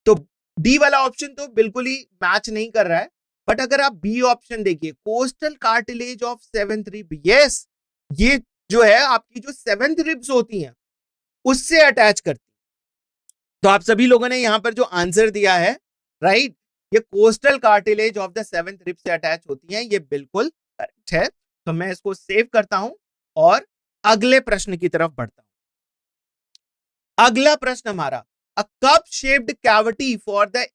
तो डी वाला ऑप्शन तो बिल्कुल ही मैच नहीं कर रहा है। बट अगर आप बी ऑप्शन देखिए, costal cartilage of seventh rib, yes, ये जो है आपकी जो सेवेंथ रिब्स होती हैं उससे अटैच करती। तो आप सभी लोगों ने यहां पर जो आंसर दिया है, राइट, ये costal cartilage of the seventh rib से अटैच होती हैं, ये बिल्कुल करेक्ट है। तो मैं इसको सेव करता हूं और अगले प्रश्न की तरफ बढ़ता हूं। अगला प्रश्न हमारा, a cup shaped cavity for the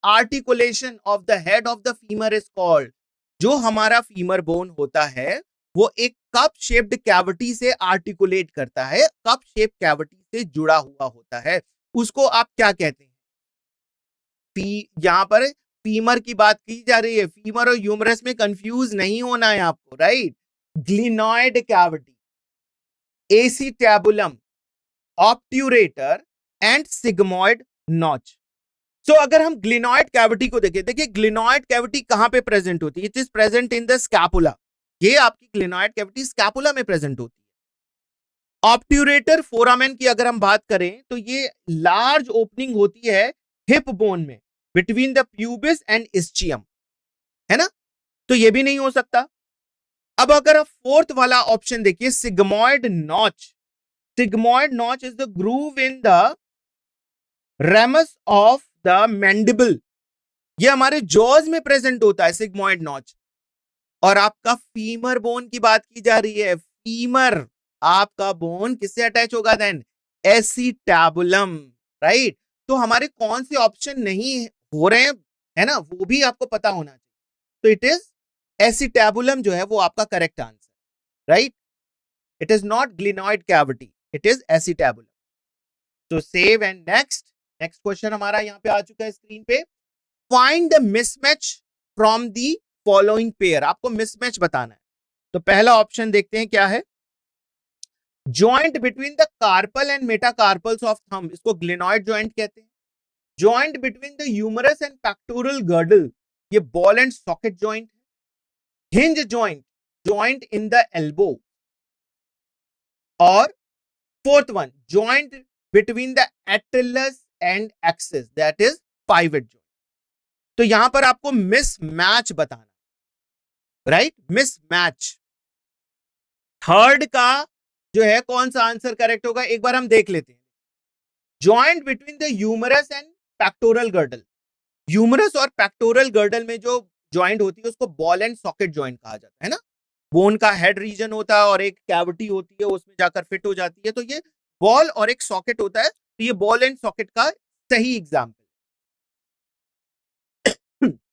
articulation of the head of the femur is called. जो हमारा फीमर बोन होता है वो एक कप शेप्ड कैविटी से आर्टिकुलेट करता है, कप शेप कैविटी से जुड़ा हुआ होता है, उसको आप क्या कहते हैं? यहां पर फीमर की बात की जा रही है, फीमर और ह्यूमरस में कंफ्यूज नहीं होना है आपको, right. Glenoid cavity, acetabulum, obturator and sigmoid notch. So अगर हम ग्लिनॉइड कैविटी को देखें, देखिए ग्लिनॉइड कैविटी कहां पे प्रेजेंट होती है? It is present in the scapula. ये आपकी ग्लिनॉइड कैविटी स्कैपुला में प्रेजेंट होती है। ऑब्ट्यूरेटर फोरामेन की अगर हम बात करें तो ये लार्ज ओपनिंग होती है हिप बोन में, between the pubis and ischium, है ना? तो ये भी नहीं हो सकता। अब अगर आप फोर्थ वाला ऑप्शन देखिए, sigmoid notch. Sigmoid notch is the groove in the ramus of the mandible. ये हमारे जॉज में प्रेजेंट होता है सिग्मोइड नॉच। और आपका फीमर बोन की बात की जा रही है, फीमर आपका बोन किससे अटैच होगा देन? एसिटैबुलम, राइट। तो हमारे कौन से ऑप्शन नहीं हो रहे हैं, है ना, वो भी आपको पता होना चाहिए। तो इट इज एसिटैबुलम जो है वो आपका correct answer, right. It is not glenoid cavity, it is acetabulum. तो save and next. Next question हमारा यहां पे आ चुका है स्क्रीन पे। Find the mismatch from the following pair. आपको मिसमैच बताना है। तो पहला ऑप्शन देखते हैं क्या है। Joint between the carpal and metacarpals of thumb, इसको ग्लिनॉइड जॉइंट कहते हैं। Joint between the humerus and pectoral girdle, ये बॉल एंड सॉकेट जॉइंट है। Hinge joint, joint in the elbow. और fourth one, joint between the atlas and axis, that is pivot joint. तो यहां पर आपको mismatch बताना, राइट, मिसमैच। थर्ड का जो है कौन सा आंसर करेक्ट होगा, एक बार हम देख लेते हैं। Joint between the humerus and pectoral girdle, humerus और पेक्टोरल गर्डल में जो जॉइंट होती है उसको बॉल एंड सॉकेट जॉइंट कहा जाता है ना। बोन का हेड रीजन होता है और एक कैविटी होती है, उसमें जाकर फिट हो जाती है। तो ये बॉल और एक सॉकेट होता है, तो ये बॉल एंड सॉकेट का सही example.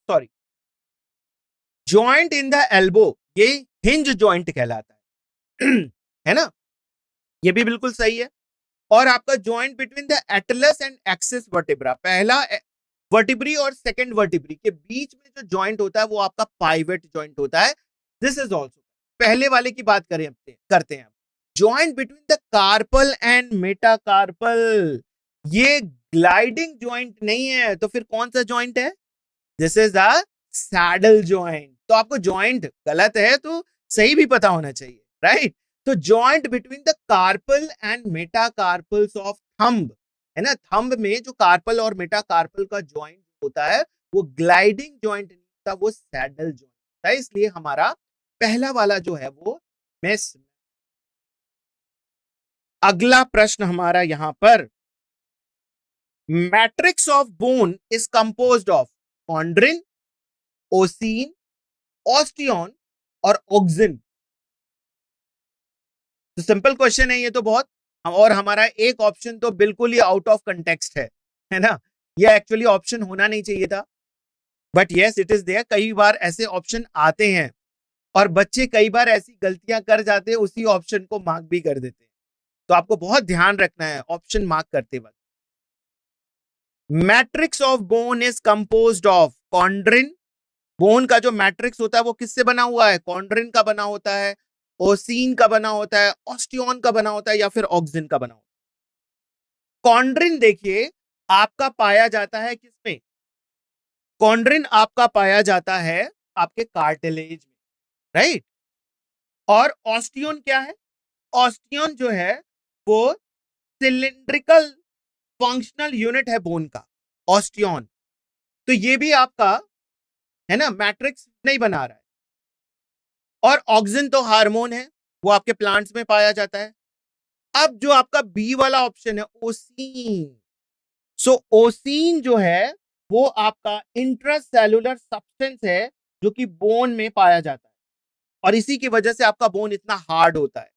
Sorry, joint in the elbow, ये हिंज जॉइंट कहलाता है है ना, ये भी बिल्कुल सही है। और आपका joint between the atlas and axis vertebra, पहला वर्टिब्री और सेकंड वर्टिब्री के बीच में जो जॉइंट होता है वो आपका पाइवट जॉइंट होता है। दिस इज ऑल्सो, पहले वाले की बात करें करते हैं। Joint between the carpal and metacarpal, ये ग्लाइडिंग जॉइंट नहीं है, तो फिर कौन सा जॉइंट है? This is a saddle joint. तो आपको जॉइंट गलत है तो सही भी पता होना चाहिए, राइट। तो joint between the carpal and metacarpals of thumb, है ना, थंब में जो कार्पल और मेटाकार्पल का जॉइंट होता है वो ग्लाइडिंग जॉइंट नहीं होता, वो सैडल जॉइंट होता है। इसलिए हमारा पहला वाला जो है वो मिस। अगला प्रश्न हमारा यहां पर, matrix of bone is composed of chondrin, ossein, osteon और ऑक्सिन। तो सिंपल क्वेश्चन है ये तो बहुत। और हमारा एक ऑप्शन तो बिल्कुल ही आउट ऑफ कंटेक्स्ट है ना, ये एक्चुअली ऑप्शन होना नहीं चाहिए था, but yes it is there. कई बार ऐसे ऑप्शन आते हैं और बच्चे कई बार ऐसी गलतियां कर जाते हैं, उसी ऑप्शन को मार्क भी कर देते हैं। तो आपको बहुत ध्यान रखना है ऑप्शन मार्क करते वक्त। Matrix of bone is composed of chondrin, bone का जो मैट्रिक्स होता है वो किससे बना हुआ है? कॉन्ड्रिन का बना होता है, ओसीन का बना होता है, ऑस्टियन का बना होता है या फिर ऑक्सिन का बना होता है। कॉन्ड्रिन देखिए आपका पाया जाता है किसमें? कॉन्ड्रिन आपका पाया जाता है आपके कार्टिलेज में, राइट। और ऑस्टियोन क्या है? ऑस्टियोन जो है वो सिलिंड्रिकल फंक्शनल यूनिट है बोन का, ऑस्टियोन। तो ये भी आपका है ना, मैट्रिक्स नहीं बना रहा है। और ऑक्सिन तो हार्मोन है, वो आपके प्लांट्स में पाया जाता है। अब जो आपका बी वाला ऑप्शन है, ओसीन। सो ओसीन जो है वो आपका इंट्रासेलुलर सब्सटेंस है जो कि बोन में पाया जाता है, और इसी की वजह से आपका बोन इतना हार्ड होता है।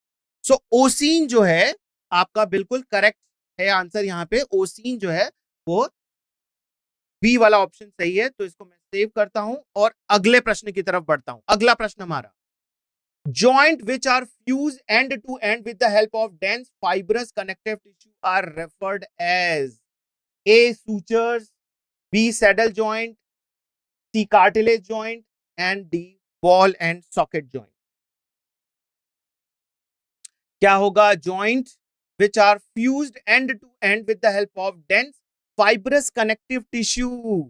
सो ओसीन जो है आपका बिल्कुल करेक्ट है आंसर। यहां पे ओसीन जो है वो बी वाला ऑप्शन सही है। तो इसको मैं सेव करता हूं और अगले प्रश्न की तरफ बढ़ता हूं। अगला प्रश्न हमारा, joint which are fused end to end with the help of dense fibrous connective tissue are referred as A. Sutures, B. Saddle joint, C. Cartilage joint, and D. Ball and socket joint. क्या होगा? Joint which are fused end to end with the help of dense fibrous connective tissue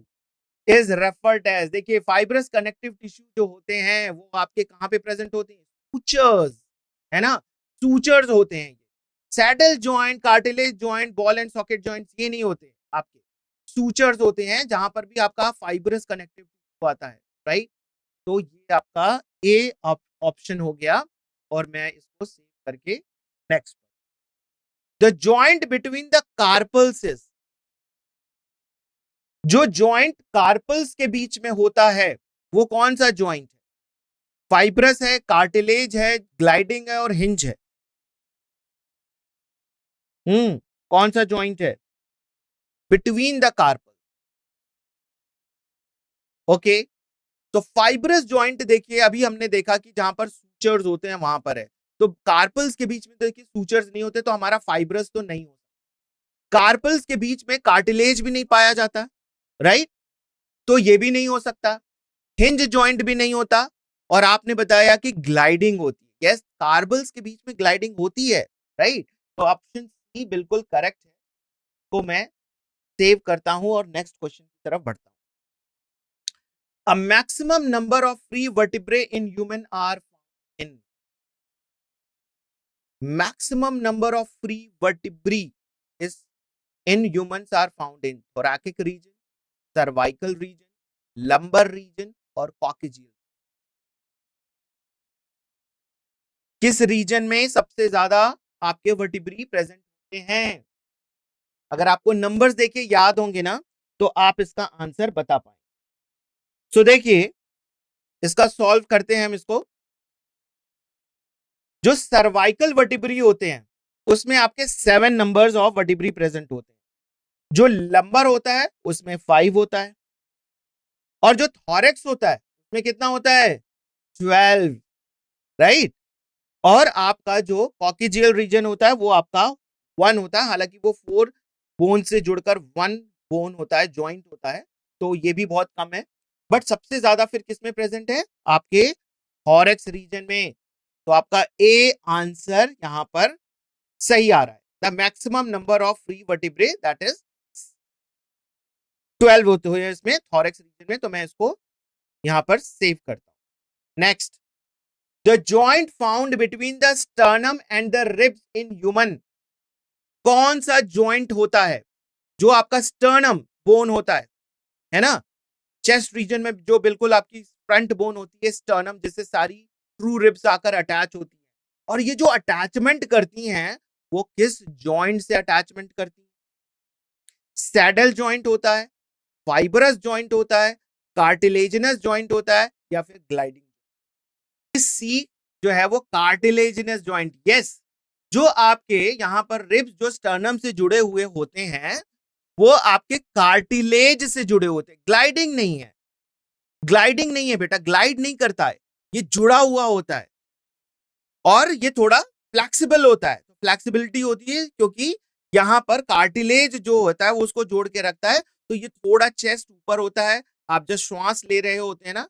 is referred as, देखिए fibrous connective tissue जो होते हैं वो आपके कहां पे प्रेजेंट होते हैं? Sutures, है ना, सूचर्स होते हैं। Saddle joint, cartilage joint, ball and socket joint ये नहीं होते आपके, सूचर्स होते हैं जहां पर भी आपका फाइब्रस कनेक्टिव आता है, राइट। तो ये आपका ए ऑप्शन हो गया, और मैं इसको सेव करके next, the joint between the carpals, जो जॉइंट कार्पल्स के बीच में होता है वो कौन सा जॉइंट है? फाइब्रस है, कार्टिलेज है, ग्लाइडिंग है और हिंज है। कौन सा जॉइंट है बिटवीन द कार्पल? ओके, तो फाइब्रस जॉइंट देखिए अभी हमने देखा कि जहां पर सूचर्स होते हैं वहां पर है। तो कार्पल्स के बीच में देखिए सूचर्स नहीं होते, तो हमारा फाइब्रस तो नहीं होता। कार्पल्स के बीच में कार्टिलेज भी नहीं पाया जाता, राइट, तो ये भी नहीं हो सकता। हिंज जॉइंट भी नहीं होता, और आपने बताया कि ग्लाइडिंग होती है। यस, कार्बल्स के बीच में ग्लाइडिंग होती है, राइट। तो ऑप्शन सी बिल्कुल करेक्ट है। तो मैं सेव करता हूं और नेक्स्ट क्वेश्चन की तरफ बढ़ता हूं। A maximum number of free vertebrae in human are in, maximum number of free vertebrae is in humans are found in thoracic region, cervical region, lumbar region और coccygeal। किस reason में सबसे ज्यादा आपके वर्टिब्री प्रेजेंट होते हैं? अगर आपको नंबर्स देके याद होंगे ना तो आप इसका आंसर बता पाएंगे। सो देखिए इसका सॉल्व करते हैं हम इसको। जो सर्वाइकल वर्टिब्री होते हैं उसमें आपके 7 नंबर्स ऑफ वर्टिब्री प्रेजेंट होते हैं। जो लंबर होता है उसमें 5 होता है, और जो थॉरेक्स होता है उसमें कितना होता है? 12, राइट। और आपका जो कॉकिजियल रीजन होता है वो आपका 1 होता है, हालांकि वो 4 बोन से जुड़कर 1 बोन होता है, जॉइंट होता है, तो ये भी बहुत कम है। बट सबसे ज्यादा फिर किसमें प्रेजेंट है? आपके थॉरेक्स रीजन में। तो आपका ए आंसर यहां पर सही आ रहा है। The maximum number of free vertebrae that is 12 होते हुए इसमें थॉरेक्स रीजन में। तो मैं इसको यहां पर सेव करता हूं। Next, the joint found between the sternum and the ribs in human, कौन सा जॉइंट होता है जो आपका स्टर्नम बोन होता है ना, चेस्ट रीजन में जो बिल्कुल आपकी फ्रंट बोन होती है स्टर्नम, जिससे सारी ट्रू रिब्स आकर अटैच होती है, और ये जो अटैचमेंट करती हैं वो किस जॉइंट से अटैचमेंट करती हैं? सैडल जॉइंट होता है, फाइब्रस जॉइंट होता है, कार्टिलेजिनस जॉइंट होता है, या फिर ग्लाइडिंग? सी जो है वो कार्टिलेजिनस जॉइंट। यस, जो आपके यहां पर रिब्स जो स्टर्नम से जुड़े हुए होते हैं वो आपके कार्टिलेज से जुड़े होते हैं, ग्लाइडिंग नहीं है। ग्लाइडिंग नहीं है बेटा, ग्लाइड नहीं करता है, ये जुड़ा हुआ होता है, और ये थोड़ा फ्लेक्सिबल होता है। फ्लेक्सिबिलिटी होती है क्योंकि यहां पर कार्टिलेज जो होता है वो उसको जोड़ के रखता है। तो ये थोड़ा चेस्ट ऊपर होता है। आप जब श्वास ले रहे होते हैं ना,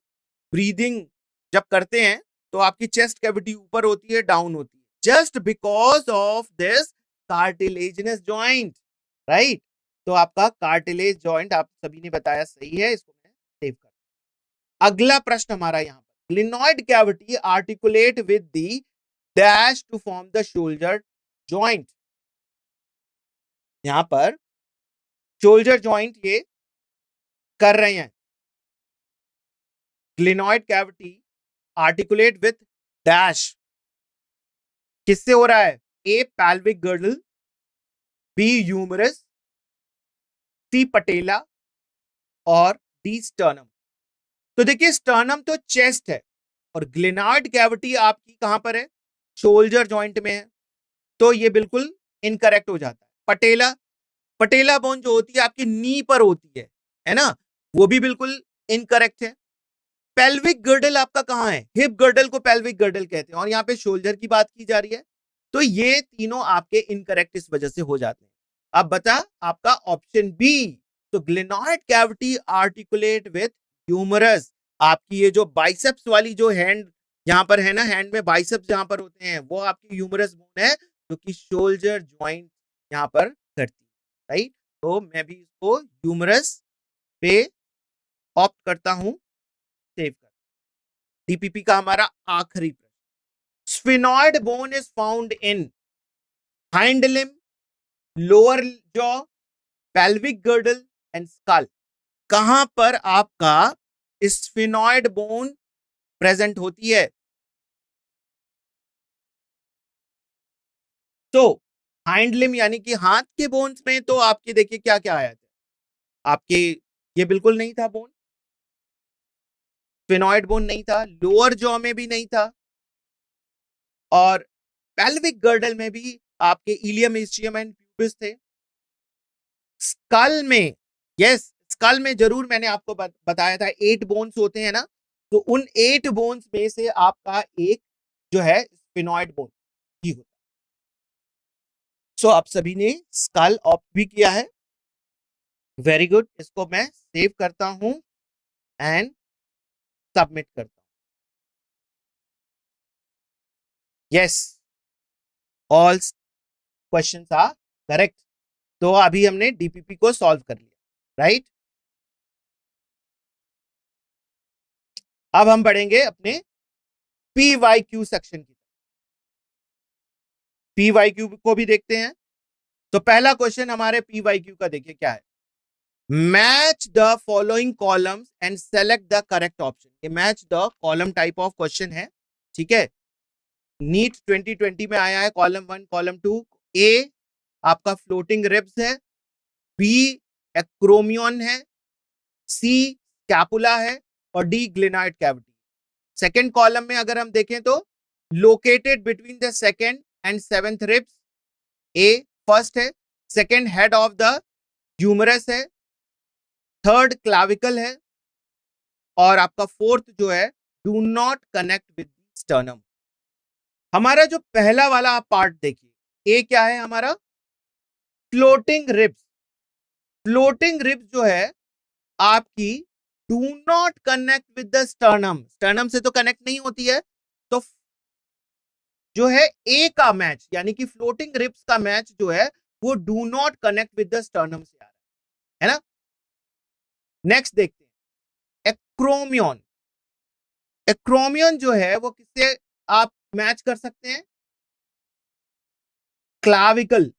ब्रीदिंग जब करते हैं तो आपकी चेस्ट कैविटी ऊपर होती है, डाउन होती है, just because of this cartilaginous joint, right. तो आपका कार्टिलेज जॉइंट आप सभी ने बताया सही है। इसको मैं सेव कर अगला प्रश्न हमारा यहां पर, glenoid cavity articulate with the dash to form the shoulder joint. यहां पर शोल्डर जॉइंट ये कर रहे हैं, glenoid cavity articulate with dash, किससे हो रहा है? A pelvic girdle, B humerus, C patella और डी स्टर्नम। तो देखिए स्टर्नम तो चेस्ट है और ग्लिनॉइड कैविटी आपकी कहां पर है? शोल्डर जॉइंट में है, तो ये बिल्कुल इनकरेक्ट हो जाता है। पटेला, पटेला बोन जो होती है आपकी नी पर होती है ना, वो भी बिल्कुल इनकरेक्ट है। पेल्विक गर्डल आपका कहां है? हिप गर्डल को पेल्विक गर्डल कहते हैं और यहां पे शोल्डर की बात की जा रही है, तो ये तीनों आपके इनकरेक्ट इस वजह से हो जाते हैं। अब बता आपका ऑप्शन बी, तो glenoid cavity articulate with humerus. आपकी ये जो बाइसेप्स वाली जो हैंड यहां पर है ना, हैंड में बाइसेप्स जहां पर होते हैं वो आपकी ह्यूमरस बोन है, जो कि शोल्डर ज्वाइंट यहां पर करती है, राइट। तो मैं भी इसको ह्यूमरस पे ऑप्ट करता हूं, सेव कर। डीपीपी का हमारा आखिरी प्रश्न, sphenoid bone is found in hind limb, lower jaw, pelvic girdle and skull. कहां पर आपका स्फिनॉइड बोन प्रेजेंट होती है? तो हाइंड लिम्ब यानी कि हाथ के बोन्स में तो आपके देखिए क्या क्या आया था आपके, ये बिल्कुल नहीं था बोन, स्फिनॉइड बोन नहीं था, लोअर जॉ में भी नहीं था, और पेल्विक गर्डल में भी आपके इलियम, इस्चियम एंड प्यूबिस थे। स्कल में, यस स्कल में जरूर मैंने आपको बताया था 8 बोन्स होते हैं ना, तो उन 8 बोन्स में से आपका एक जो है स्फिनॉइड बोन ही होता है। सो आप सभी ने स्कल ऑप्ट भी किया है, वेरी गुड। इसको मैं सेव करता हूं एंड सबमिट करता हूं। Yes, all questions are correct. तो अभी हमने डीपीपी को सॉल्व कर लिया, राइट। अब हम बढ़ेंगे अपने पीवाईक्यू सेक्शन की। पीवाईक्यू को भी देखते हैं। तो पहला क्वेश्चन हमारे पीवाईक्यू का देखिए क्या है, match the following columns and select the correct option. ये match the column type of question है, ठीक है। नीट 2020 में आया है, कॉलम 1, कॉलम 2। ए आपका फ्लोटिंग रिब्स है, बी एक्रोमियन है, सी स्कैपुला है और D glenoid cavity. Second column में अगर हम देखें तो located between the second and seventh ribs, A first है, second head of the humerus है, थर्ड क्लाविकल है और आपका फोर्थ जो है do not connect with sternum. हमारा जो पहला वाला आप पार्ट देखिए, ए क्या है हमारा? Floating ribs. फ्लोटिंग रिब्स जो है आपकी do not connect with the sternum, sternum से तो कनेक्ट नहीं होती है, तो जो है ए का मैच यानी कि फ्लोटिंग रिब्स का मैच जो है वो do not connect with the sternum से आ रहा है ना। नेक्स्ट देखते हैं एक्रोमियन। एक्रोमियन जो है वो किससे आप मैच कर सकते हैं? क्लाविकल,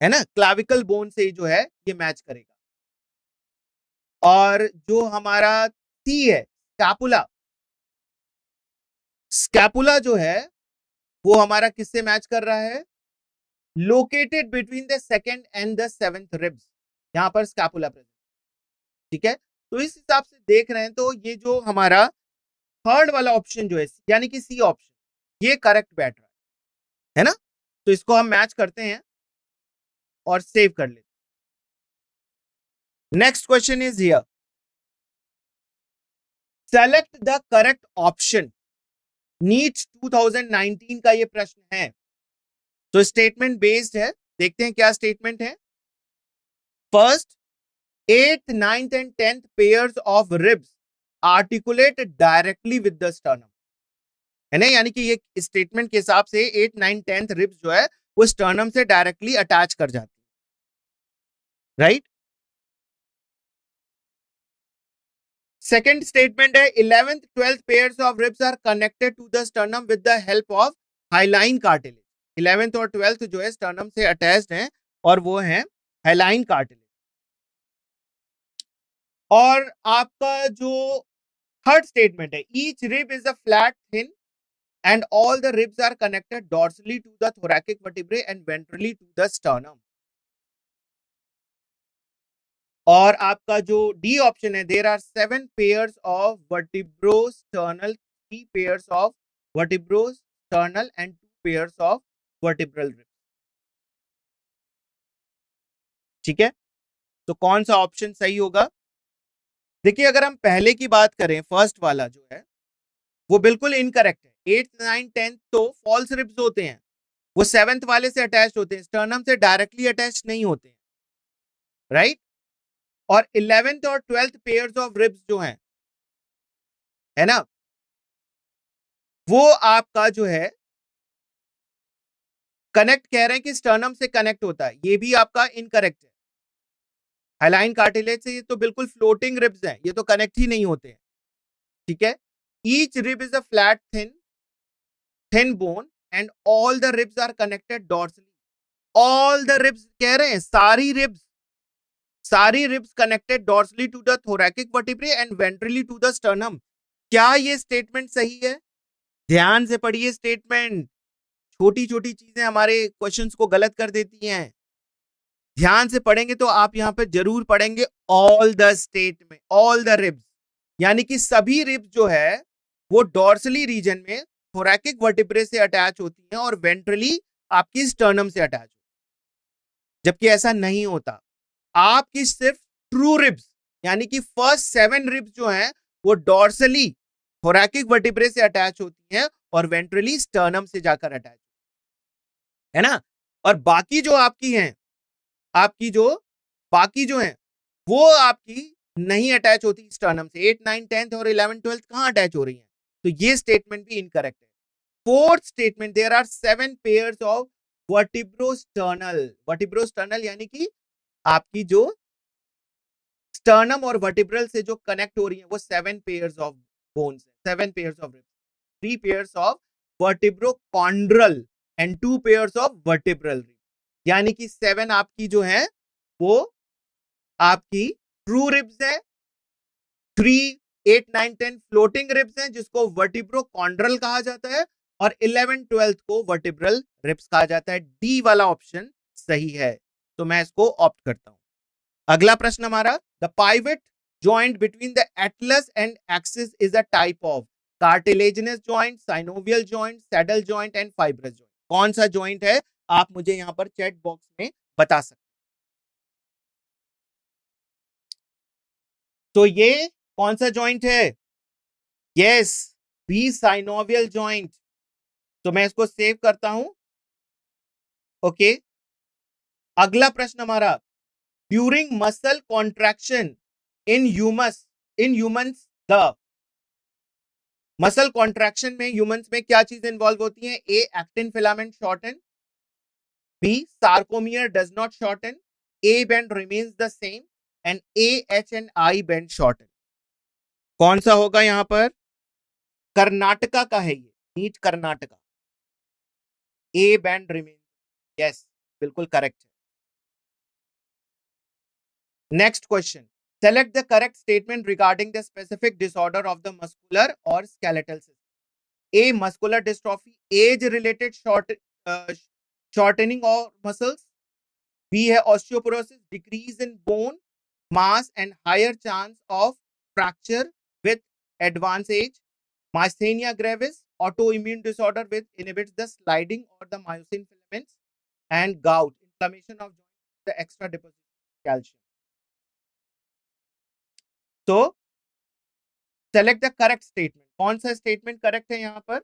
है ना, क्लाविकल बोन से जो है ये मैच करेगा। और जो हमारा सी है स्कैपुला, स्कैपुला जो है वो हमारा किससे मैच कर रहा है? Located between the second and the seventh ribs, यहां पर स्कैपुला प्रेजेंट, ठीक है। तो इस हिसाब से देख रहे हैं तो ये जो हमारा थर्ड वाला ऑप्शन जो है यानी कि सी ऑप्शन, ये करेक्ट बैठ रहा है ना। तो इसको हम मैच करते हैं और सेव कर लेते हैं। Next question is here, select the correct option. NEET 2019 का ये प्रश्न है, तो स्टेटमेंट बेस्ड है, देखते हैं क्या स्टेटमेंट है। First, 8th, 9th and 10th pairs of ribs articulate directly with the sternum, है ना, यानी कि ये स्टेटमेंट के हिसाब से 8, 9, 10th रिब्स जो है वो स्टर्नम से डायरेक्टली अटैच कर जाती है, राइट। सेकेंड स्टेटमेंट है 11th 12th pairs of ribs are connected to the sternum with the help of hyaline cartilage. 11th और 12th जो है स्टर्नम से अटैच्ड हैं और वो है हाइलाइन कार्टिलेज। और आपका जो थर्ड स्टेटमेंट है each rib is a flat thin and all the ribs are connected dorsally to the thoracic vertebrae and ventrally to the sternum. और आपका जो डी ऑप्शन है there are 7 pairs of vertebrosternal, 3 pairs of vertebrosternal and 2 pairs of vertebral ribs. ठीक है, तो कौन सा option सही होगा? देखिए अगर हम पहले की बात करें फर्स्ट वाला जो है वो बिल्कुल इनकरेक्ट है। 8th 9th 10th तो फॉल्स रिब्स होते हैं, वो 7th वाले से अटैच होते हैं, स्टर्नम से डायरेक्टली अटैच नहीं होते हैं, राइट। और 11th और 12th पेयर्स ऑफ रिब्स जो हैं, है ना, वो आपका जो है कनेक्ट कह रहे हैं कि स्टर्नम से कनेक्ट होता है, ये भी आपका इनकरेक्ट है। हाइलाइन कार्टिलेज से ये तो बिल्कुल फ्लोटिंग रिब्स हैं, ये तो कनेक्ट ही नहीं होते हैं। ठीक है, each rib is a flat thin bone and all the ribs are connected dorsally. All the ribs कह रहे हैं, सारी ribs connected dorsally to the thoracic vertebrae and ventrally to the sternum. क्या ये स्टेटमेंट सही है? ध्यान से पढ़िए स्टेटमेंट, छोटी छोटी चीजें हमारे क्वेश्चंस को गलत कर देती हैं। ध्यान से पढ़ेंगे तो आप यहां पे जरूर पढ़ेंगे all the statement, all the ribs, यानी कि सभी रिब्स जो है वो डॉर्सली रीजन में थोरैकिक वर्टिब्रे से अटैच होती हैं और वेंट्रली आपकी स्टर्नम से अटैच, जबकि ऐसा नहीं होता। आपकी सिर्फ ट्रू रिब्स यानी कि फर्स्ट 7 रिब्स जो हैं वो डॉर्सली थोरैकिक वर्टिब्रे से अटैच होती हैं और वेंट्रली स्टर्नम से जाकर अटैच, है ना। और बाकी जो आपकी हैं, आपकी जो बाकी जो हैं वो आपकी नहीं अटैच होती स्टर्नम से। 8 9 10th और 11 12th कहां अटैच हो रही हैं? तो ये स्टेटमेंट भी इनकरेक्ट है। Fourth statement there are 7 pairs of vertebrosternal यानी कि आपकी जो स्टर्नम और वर्टिब्रल से जो कनेक्ट हो रही है वो 7 पेयर्स ऑफ बोन्स है, 7 pairs of ribs, 3 pairs of vertebrochondral and 2 pairs of vertebral ribs, यानी कि 7 आपकी जो है वो आपकी ट्रू रिब्स है, 3 8 9 10 फ्लोटिंग रिब्स हैं जिसको वर्टिब्रोकॉन्ड्रल कहा जाता है और 11 12th को वर्टिब्रल रिब्स कहा जाता है। डी वाला ऑप्शन सही है, तो मैं इसको ऑप्ट करता हूं। अगला प्रश्न हमारा, the pivot joint between the atlas and axis is a type of cartilaginous joint, synovial joint, saddle joint and fibrous joint. कौन सा जॉइंट है? आप मुझे यहां पर चैट बॉक्स में बता सकते। तो ये कौन सा जॉइंट है? Yes, B synovial joint. तो मैं इसको सेव करता हूं। ओके, अगला प्रश्न हमारा, during muscle contraction in humans the muscle contraction में ह्यूमंस में क्या चीज इन्वॉल्व होती है? A actin filament shorten, B sarcomere does not shorten, A band remains the same and A H and I band shorten. कौन सा होगा यहां पर? कर्नाटका का है ये, NEET Karnataka. A band remain, yes बिल्कुल करेक्ट है। Next question, select the correct statement regarding the specific disorder of the muscular और skeletal system. A muscular dystrophy, age related shortening of muscles, B है osteoporosis, decrease in bone mass and higher chance of fracture with advance age, myasthenia gravis, autoimmune disorder which inhibits the sliding or the myosin filaments, and gout, inflammation of joints, the extra deposition of calcium. तो select the correct statement. कौन सा statement correct है यहां पर?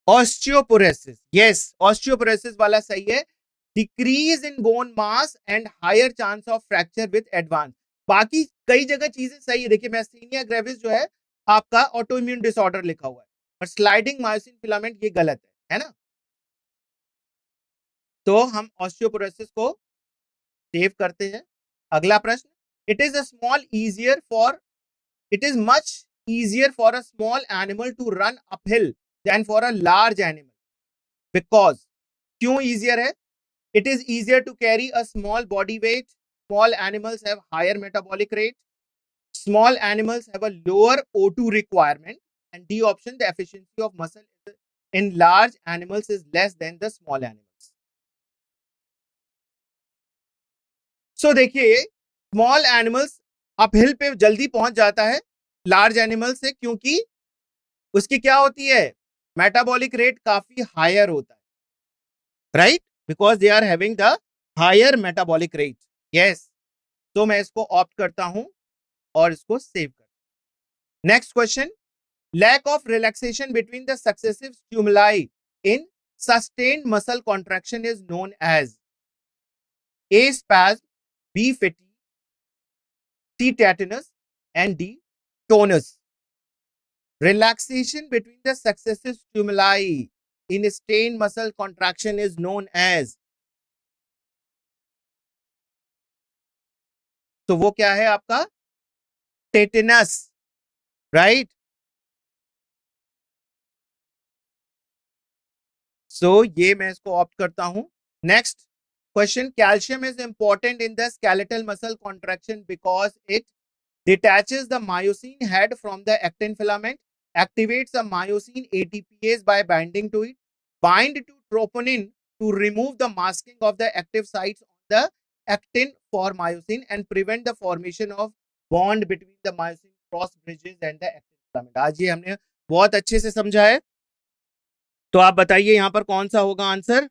Osteoporosis, yes osteoporosis वाला सही है। Decrease in bone mass and higher chance of fracture with advance. बाकी कई जगह चीजें सही है। देखिए मैस्थेनिया ग्रेविस जो है आपका ऑटो इम्यून डिसऑर्डर लिखा हुआ है, और स्लाइडिंग मायोसिन फिलामेंट ये गलत है ना। तो हम ऑस्टियोपोरोसिस को सेव करते हैं। अगला प्रश्न, it is much easier for a small animal to run uphill than for a large animal, because क्यों easier है? It is easier to carry a small body weight. Small animals have higher metabolic rate. Small animals have a lower O2 requirement. And D option, the efficiency of muscle in large animals is less than the small animals. So देखिए, small animals uphill पे जल्दी पहुंच जाता है large animal से, क्योंकि उसकी क्या होती है, मेटाबॉलिक रेट काफी हायर होता है, right, because they are having the higher metabolic rate. Yes, तो मैं इसको ऑप्ट करता हूं और इसको सेव कर. Next question, lack of relaxation between the successive stimuli in sustained muscle contraction is known as A. spasm, B. fatigue, C. tetanus, and D. tonus. Relaxation between the successive stimuli in sustained muscle contraction is known as, तो वो क्या है आपका, tetanus, right. सो ये मैं इसको opt करता हूं. Next question, calcium is important in the skeletal muscle contraction because it detaches the myosin head from the actin filament, activates the myosin ATPase by binding to it, bind to troponin to remove the masking of the active sites on the actin for myosin and prevent the formation of bond between the myosin cross bridges and the actin filament. आज ये हमने बहुत अच्छे से समझा है, तो आप बताइए यहां पर कौन सा होगा answer.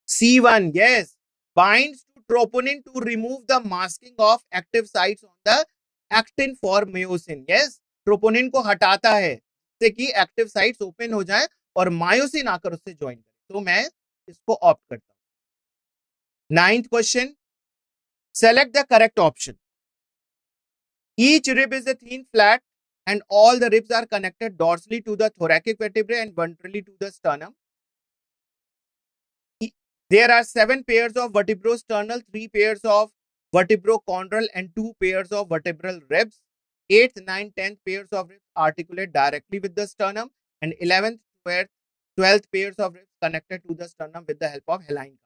C1, yes, binds to troponin to remove the masking of active sites on the actin for myosin. Yes, troponin को हटाता है जिससे कि एक्टिव साइट्स ओपन हो जाए और मायोसिन आकर उससे ज्वाइन करे. तो मैं इसको ऑप्ट करता हूं. 9th question, select the correct option. Each rib is a thin flat and all the ribs are connected dorsally to the thoracic vertebrae and ventrally to the sternum. There are 7 pairs of vertebrosternal, 3 pairs of vertebrochondral, and 2 pairs of vertebral ribs. 8th, 9th, 10th pairs of ribs articulate directly with the sternum, and 11th, 12th pairs of ribs connected to the sternum with the help of haline.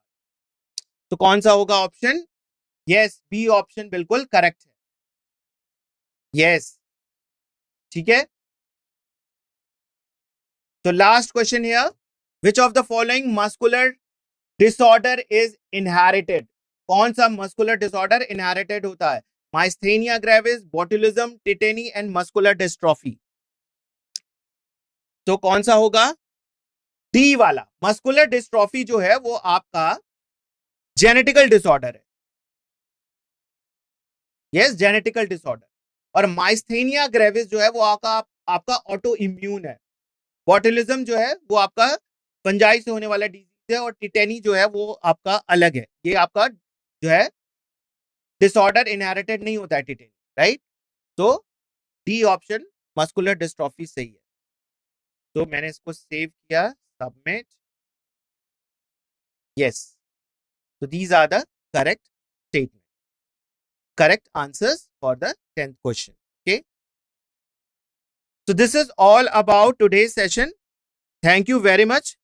तो कौन सा होगा option? Yes, B option बिल्कुल correct है. Yes, ठीक है. तो last question here, which of the following muscular disorder is inherited? कौन सा मस्कुलर डिसऑर्डर इनहेरिटेड होता है? Myasthenia gravis, botulism, tetany and muscular dystrophy. तो कौन सा होगा? डी वाला. मस्कुलर डिस्ट्रॉफी जो है वो आपका जेनेटिकल डिसऑर्डर है. Yes, genetical disorder. और माइस्थेनिया ग्रेविस जो है वो आपका ऑटो इम्यून है. बोटुलिज्म जो है वो आपका फंजाई से होने वाला डिजीज है, और टिटेनी जो है वो आपका अलग है. ये आपका जो है डिसऑर्डर इनहेरिटेड नहीं होता है टिटेनी, राइट. तो डी ऑप्शन मस्कुलर डिस्ट्रॉफी सही है. तो मैंने इसको सेव किया, submit. Yes, so these are the correct statement, correct answers for the 10th question. Okay, so this is all about today's session. Thank you very much